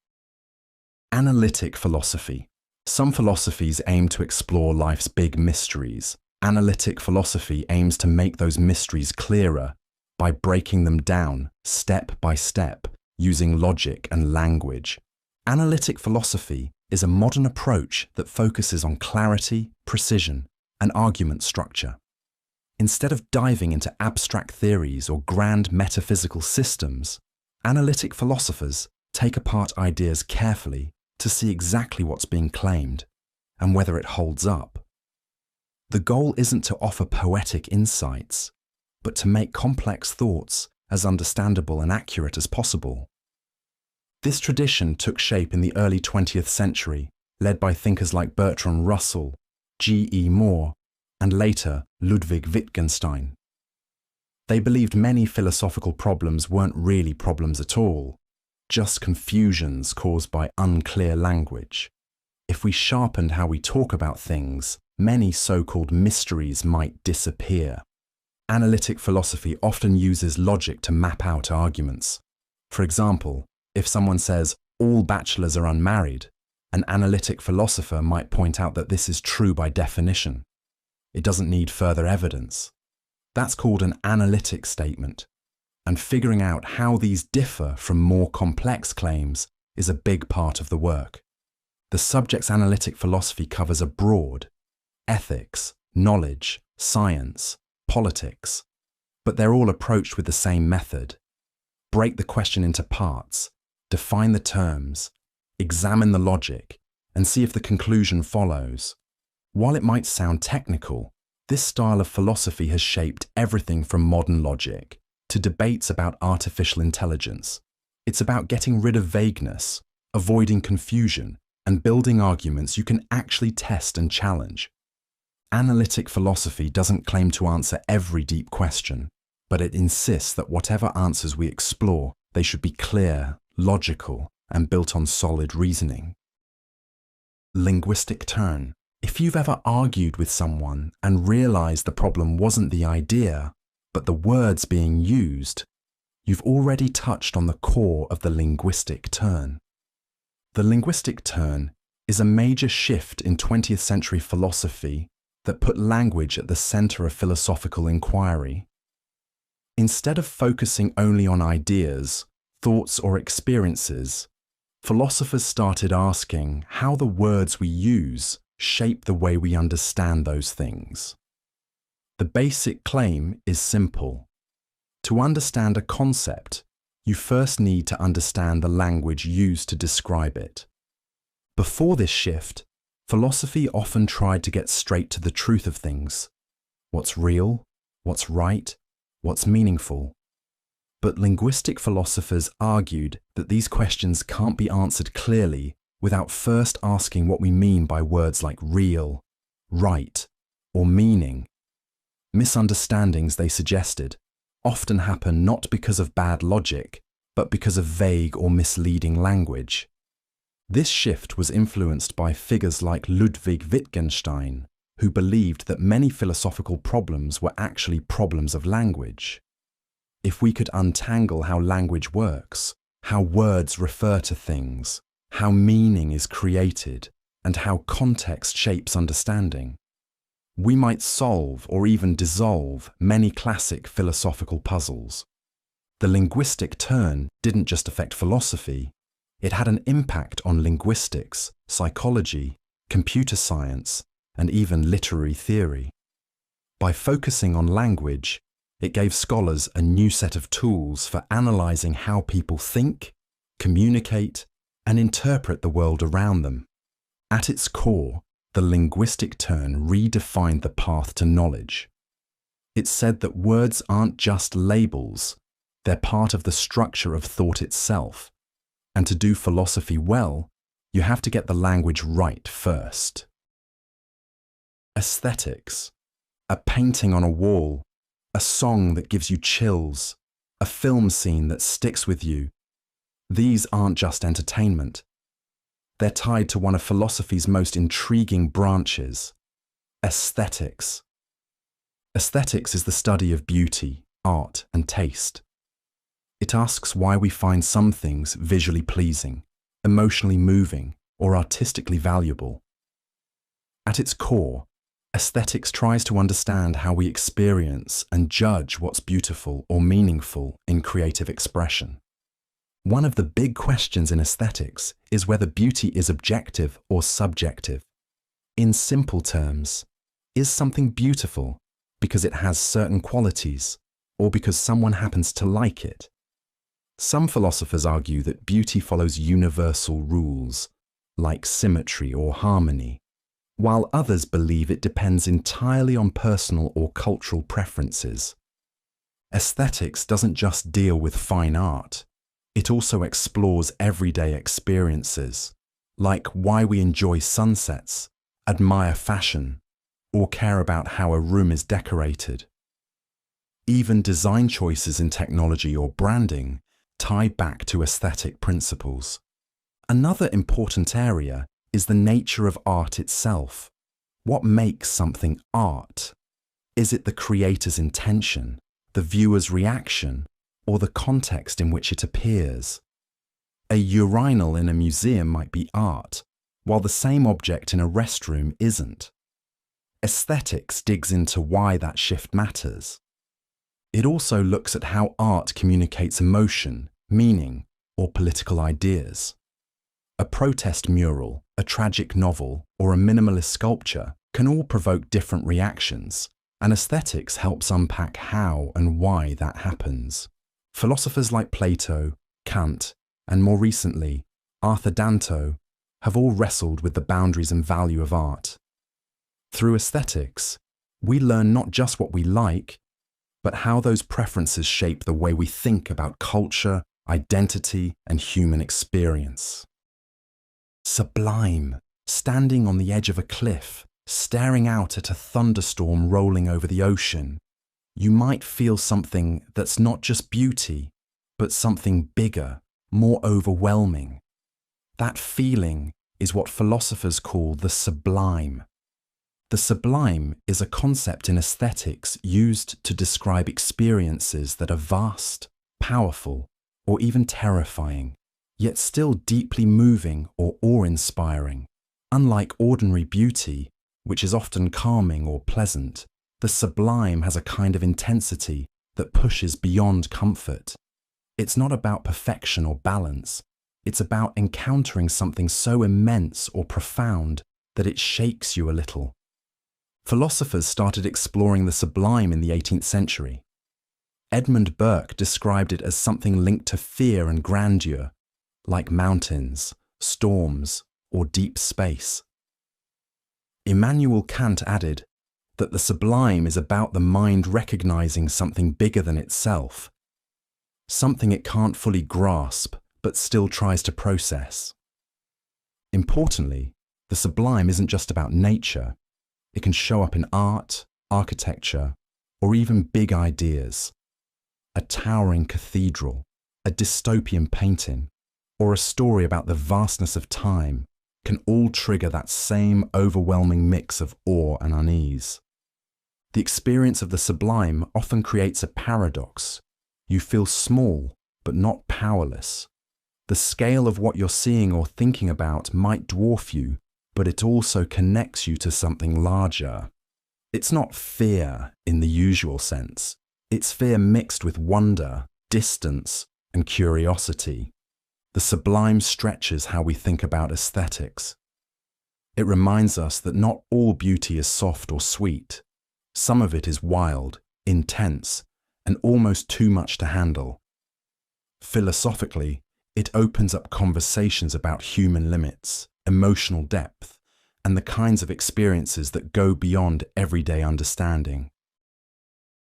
Analytic philosophy. Some philosophies aim to explore life's big mysteries. Analytic philosophy aims to make those mysteries clearer by breaking them down step by step, using logic and language. Analytic philosophy is a modern approach that focuses on clarity, precision, and argument structure. Instead of diving into abstract theories or grand metaphysical systems, analytic philosophers take apart ideas carefully to see exactly what's being claimed and whether it holds up. The goal isn't to offer poetic insights, but to make complex thoughts as understandable and accurate as possible. This tradition took shape in the early 20th century, led by thinkers like Bertrand Russell, G.E. Moore, and later Ludwig Wittgenstein. They believed many philosophical problems weren't really problems at all, just confusions caused by unclear language. If we sharpened how we talk about things, many so-called mysteries might disappear. Analytic philosophy often uses logic to map out arguments. For example, if someone says, all bachelors are unmarried, an analytic philosopher might point out that this is true by definition. It doesn't need further evidence. That's called an analytic statement. And figuring out how these differ from more complex claims is a big part of the work. The subject's analytic philosophy covers a broad ethics, knowledge, science, politics, but they're all approached with the same method. Break the question into parts, define the terms, examine the logic, and see if the conclusion follows. While it might sound technical, this style of philosophy has shaped everything from modern logic to debates about artificial intelligence. It's about getting rid of vagueness, avoiding confusion, and building arguments you can actually test and challenge. Analytic philosophy doesn't claim to answer every deep question, but it insists that whatever answers we explore, they should be clear, logical, and built on solid reasoning. Linguistic turn. If you've ever argued with someone and realized the problem wasn't the idea, but the words being used, you've already touched on the core of the linguistic turn. The linguistic turn is a major shift in 20th century philosophy that put language at the center of philosophical inquiry. Instead of focusing only on ideas, thoughts, or experiences, philosophers started asking how the words we use shape the way we understand those things. The basic claim is simple. To understand a concept, you first need to understand the language used to describe it. Before this shift, philosophy often tried to get straight to the truth of things. What's real? What's right? What's meaningful? But linguistic philosophers argued that these questions can't be answered clearly without first asking what we mean by words like real, right, or meaning. Misunderstandings, they suggested, often happen not because of bad logic, but because of vague or misleading language. This shift was influenced by figures like Ludwig Wittgenstein, who believed that many philosophical problems were actually problems of language. If we could untangle how language works, how words refer to things, how meaning is created, and how context shapes understanding, we might solve or even dissolve many classic philosophical puzzles. The linguistic turn didn't just affect philosophy, it had an impact on linguistics, psychology, computer science, and even literary theory. By focusing on language, it gave scholars a new set of tools for analyzing how people think, communicate, and interpret the world around them. At its core, the linguistic turn redefined the path to knowledge. It said that words aren't just labels, they're part of the structure of thought itself. And to do philosophy well, you have to get the language right first. Aesthetics. A painting on a wall, a song that gives you chills, a film scene that sticks with you. These aren't just entertainment. They're tied to one of philosophy's most intriguing branches, aesthetics. Aesthetics is the study of beauty, art, and taste. It asks why we find some things visually pleasing, emotionally moving, or artistically valuable. At its core, aesthetics tries to understand how we experience and judge what's beautiful or meaningful in creative expression. One of the big questions in aesthetics is whether beauty is objective or subjective. In simple terms, is something beautiful because it has certain qualities or because someone happens to like it? Some philosophers argue that beauty follows universal rules, like symmetry or harmony, while others believe it depends entirely on personal or cultural preferences. Aesthetics doesn't just deal with fine art. It also explores everyday experiences, like why we enjoy sunsets, admire fashion, or care about how a room is decorated. Even design choices in technology or branding tie back to aesthetic principles. Another important area is the nature of art itself. What makes something art? Is it the creator's intention, the viewer's reaction, or the context in which it appears? A urinal in a museum might be art, while the same object in a restroom isn't. Aesthetics digs into why that shift matters. It also looks at how art communicates emotion, meaning, or political ideas. A protest mural, a tragic novel, or a minimalist sculpture can all provoke different reactions, and aesthetics helps unpack how and why that happens. Philosophers like Plato, Kant, and more recently, Arthur Danto, have all wrestled with the boundaries and value of art. Through aesthetics, we learn not just what we like, but how those preferences shape the way we think about culture, identity, and human experience. Sublime, standing on the edge of a cliff, staring out at a thunderstorm rolling over the ocean, you might feel something that's not just beauty, but something bigger, more overwhelming. That feeling is what philosophers call the sublime. The sublime is a concept in aesthetics used to describe experiences that are vast, powerful, or even terrifying, yet still deeply moving or awe-inspiring. Unlike ordinary beauty, which is often calming or pleasant, the sublime has a kind of intensity that pushes beyond comfort. It's not about perfection or balance. It's about encountering something so immense or profound that it shakes you a little. Philosophers started exploring the sublime in the 18th century. Edmund Burke described it as something linked to fear and grandeur, like mountains, storms, or deep space. Immanuel Kant added that the sublime is about the mind recognizing something bigger than itself, something it can't fully grasp but still tries to process. Importantly, the sublime isn't just about nature. It can show up in art, architecture, or even big ideas. A towering cathedral, a dystopian painting, or a story about the vastness of time can all trigger that same overwhelming mix of awe and unease. The experience of the sublime often creates a paradox. You feel small, but not powerless. The scale of what you're seeing or thinking about might dwarf you, but it also connects you to something larger. It's not fear in the usual sense. It's fear mixed with wonder, distance, and curiosity. The sublime stretches how we think about aesthetics. It reminds us that not all beauty is soft or sweet. Some of it is wild, intense, and almost too much to handle. Philosophically, it opens up conversations about human limits, emotional depth, and the kinds of experiences that go beyond everyday understanding.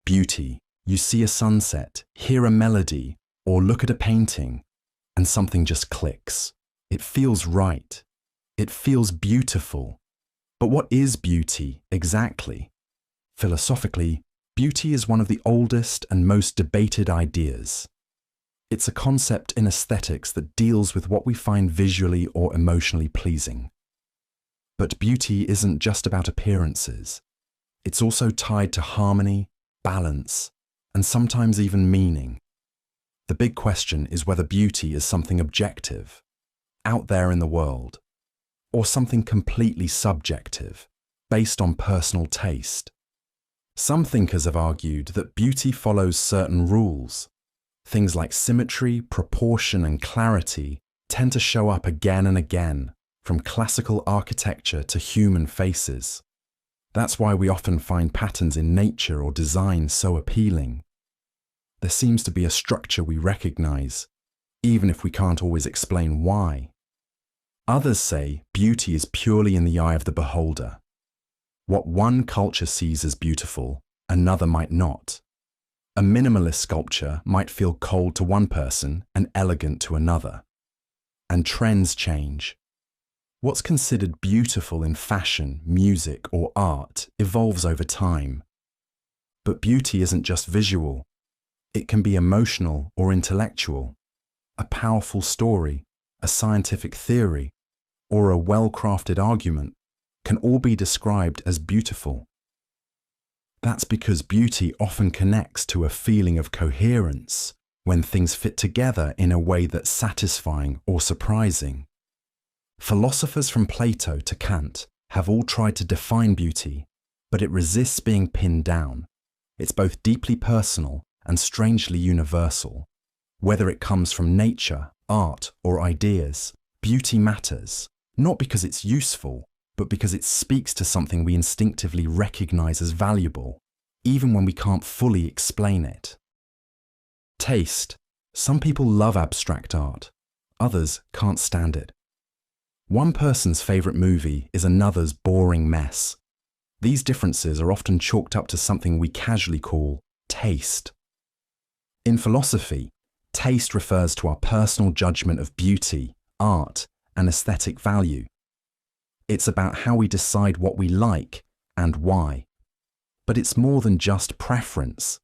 Beauty. You see a sunset, hear a melody, or look at a painting, and something just clicks. It feels right. It feels beautiful. But what is beauty exactly? Philosophically, beauty is one of the oldest and most debated ideas. It's a concept in aesthetics that deals with what we find visually or emotionally pleasing. But beauty isn't just about appearances. It's also tied to harmony, balance, and sometimes even meaning. The big question is whether beauty is something objective, out there in the world, or something completely subjective, based on personal taste. Some thinkers have argued that beauty follows certain rules. Things like symmetry, proportion, and clarity tend to show up again and again, from classical architecture to human faces. That's why we often find patterns in nature or design so appealing. There seems to be a structure we recognize, even if we can't always explain why. Others say beauty is purely in the eye of the beholder. What one culture sees as beautiful, another might not. A minimalist sculpture might feel cold to one person and elegant to another. And trends change. What's considered beautiful in fashion, music, or art evolves over time. But beauty isn't just visual. It can be emotional or intellectual. A powerful story, a scientific theory, or a well-crafted argument can all be described as beautiful. That's because beauty often connects to a feeling of coherence when things fit together in a way that's satisfying or surprising. Philosophers from Plato to Kant have all tried to define beauty, but it resists being pinned down. It's both deeply personal and strangely universal. Whether it comes from nature, art, or ideas, beauty matters, not because it's useful, but because it speaks to something we instinctively recognize as valuable, even when we can't fully explain it. Taste. Some people love abstract art. Others can't stand it. One person's favorite movie is another's boring mess. These differences are often chalked up to something we casually call taste. In philosophy, taste refers to our personal judgment of beauty, art, and aesthetic value. It's about how we decide what we like and why. But it's more than just preference.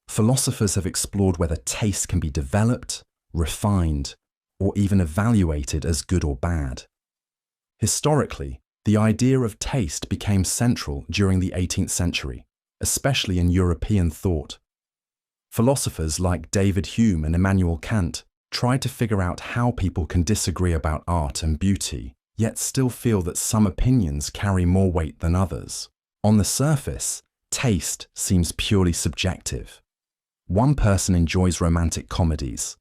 Philosophers have explored whether taste can be developed, refined, or even evaluated as good or bad. Historically, the idea of taste became central during the 18th century, especially in European thought. Philosophers like David Hume and Immanuel Kant tried to figure out how people can disagree about art and beauty, yet still feel that some opinions carry more weight than others. On the surface, taste seems purely subjective. One person enjoys romantic comedies,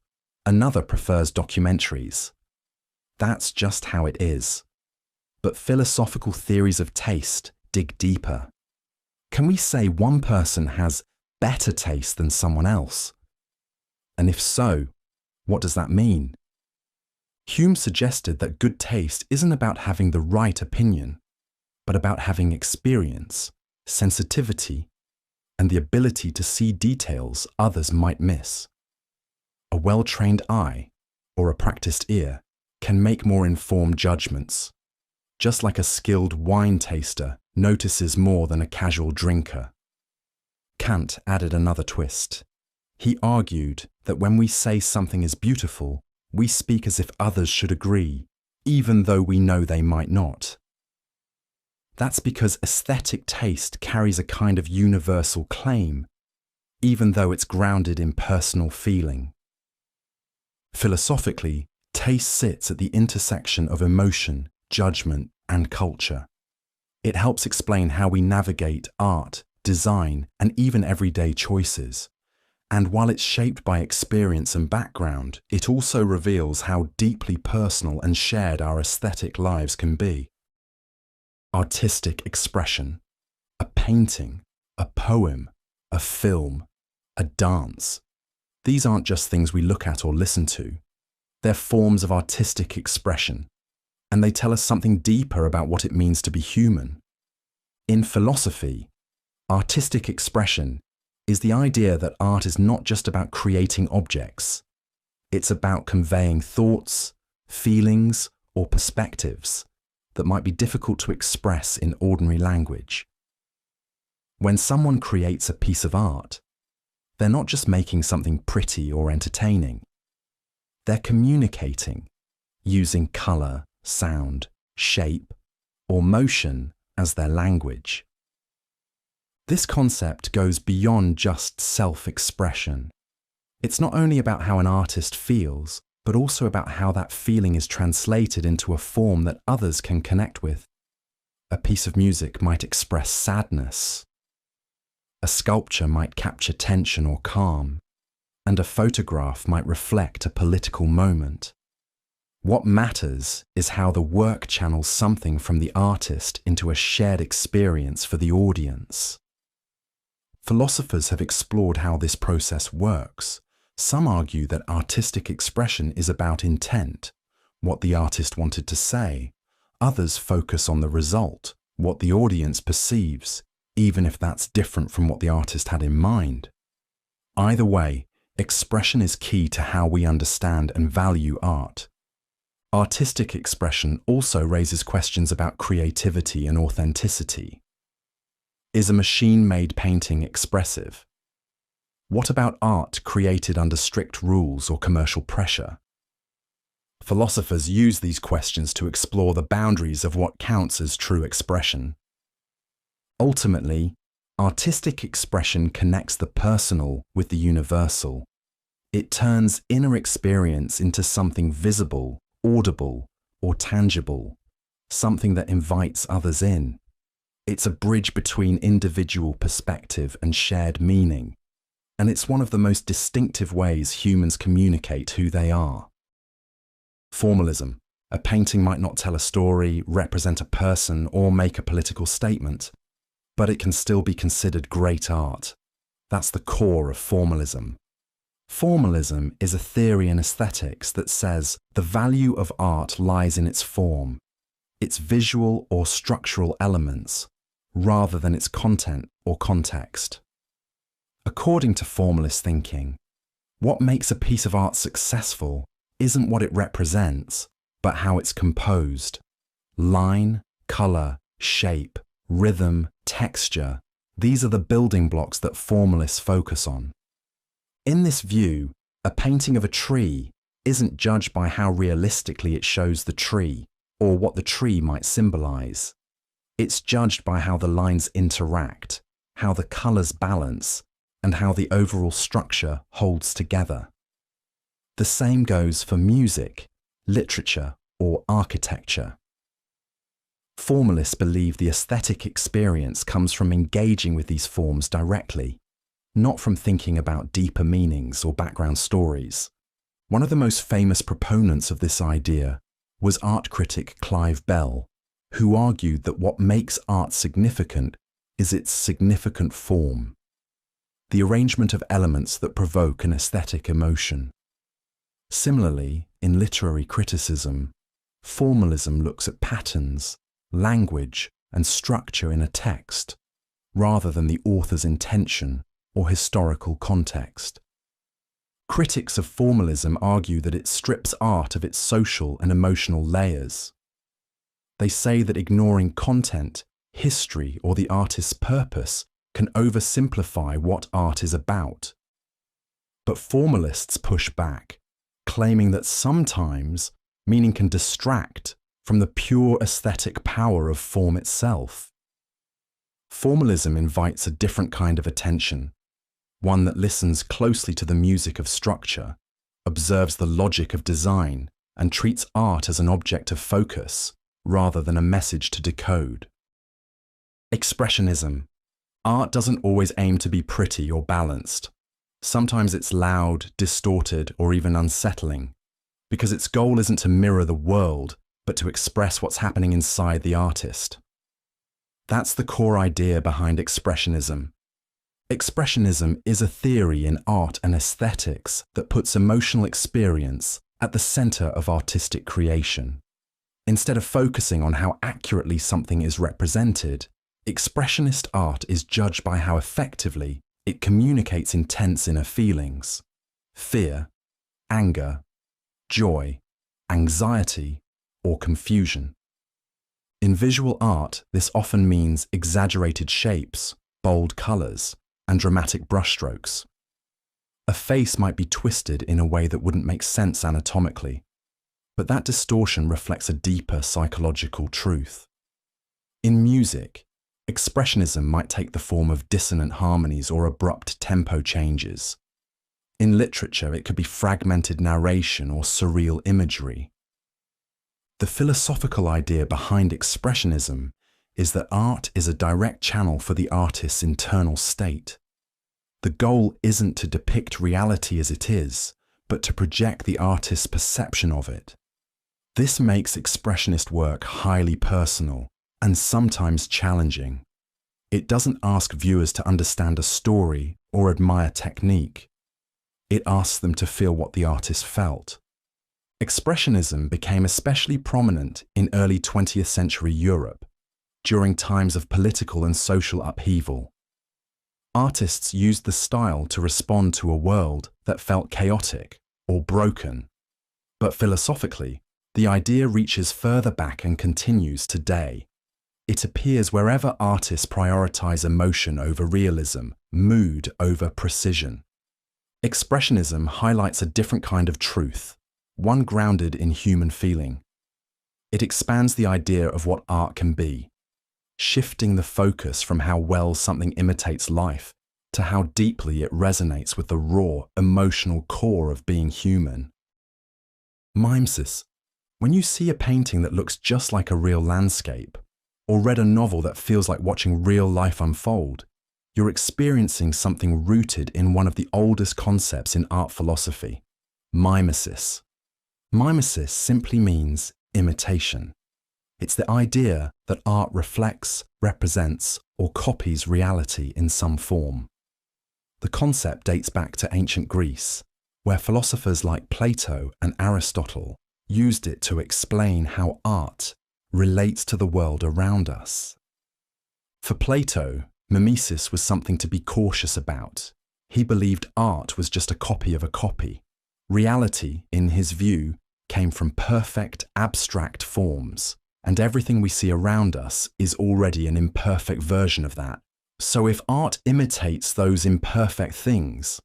another prefers documentaries. That's just how it is. But philosophical theories of taste dig deeper. Can we say one person has better taste than someone else? And if so, what does that mean? Hume suggested that good taste isn't about having the right opinion, but about having experience, sensitivity, and the ability to see details others might miss. A well-trained eye, or a practiced ear, can make more informed judgments, just like a skilled wine taster notices more than a casual drinker. Kant added another twist. He argued that when we say something is beautiful, we speak as if others should agree, even though we know they might not. That's because aesthetic taste carries a kind of universal claim, even though it's grounded in personal feeling. Philosophically, taste sits at the intersection of emotion, judgment, and culture. It helps explain how we navigate art, design, and even everyday choices. And while it's shaped by experience and background, it also reveals how deeply personal and shared our aesthetic lives can be. Artistic expression, a painting, a poem, a film, a dance. These aren't just things we look at or listen to. They're forms of artistic expression, and they tell us something deeper about what it means to be human. In philosophy, artistic expression is the idea that art is not just about creating objects. It's about conveying thoughts, feelings, or perspectives that might be difficult to express in ordinary language. When someone creates a piece of art, they're not just making something pretty or entertaining. They're communicating, using color, sound, shape, or motion as their language. This concept goes beyond just self-expression. It's not only about how an artist feels, but also about how that feeling is translated into a form that others can connect with. A piece of music might express sadness. A sculpture might capture tension or calm. and a photograph might reflect a political moment. What matters is how the work channels something from the artist into a shared experience for the audience. Philosophers have explored how this process works. Some argue that artistic expression is about intent, what the artist wanted to say. Others focus on the result, what the audience perceives, even if that's different from what the artist had in mind. Either way, expression is key to how we understand and value art. Artistic expression also raises questions about creativity and authenticity. Is a machine-made painting expressive? What about art created under strict rules or commercial pressure? Philosophers use these questions to explore the boundaries of what counts as true expression. Ultimately, artistic expression connects the personal with the universal. It turns inner experience into something visible, audible, or tangible, something that invites others in. It's a bridge between individual perspective and shared meaning, and it's one of the most distinctive ways humans communicate who they are. Formalism. A painting might not tell a story, represent a person, or make a political statement, but it can still be considered great art. That's the core of formalism. Formalism is a theory in aesthetics that says the value of art lies in its form, its visual or structural elements, rather than its content or context. According to formalist thinking, what makes a piece of art successful isn't what it represents, but how it's composed. Line, color, shape, rhythm, texture, these are the building blocks that formalists focus on. In this view, a painting of a tree isn't judged by how realistically it shows the tree or what the tree might symbolize. It's judged by how the lines interact, how the colors balance, and how the overall structure holds together. The same goes for music, literature, or architecture. Formalists believe the aesthetic experience comes from engaging with these forms directly, not from thinking about deeper meanings or background stories. One of the most famous proponents of this idea was art critic Clive Bell, who argued that what makes art significant is its significant form, the arrangement of elements that provoke an aesthetic emotion. Similarly, in literary criticism, formalism looks at patterns, language, and structure in a text, rather than the author's intention or historical context. Critics of formalism argue that it strips art of its social and emotional layers. They say that ignoring content, history, or the artist's purpose can oversimplify what art is about. But formalists push back, claiming that sometimes meaning can distract from the pure aesthetic power of form itself. Formalism invites a different kind of attention, one that listens closely to the music of structure, observes the logic of design, and treats art as an object of focus rather than a message to decode. Expressionism. Art doesn't always aim to be pretty or balanced. Sometimes it's loud, distorted, or even unsettling, because its goal isn't to mirror the world, but to express what's happening inside the artist. That's the core idea behind Expressionism. Expressionism is a theory in art and aesthetics that puts emotional experience at the center of artistic creation. Instead of focusing on how accurately something is represented, expressionist art is judged by how effectively it communicates intense inner feelings: fear, anger, joy, anxiety, or confusion. In visual art, this often means exaggerated shapes, bold colors, and dramatic brushstrokes. A face might be twisted in a way that wouldn't make sense anatomically, but that distortion reflects a deeper psychological truth. In music, expressionism might take the form of dissonant harmonies or abrupt tempo changes. In literature, it could be fragmented narration or surreal imagery. The philosophical idea behind expressionism is that art is a direct channel for the artist's internal state. The goal isn't to depict reality as it is, but to project the artist's perception of it. This makes expressionist work highly personal and sometimes challenging. It doesn't ask viewers to understand a story or admire technique. It asks them to feel what the artist felt. Expressionism became especially prominent in early 20th century Europe, during times of political and social upheaval. Artists used the style to respond to a world that felt chaotic or broken. But philosophically, the idea reaches further back and continues today. It appears wherever artists prioritize emotion over realism, mood over precision. Expressionism highlights a different kind of truth, one grounded in human feeling. It expands the idea of what art can be, shifting the focus from how well something imitates life to how deeply it resonates with the raw, emotional core of being human. Mimesis. When you see a painting that looks just like a real landscape, or read a novel that feels like watching real life unfold, you're experiencing something rooted in one of the oldest concepts in art philosophy, mimesis. Mimesis simply means imitation. It's the idea that art reflects, represents, or copies reality in some form. The concept dates back to ancient Greece, where philosophers like Plato and Aristotle used it to explain how art relates to the world around us. For Plato, mimesis was something to be cautious about. He believed art was just a copy of a copy. Reality, in his view, came from perfect, abstract forms, and everything we see around us is already an imperfect version of that. So if art imitates those imperfect things,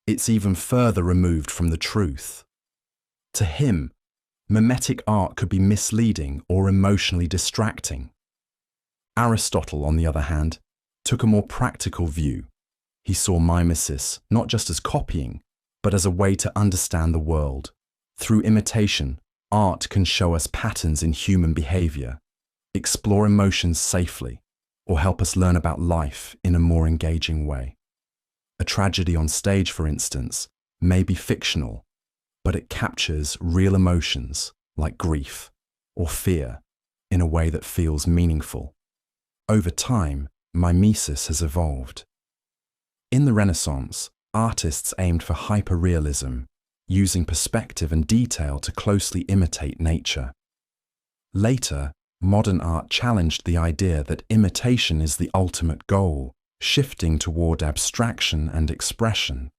it's even further removed from the truth. To him, mimetic art could be misleading or emotionally distracting. Aristotle, on the other hand, took a more practical view. He saw mimesis not just as copying, but as a way to understand the world. Through imitation, art can show us patterns in human behavior, explore emotions safely, or help us learn about life in a more engaging way. A tragedy on stage, for instance, may be fictional, but it captures real emotions like grief or fear in a way that feels meaningful. Over time, mimesis has evolved. In the Renaissance, artists aimed for hyperrealism, using perspective and detail to closely imitate nature. Later, modern art challenged the idea that imitation is the ultimate goal, shifting toward abstraction and expression.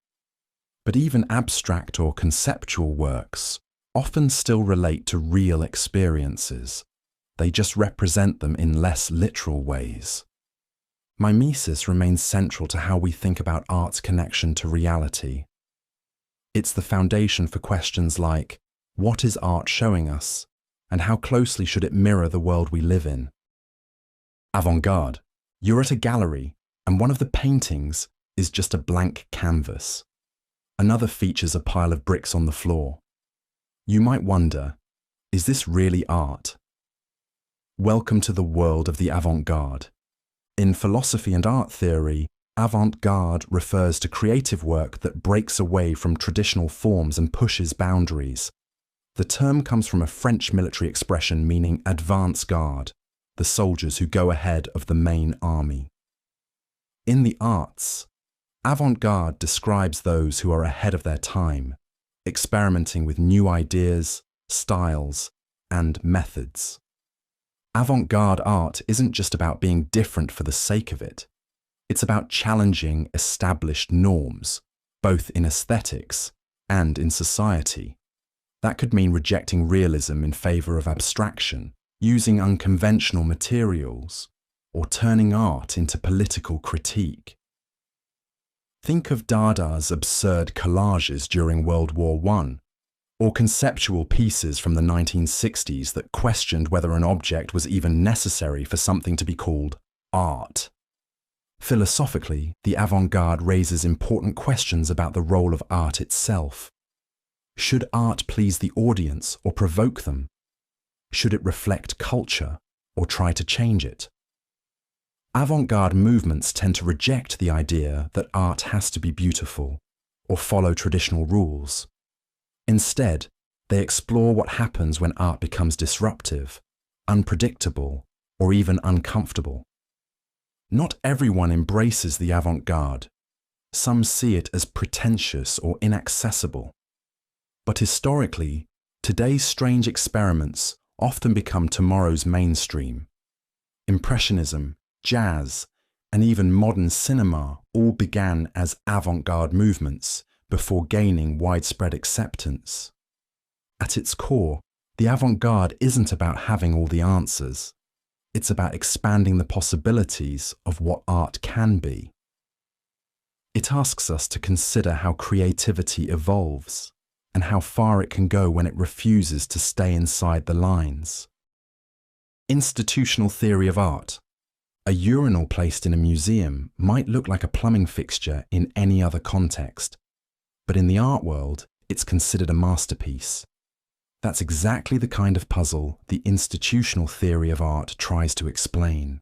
But even abstract or conceptual works often still relate to real experiences. They just represent them in less literal ways. Mimesis remains central to how we think about art's connection to reality. It's the foundation for questions like, what is art showing us, and how closely should it mirror the world we live in? Avant-garde. You're at a gallery, and one of the paintings is just a blank canvas. Another features a pile of bricks on the floor. You might wonder, is this really art? Welcome to the world of the avant-garde. In philosophy and art theory, avant-garde refers to creative work that breaks away from traditional forms and pushes boundaries. The term comes from a French military expression meaning advance guard, the soldiers who go ahead of the main army. In the arts, avant-garde describes those who are ahead of their time, experimenting with new ideas, styles, and methods. Avant-garde art isn't just about being different for the sake of it. It's about challenging established norms, both in aesthetics and in society. That could mean rejecting realism in favor of abstraction, using unconventional materials, or turning art into political critique. Think of Dada's absurd collages during World War I, or conceptual pieces from the 1960s that questioned whether an object was even necessary for something to be called art. Philosophically, the avant-garde raises important questions about the role of art itself. Should art please the audience or provoke them? Should it reflect culture or try to change it? Avant-garde movements tend to reject the idea that art has to be beautiful or follow traditional rules. Instead, they explore what happens when art becomes disruptive, unpredictable, or even uncomfortable. Not everyone embraces the avant-garde. Some see it as pretentious or inaccessible. But historically, today's strange experiments often become tomorrow's mainstream. Impressionism, jazz, and even modern cinema all began as avant-garde movements before gaining widespread acceptance. At its core, the avant-garde isn't about having all the answers. It's about expanding the possibilities of what art can be. It asks us to consider how creativity evolves and how far it can go when it refuses to stay inside the lines. Institutional theory of art. A urinal placed in a museum might look like a plumbing fixture in any other context, but in the art world, it's considered a masterpiece. That's exactly the kind of puzzle the institutional theory of art tries to explain.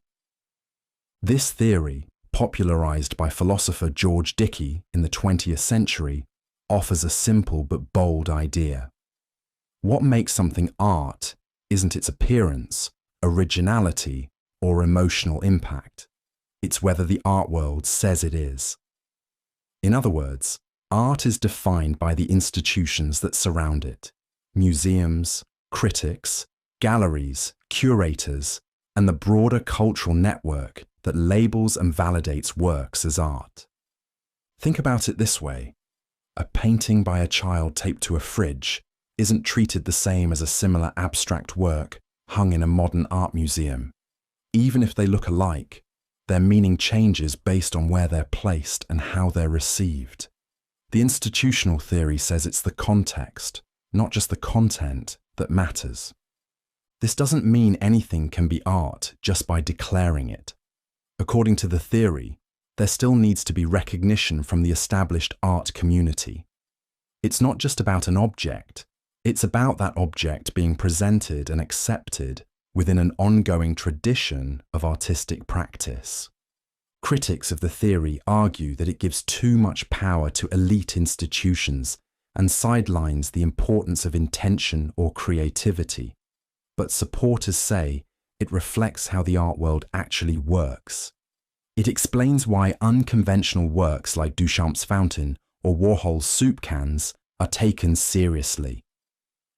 This theory, popularized by philosopher George Dickey in the 20th century, offers a simple but bold idea. What makes something art isn't its appearance, originality, or emotional impact. It's whether the art world says it is. In other words, art is defined by the institutions that surround it: museums, critics, galleries, curators, and the broader cultural network that labels and validates works as art. Think about it this way. A painting by a child taped to a fridge isn't treated the same as a similar abstract work hung in a modern art museum. Even if they look alike, their meaning changes based on where they're placed and how they're received. The institutional theory says it's the context, not just the content, that matters. This doesn't mean anything can be art just by declaring it. According to the theory, there still needs to be recognition from the established art community. It's not just about an object, it's about that object being presented and accepted within an ongoing tradition of artistic practice. Critics of the theory argue that it gives too much power to elite institutions and sidelines the importance of intention or creativity, but supporters say it reflects how the art world actually works. It explains why unconventional works like Duchamp's fountain or Warhol's soup cans are taken seriously.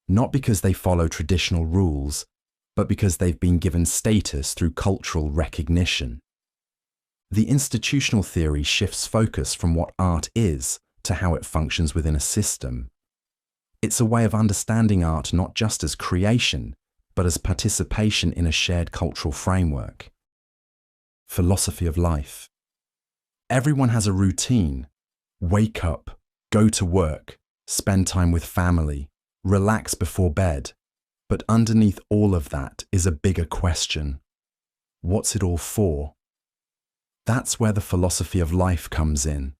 Not because they follow traditional rules, but because they've been given status through cultural recognition. The institutional theory shifts focus from what art is to how it functions within a system. It's a way of understanding art not just as creation, but as participation in a shared cultural framework. Philosophy of life. Everyone has a routine. Wake up, go to work, spend time with family, relax before bed. But underneath all of that is a bigger question. What's it all for? That's where the philosophy of life comes in.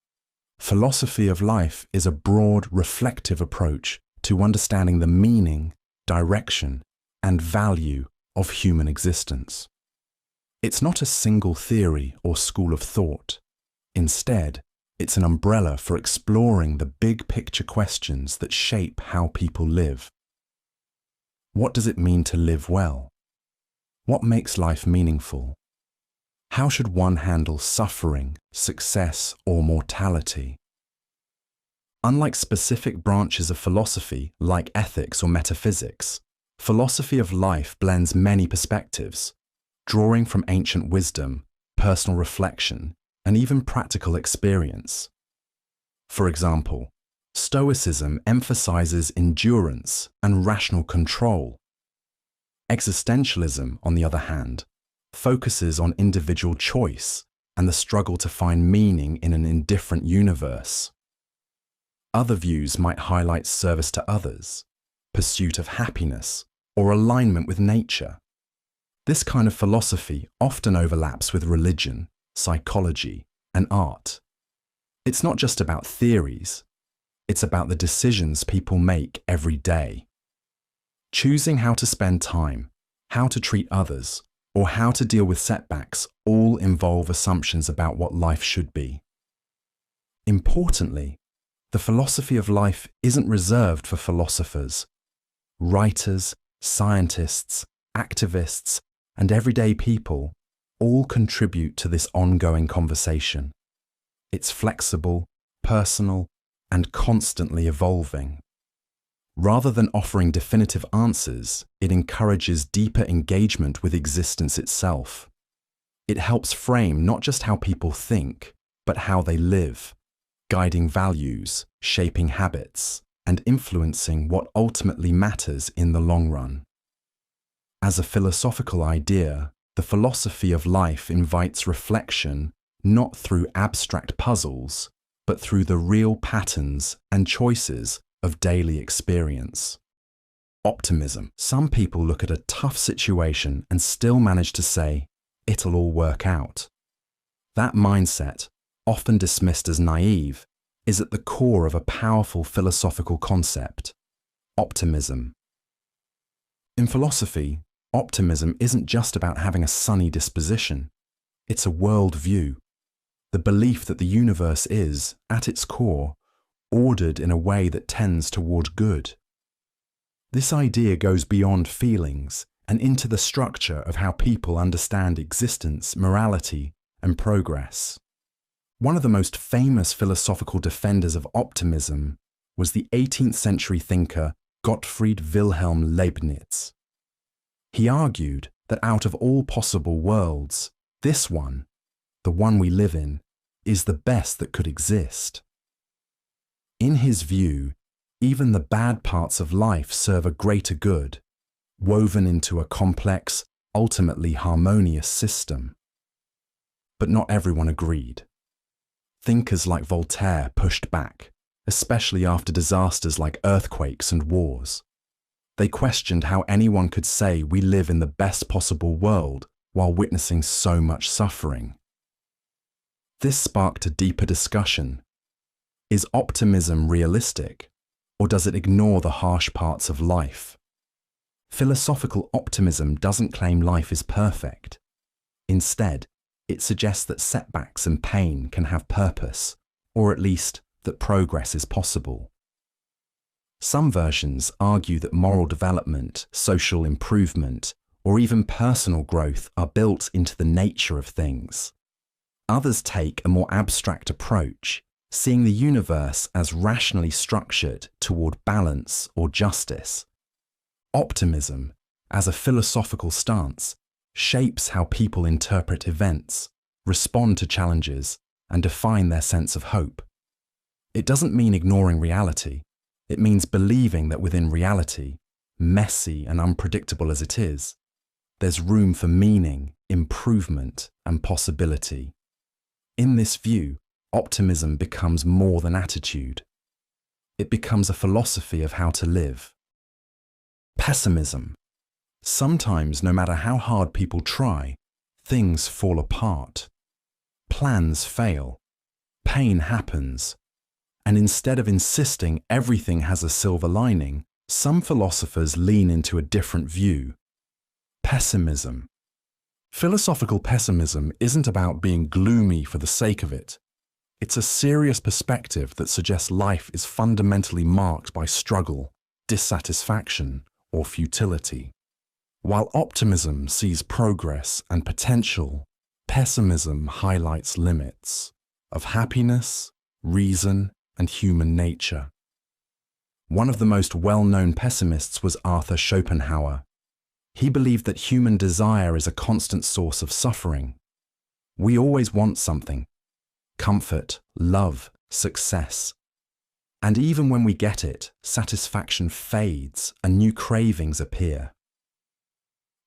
Philosophy of life is a broad, reflective approach to understanding the meaning, direction, and value of human existence. It's not a single theory or school of thought. Instead, it's an umbrella for exploring the big picture questions that shape how people live. What does it mean to live well? What makes life meaningful? How should one handle suffering, success, or mortality? Unlike specific branches of philosophy like ethics or metaphysics, philosophy of life blends many perspectives, drawing from ancient wisdom, personal reflection, and even practical experience. For example, Stoicism emphasizes endurance and rational control. Existentialism, on the other hand, focuses on individual choice and the struggle to find meaning in an indifferent universe. Other views might highlight service to others, pursuit of happiness, or alignment with nature. This kind of philosophy often overlaps with religion, psychology, and art. It's not just about theories, it's about the decisions people make every day. Choosing how to spend time, how to treat others, or how to deal with setbacks all involve assumptions about what life should be. Importantly, the philosophy of life isn't reserved for philosophers. Writers, scientists, activists, and everyday people all contribute to this ongoing conversation. It's flexible, personal, and constantly evolving. Rather than offering definitive answers, it encourages deeper engagement with existence itself. It helps frame not just how people think, but how they live, guiding values, shaping habits, and influencing what ultimately matters in the long run. As a philosophical idea, the philosophy of life invites reflection not through abstract puzzles, but through the real patterns and choices of daily experience. Optimism. Some people look at a tough situation and still manage to say, "It'll all work out." That mindset, often dismissed as naive, is at the core of a powerful philosophical concept: optimism. In philosophy, optimism isn't just about having a sunny disposition. It's a worldview, the belief that the universe is, at its core, ordered in a way that tends toward good. This idea goes beyond feelings and into the structure of how people understand existence, morality, and progress. One of the most famous philosophical defenders of optimism was the 18th century thinker Gottfried Wilhelm Leibniz. He argued that out of all possible worlds, this one, the one we live in, is the best that could exist. In his view, even the bad parts of life serve a greater good, woven into a complex, ultimately harmonious system. But not everyone agreed. Thinkers like Voltaire pushed back, especially after disasters like earthquakes and wars. They questioned how anyone could say we live in the best possible world while witnessing so much suffering. This sparked a deeper discussion. Is optimism realistic, or does it ignore the harsh parts of life? Philosophical optimism doesn't claim life is perfect. Instead, it suggests that setbacks and pain can have purpose, or at least that progress is possible. Some versions argue that moral development, social improvement, or even personal growth are built into the nature of things. Others take a more abstract approach, seeing the universe as rationally structured toward balance or justice. Optimism, as a philosophical stance, shapes how people interpret events, respond to challenges, and define their sense of hope. It doesn't mean ignoring reality. It means believing that within reality, messy and unpredictable as it is, there's room for meaning, improvement, and possibility. In this view, optimism becomes more than attitude. It becomes a philosophy of how to live. Pessimism. Sometimes, no matter how hard people try, things fall apart. Plans fail. Pain happens. And instead of insisting everything has a silver lining, some philosophers lean into a different view. Pessimism. Philosophical pessimism isn't about being gloomy for the sake of it. It's a serious perspective that suggests life is fundamentally marked by struggle, dissatisfaction, or futility. While optimism sees progress and potential, pessimism highlights limits of happiness, reason, and human nature. One of the most well-known pessimists was Arthur Schopenhauer. He believed that human desire is a constant source of suffering. We always want something: comfort, love, success. And even when we get it, satisfaction fades and new cravings appear.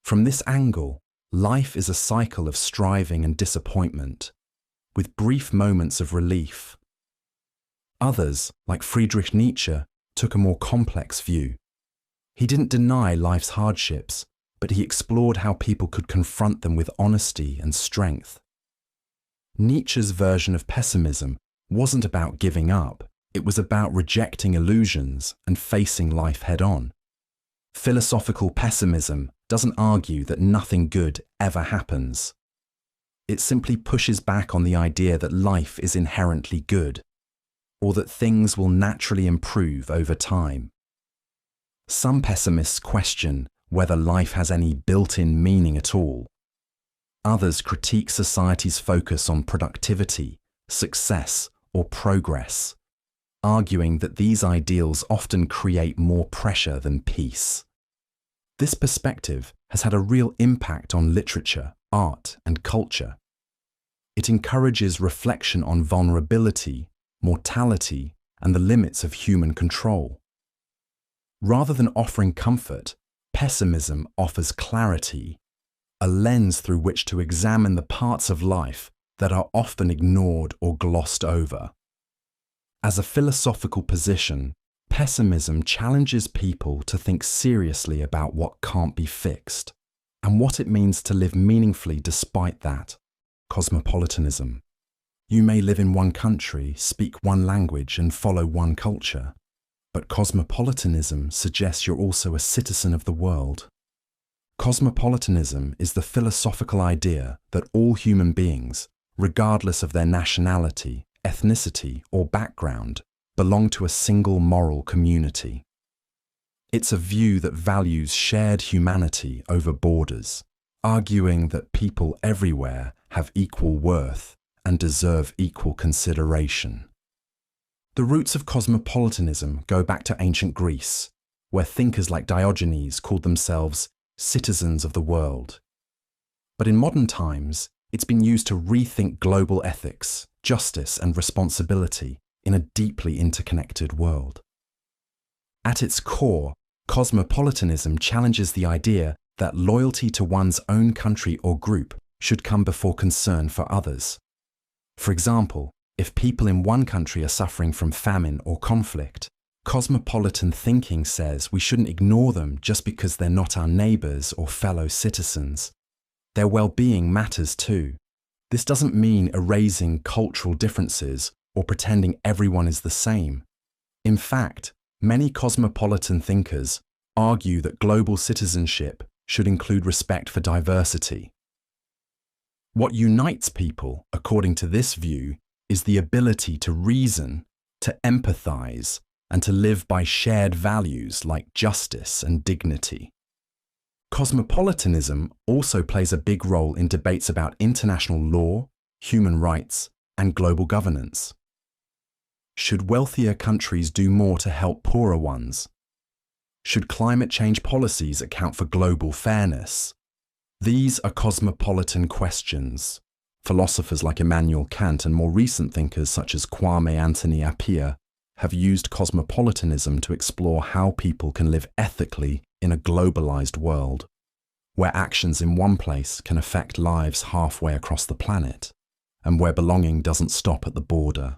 From this angle, life is a cycle of striving and disappointment, with brief moments of relief. Others, like Friedrich Nietzsche, took a more complex view. He didn't deny life's hardships, but he explored how people could confront them with honesty and strength. Nietzsche's version of pessimism wasn't about giving up, it was about rejecting illusions and facing life head-on. Philosophical pessimism doesn't argue that nothing good ever happens. It simply pushes back on the idea that life is inherently good, or that things will naturally improve over time. Some pessimists question whether life has any built-in meaning at all. Others critique society's focus on productivity, success, or progress, arguing that these ideals often create more pressure than peace. This perspective has had a real impact on literature, art, and culture. It encourages reflection on vulnerability, mortality, and the limits of human control. Rather than offering comfort, pessimism offers clarity, a lens through which to examine the parts of life that are often ignored or glossed over. As a philosophical position, pessimism challenges people to think seriously about what can't be fixed, and what it means to live meaningfully despite that. Cosmopolitanism. You may live in one country, speak one language, and follow one culture, but cosmopolitanism suggests you're also a citizen of the world. Cosmopolitanism is the philosophical idea that all human beings, regardless of their nationality, ethnicity, or background, belong to a single moral community. It's a view that values shared humanity over borders, arguing that people everywhere have equal worth and deserve equal consideration. The roots of cosmopolitanism go back to ancient Greece, where thinkers like Diogenes called themselves citizens of the world. But in modern times, it's been used to rethink global ethics, justice, and responsibility in a deeply interconnected world. At its core, cosmopolitanism challenges the idea that loyalty to one's own country or group should come before concern for others. For example, if people in one country are suffering from famine or conflict, cosmopolitan thinking says we shouldn't ignore them just because they're not our neighbours or fellow citizens. Their well-being matters too. This doesn't mean erasing cultural differences or pretending everyone is the same. In fact, many cosmopolitan thinkers argue that global citizenship should include respect for diversity. What unites people, according to this view, is the ability to reason, to empathize, and to live by shared values like justice and dignity. Cosmopolitanism also plays a big role in debates about international law, human rights, and global governance. Should wealthier countries do more to help poorer ones? Should climate change policies account for global fairness? These are cosmopolitan questions. Philosophers like Immanuel Kant and more recent thinkers such as Kwame Anthony Appiah have used cosmopolitanism to explore how people can live ethically in a globalized world, where actions in one place can affect lives halfway across the planet, and where belonging doesn't stop at the border.